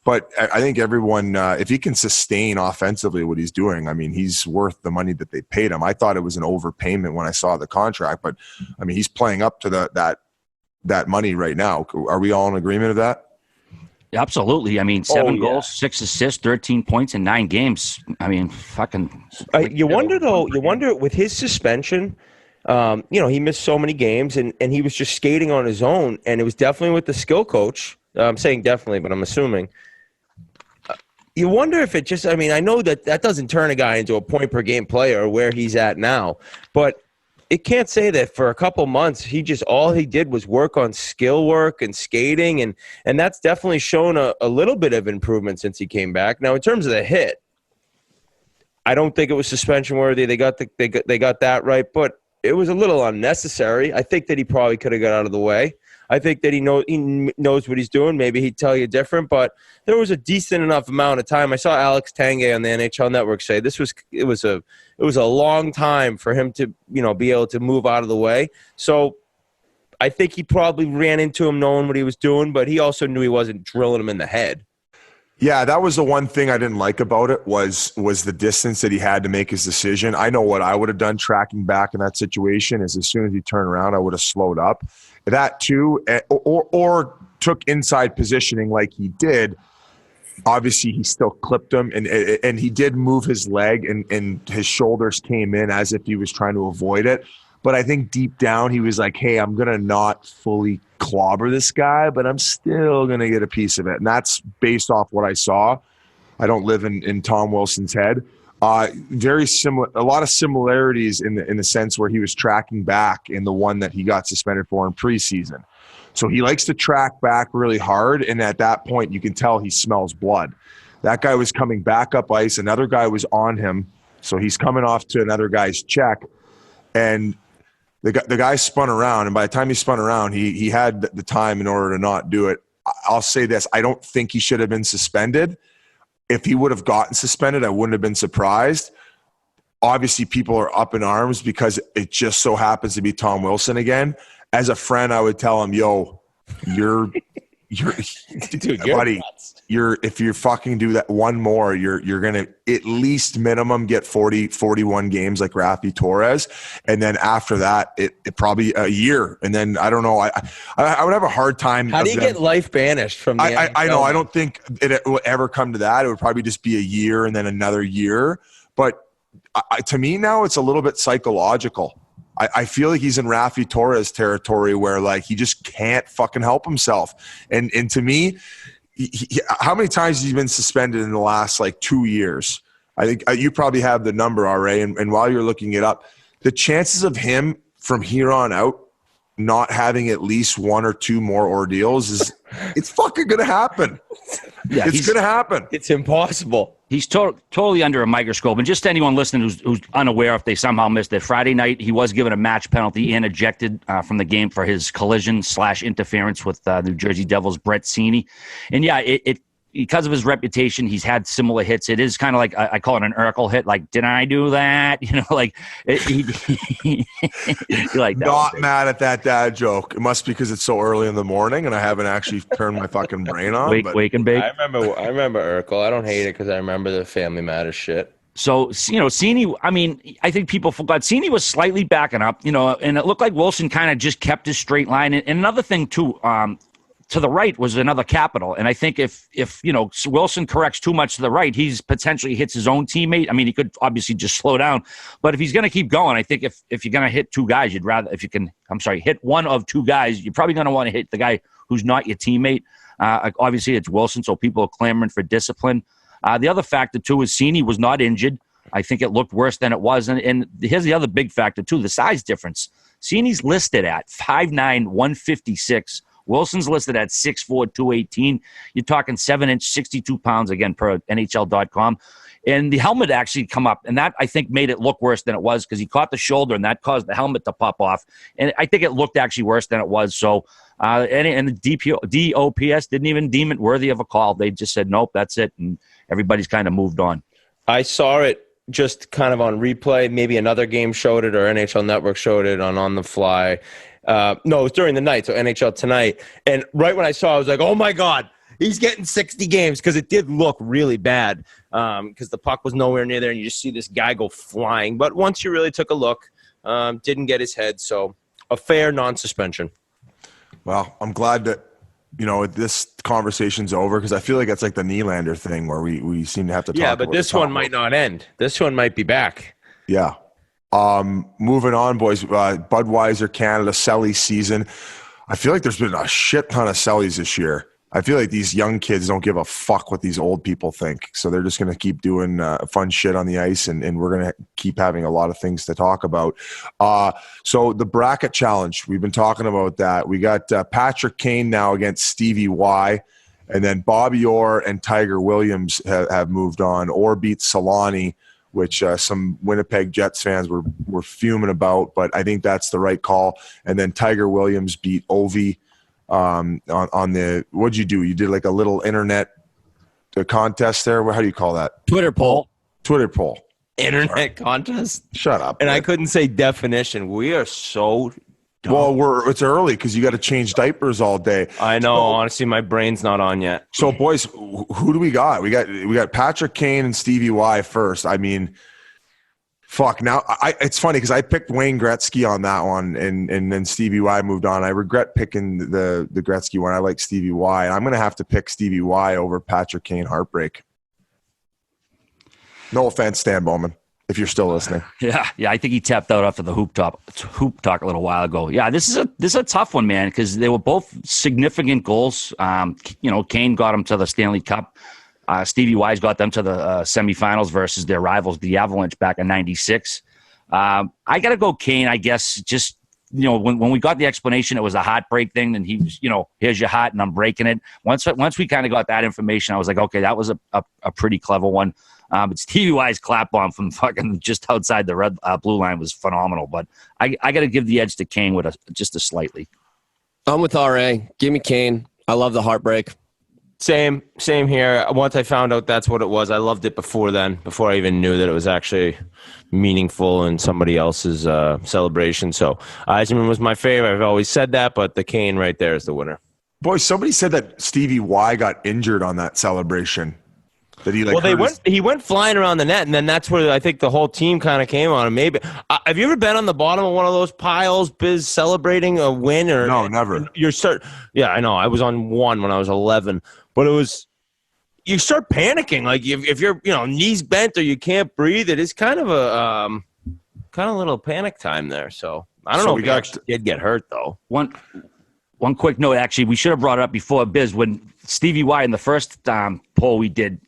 But I think everyone, if he can sustain offensively what he's doing, I mean, he's worth the money that they paid him. I thought it was an overpayment when I saw the contract, but I mean, he's playing up to that money right now. Are we all in agreement of that? Absolutely. I mean, 7 goals, 6 assists, 13 points in 9 games. I mean, fucking. You wonder with his suspension, he missed so many games and he was just skating on his own. And it was definitely with the skill coach. I'm saying definitely, but I'm assuming. You wonder if it just, I mean, I know that doesn't turn a guy into a point per game player where he's at now, but it can't say that for a couple months, all he did was work on skill work and skating. And that's definitely shown a little bit of improvement since he came back. Now, in terms of the hit, I don't think it was suspension worthy. They got that right, but it was a little unnecessary. I think that he probably could have got out of the way. I think that he knows what he's doing. Maybe he'd tell you different, but there was a decent enough amount of time. I saw Alex Tanguay on the NHL Network say it was a long time for him to be able to move out of the way. So I think he probably ran into him knowing what he was doing, but he also knew he wasn't drilling him in the head. Yeah, that was the one thing I didn't like about it was the distance that he had to make his decision. I know what I would have done tracking back in that situation is as soon as he turned around, I would have slowed up. That too, or took inside positioning like he did. Obviously, he still clipped him, and he did move his leg, and his shoulders came in as if he was trying to avoid it. But I think deep down he was like, hey, I'm going to not fully clobber this guy, but I'm still going to get a piece of it. And that's based off what I saw. I don't live in Tom Wilson's head. Very similar, a lot of similarities in the sense where he was tracking back in the one that he got suspended for in preseason. So he likes to track back really hard, and at that point you can tell he smells blood. That guy was coming back up ice. Another guy was on him, so he's coming off to another guy's check, and the guy spun around, and by the time he spun around, he had the time in order to not do it. I'll say this. I don't think he should have been suspended. If he would have gotten suspended, I wouldn't have been surprised. Obviously, people are up in arms because it just so happens to be Tom Wilson again. As a friend, I would tell him, yo, you're Dude, buddy, nuts. if you fucking do that one more, you're gonna at least minimum get 41 games like Rafi Torres, and then after that, it probably a year, and then I don't know. I would have a hard time. How do you get life banished from the NHL? I know. I don't think it will ever come to that. It would probably just be a year and then another year. But to me now, it's a little bit psychological. I feel like he's in Rafi Torres territory where like he just can't fucking help himself. And to me, how many times has he been suspended in the last like 2 years? I think you probably have the number, RA. And while you're looking it up, the chances of him from here on out not having at least one or two more ordeals it's fucking going to happen. Yeah, it's going to happen. It's impossible. He's totally under a microscope. And just to anyone listening who's unaware if they somehow missed it, Friday night he was given a match penalty and ejected from the game for his collision/interference with New Jersey Devils' Brett Cini. And yeah, it because of his reputation, he's had similar hits. It is kind of like I call it an Urkel hit. Like, did I do that? You know, like like that. Not mad at that dad joke. It must be because it's so early in the morning and I haven't actually turned my fucking brain on. Wake and bake. I remember Urkel. I don't hate it because I remember the Family Matters shit. So, you know, Cini, I mean, I think people forgot. Cini was slightly backing up, you know, and it looked like Wilson kind of just kept his straight line. And another thing, too, to the right was another capital. And I think if you know, Wilson corrects too much to the right, he's potentially hits his own teammate. I mean, he could obviously just slow down. But if he's going to keep going, I think if you're going to hit two guys, hit one of two guys, you're probably going to want to hit the guy who's not your teammate. Obviously, it's Wilson, so people are clamoring for discipline. The other factor, too, is Cini was not injured. I think it looked worse than it was. And here's the other big factor, too, the size difference. Cini's listed at 5'9", 156. Wilson's listed at 6'4", 218. You're talking 7-inch, 62 pounds, again, per NHL.com. And the helmet actually come up, and that, I think, made it look worse than it was because he caught the shoulder, and that caused the helmet to pop off. And I think it looked actually worse than it was. So, and the DOPS didn't even deem it worthy of a call. They just said, nope, that's it, and everybody's kind of moved on. I saw it just kind of on replay. Maybe another game showed it, or NHL Network showed it on the fly. No, it was during the night, so NHL Tonight. And right when I saw it, I was like, oh, my God, he's getting 60 games because it did look really bad because the puck was nowhere near there, and you just see this guy go flying. But once you really took a look, didn't get his head, so a fair non-suspension. Well, I'm glad that, you know, this conversation's over because I feel like it's like the Nylander thing where we seem to have to talk about. Yeah, but this one might not end. This one might be back. Yeah. Moving on, boys. Budweiser Canada Selly season. I feel like there's been a shit ton of Sellys this year. I feel like these young kids don't give a fuck what these old people think. So they're just going to keep doing fun shit on the ice, and we're going to keep having a lot of things to talk about. So the bracket challenge, we've been talking about that. We got Patrick Kane now against Stevie Y, and then Bobby Orr and Tiger Williams have moved on. Orr beat Solani, which some Winnipeg Jets fans were fuming about, but I think that's the right call. And then Tiger Williams beat Ovi on the, what'd you do? You did like a little internet contest there? How do you call that? Twitter poll. Internet contest? Shut up. And man. I couldn't say definition. We are so dumb. Well, it's early because you got to change diapers all day. I know. Honestly, my brain's not on yet. So, boys, who do we got? We got Patrick Kane and Stevie Y first. I mean, fuck. Now, it's funny because I picked Wayne Gretzky on that one, and then Stevie Y moved on. I regret picking the Gretzky one. I like Stevie Y. I'm going to have to pick Stevie Y over Patrick Kane heartbreak. No offense, Stan Bowman, if you're still listening. Yeah, I think he tapped out after the hoop talk a little while ago. Yeah, this is a tough one, man, because they were both significant goals. You know, Kane got him to the Stanley Cup. Stevie Y's got them to the semifinals versus their rivals, the Avalanche, back in '96. I got to go Kane, I guess. Just, you know, when we got the explanation, it was a heartbreak thing, and he was, you know, here's your heart, and I'm breaking it. Once we kind of got that information, I was like, okay, that was a pretty clever one. But Stevie Y's clap bomb from fucking just outside the red blue line was phenomenal. But I got to give the edge to Kane with just a slightly. I'm with RA. Give me Kane. I love the heartbreak. Same here. Once I found out that's what it was, I loved it before I even knew that it was actually meaningful in somebody else's celebration. So Eisenman was my favorite. I've always said that, but the Kane right there is the winner. Boy, somebody said that Stevie Y got injured on that celebration. That he went flying around the net, and then that's where I think the whole team kind of came on him. Maybe have you ever been on the bottom of one of those piles, Biz, celebrating a win? Or no, never. Yeah, I know. I was on one when I was 11, but you start panicking. Like if you're knees bent or you can't breathe, it is kind of a little panic time there. So I don't know if he actually did get hurt though. One quick note, actually, we should have brought it up before, Biz, when Stevie Y in the first poll we did.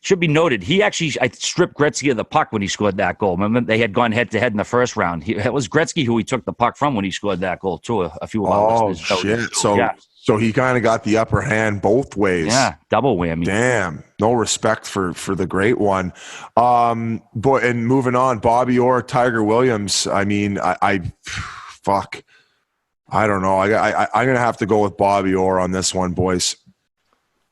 Should be noted, I stripped Gretzky of the puck when he scored that goal. Remember, they had gone head-to-head in the first round. It was Gretzky who he took the puck from when he scored that goal, too. A few of our listeners. Shit. So he kind of got the upper hand both ways. Yeah, double whammy. Damn. No respect for the great one. Boy, and moving on, Bobby Orr, Tiger Williams. I mean, fuck. I don't know. I'm going to have to go with Bobby Orr on this one, boys.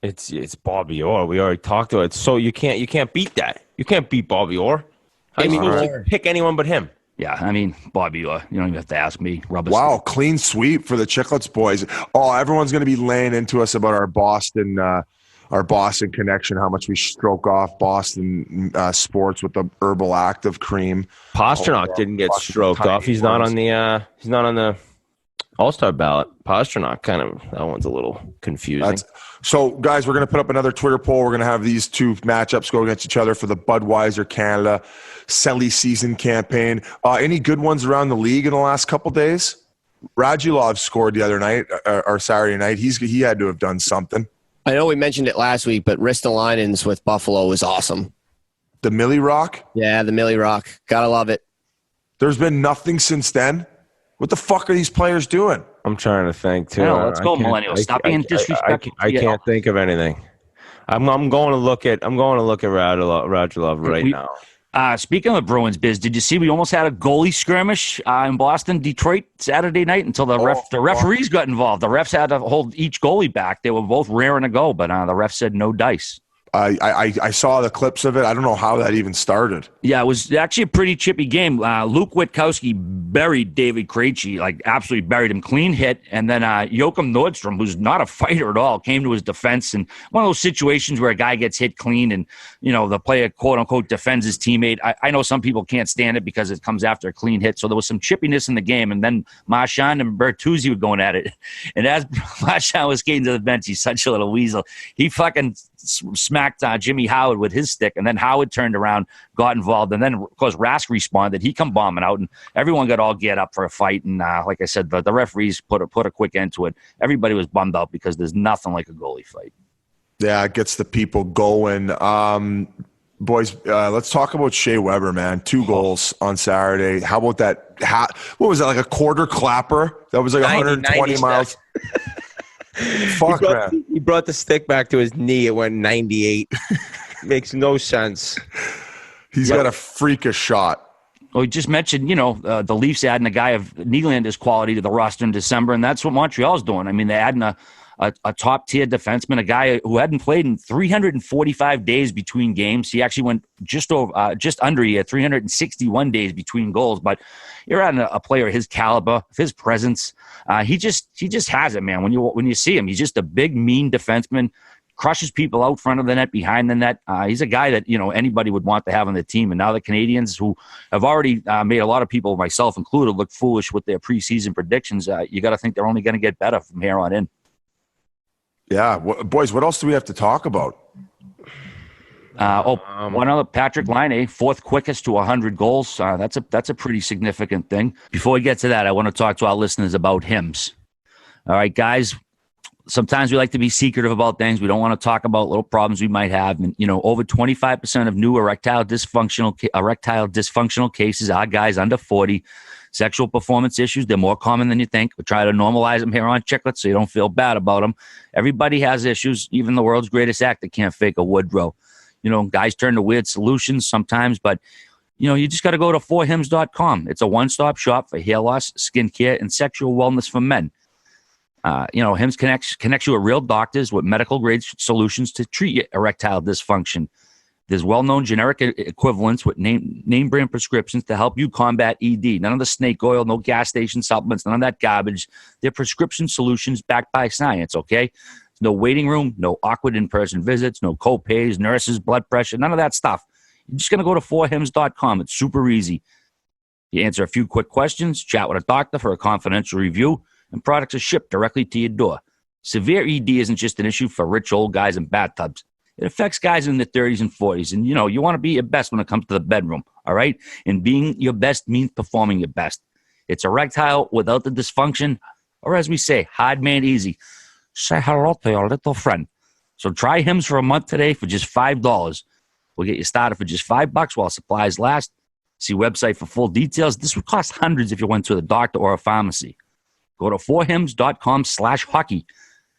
It's Bobby Orr. We already talked about it. So you can't beat that. You can't beat Bobby Orr. How are you supposed to pick anyone but him? Yeah, I mean, Bobby Orr. You don't even have to ask me. Wow, clean sweep for the Chiclets boys. Oh, everyone's going to be laying into us about our Boston connection, how much we stroke off Boston sports with the herbal active cream. Pasternak didn't get stroked off. He's not on the All-Star ballot. Pasternak that one's a little confusing. So, guys, we're going to put up another Twitter poll. We're going to have these two matchups go against each other for the Budweiser Canada Selly season campaign. Any good ones around the league in the last couple days? Radulov scored the other night, or Saturday night. He had to have done something. I know we mentioned it last week, but Ristolainen's with Buffalo was awesome. The Millie Rock? Yeah, the Millie Rock. Gotta love it. There's been nothing since then? What the fuck are these players doing? I'm trying to think too. No, let's go, Millennial. Stop being disrespectful. I can't think of anything. I'm going to look at Radulov right now. Speaking of Bruins, Biz, did you see we almost had a goalie skirmish in Boston, Detroit Saturday night until the referees got involved. The refs had to hold each goalie back. They were both raring to go, but the ref said no dice. I saw the clips of it. I don't know how that even started. Yeah, it was actually a pretty chippy game. Luke Witkowski buried David Krejci, like absolutely buried him, clean hit. And then Joachim Nordstrom, who's not a fighter at all, came to his defense. And one of those situations where a guy gets hit clean and, the player, quote unquote, defends his teammate. I know some people can't stand it because it comes after a clean hit. So there was some chippiness in the game. And then Marchand and Bertuzzi were going at it. And as Marchand was skating to the bench, he's such a little weasel. He fucking smacked Jimmy Howard with his stick, and then Howard turned around, got involved, and then, of course, Rask responded. He come bombing out, and everyone got all geared up for a fight, and like I said, the referees put a quick end to it. Everybody was bummed out because there's nothing like a goalie fight. Yeah, it gets the people going. Boys, let's talk about Shea Weber, man. 2 goals on Saturday. How about that? What was that, like a quarter clapper? That was like 120 miles. Fuck, he brought the stick back to his knee. It went 98. Makes no sense. He's got a freakish shot. Well, we just mentioned, the Leafs adding a guy of Nylander's quality to the roster in December, and that's what Montreal's doing. I mean, they're adding a top-tier defenseman, a guy who hadn't played in 345 days between games. He actually went just under a year, 361 days between goals. But you're adding a player of his caliber, of his presence. He just has it, man. When you see him, he's just a big, mean defenseman, crushes people out front of the net, behind the net. He's a guy that anybody would want to have on the team. And now the Canadians, who have already made a lot of people, myself included, look foolish with their preseason predictions, you got to think they're only going to get better from here on in. Yeah, boys, what else do we have to talk about? One other, Patrick Laine, 4th quickest to 100 goals. That's a pretty significant thing. Before we get to that, I want to talk to our listeners about hymns. All right, guys. Sometimes we like to be secretive about things. We don't want to talk about little problems we might have. And, over 25% of new erectile dysfunctional cases are guys under 40. Sexual performance issues, they're more common than you think. We try to normalize them here on Chiclets so you don't feel bad about them. Everybody has issues. Even the world's greatest actor can't fake a Woodrow. Guys turn to weird solutions sometimes, but, you just got to go to 4hims.com. It's a one-stop shop for hair loss, skin care, and sexual wellness for men. Hims connects you with real doctors with medical-grade solutions to treat erectile dysfunction. There's well-known generic equivalents with name brand prescriptions to help you combat ED. None of the snake oil, no gas station supplements, none of that garbage. They're prescription solutions backed by science, okay? No waiting room, no awkward in-person visits, no co-pays, nurses, blood pressure, none of that stuff. You're just going to go to 4hims.com. It's super easy. You answer a few quick questions, chat with a doctor for a confidential review, and products are shipped directly to your door. Severe ED isn't just an issue for rich old guys in bathtubs. It affects guys in their 30s and 40s. And, you want to be your best when it comes to the bedroom, all right? And being your best means performing your best. It's erectile without the dysfunction, or as we say, hard man easy. Say hello to your little friend. So try Hims for a month today for just $5. We'll get you started for just $5 while supplies last. See website for full details. This would cost hundreds if you went to the doctor or a pharmacy. Go to 4hims.com/hockey.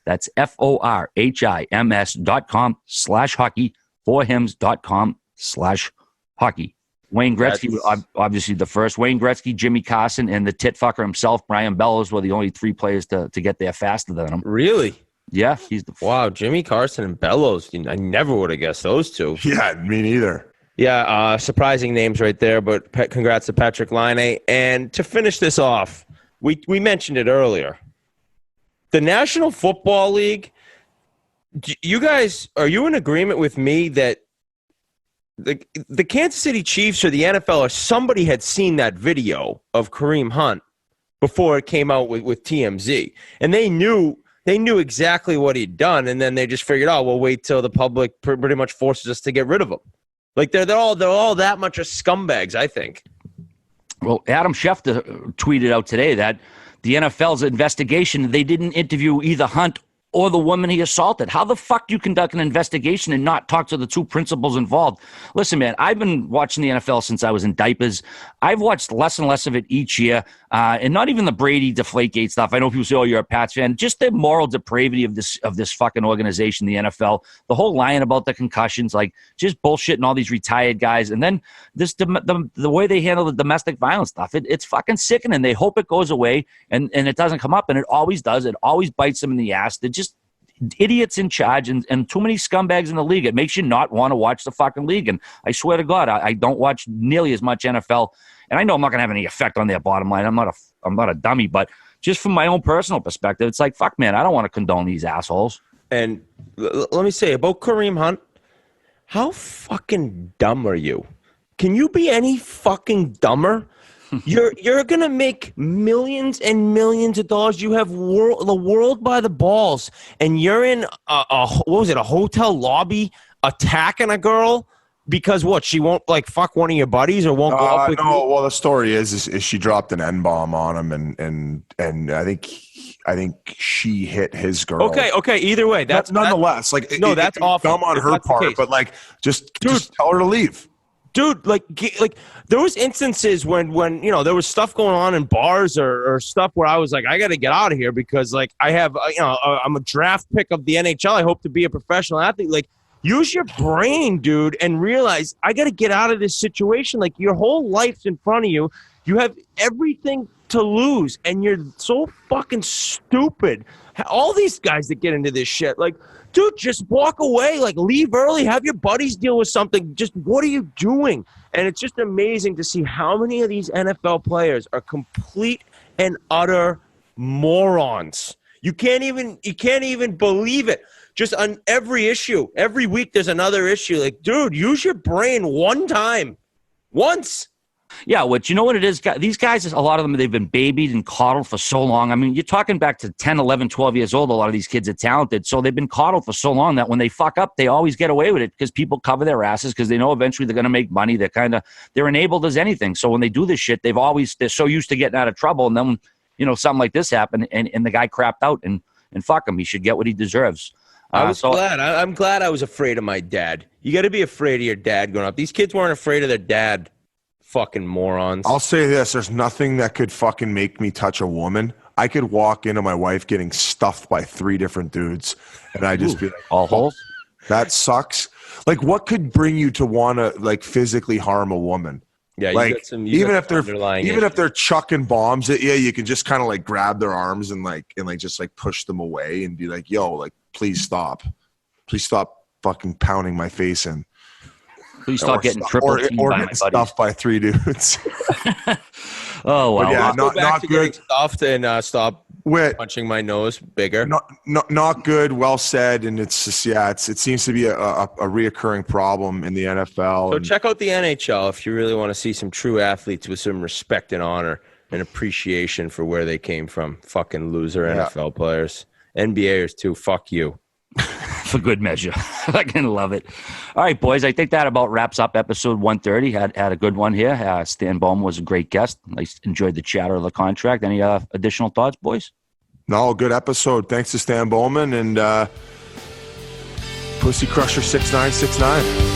That's FORHIMS.com/hockey. 4hims.com/hockey. Wayne Gretzky, obviously the first. Wayne Gretzky, Jimmy Carson, and the tit fucker himself, Brian Bellows, were the only three players to get there faster than him. Really? Yeah, he's the wow. Jimmy Carson and Bellows. I never would have guessed those two. Yeah, me neither. Yeah, surprising names right there. But congrats to Patrick Laine. And to finish this off, we mentioned it earlier. The National Football League. You guys, are you in agreement with me that the Kansas City Chiefs or the NFL or somebody had seen that video of Kareem Hunt before it came out with TMZ, and they knew exactly what he'd done, and then they just figured, oh, we'll wait till the public pretty much forces us to get rid of him. Like they're all that much of scumbags, I think. Well, Adam Schefter tweeted out today that the NFL's investigation, they didn't interview either Hunt or the woman he assaulted. How the fuck do you conduct an investigation and not talk to the two principals involved? Listen, man, I've been watching the NFL since I was in diapers. I've watched less and less of it each year, and not even the Brady Deflategate stuff. I know people say, oh, you're a Pats fan. Just the moral depravity of this fucking organization, the NFL. The whole lying about the concussions, like just bullshitting all these retired guys. And then the way they handle the domestic violence stuff, it's fucking sickening. They hope it goes away, and it doesn't come up, and it always does. It always bites them in the ass. They're just idiots in charge and too many scumbags in the league. It makes you not want to watch the fucking league. And I swear to God, I don't watch nearly as much NFL. And I know I'm not going to have any effect on their bottom line. I'm not a dummy, but just from my own personal perspective, it's like, fuck, man, I don't want to condone these assholes. And let me say about Kareem Hunt, how fucking dumb are you? Can you be any fucking dumber? You're gonna make millions and millions of dollars. You have the world by the balls, and you're in a hotel lobby attacking a girl because what? She won't like fuck one of your buddies or won't go up with you? Well, the story is she dropped an N-bomb on him, and I think she hit his girl. Okay. Either way, that's nonetheless that's awful. Dumb on her part, but like just tell her to leave. Dude, like there was instances when there was stuff going on in bars or stuff where I was like, I got to get out of here because like I have I'm a draft pick of the NHL. I hope to be a professional athlete. Like use your brain, dude, and realize I got to get out of this situation. Like your whole life's in front of you. You have everything to lose, and you're so fucking stupid. All these guys that get into this shit, like. Dude, just walk away. Like, leave early. Have your buddies deal with something. Just what are you doing? And it's just amazing to see how many of these NFL players are complete and utter morons. You can't even believe it. Just on every issue. Every week there's another issue. Like, dude, use your brain one time. Once. Yeah, you know what it is? These guys, a lot of them, they've been babied and coddled for so long. I mean, you're talking back to 10, 11, 12 years old. A lot of these kids are talented. So they've been coddled for so long that when they fuck up, they always get away with it because people cover their asses because they know eventually they're going to make money. They're enabled as anything. So when they do this shit, they're so used to getting out of trouble. And then, something like this happened and the guy crapped out and fuck him. He should get what he deserves. I'm glad I was afraid of my dad. You got to be afraid of your dad growing up. These kids weren't afraid of their dad. Fucking morons. I'll say this. There's nothing that could fucking make me touch a woman. I could walk into my wife getting stuffed by 3 different dudes, and I just be like, all holes? That sucks. Like, what could bring you to want to, like, physically harm a woman? Yeah, like, even if they're chucking bombs at you, you can just kind of, like, grab their arms and just, like, push them away and be like, yo, like, please stop. Please stop fucking pounding my face in. Please stop getting triple teamed or by my getting buddies. stuffed by 3 dudes. Oh, wow. But yeah, not good. Stuffed and stop Wit, punching my nose bigger. not good. Well said. And it's just it seems to be a reoccurring problem in the NFL. So check out the NHL if you really want to see some true athletes with some respect and honor and appreciation for where they came from. Fucking loser NFL players. NBAers too. Fuck you. For good measure. I can love it. All right, boys. I think that about wraps up episode 130. Had a good one here. Stan Bowman was a great guest. I enjoyed the chatter of the contract. Any additional thoughts, boys? No, good episode. Thanks to Stan Bowman and Pussy Crusher 6969.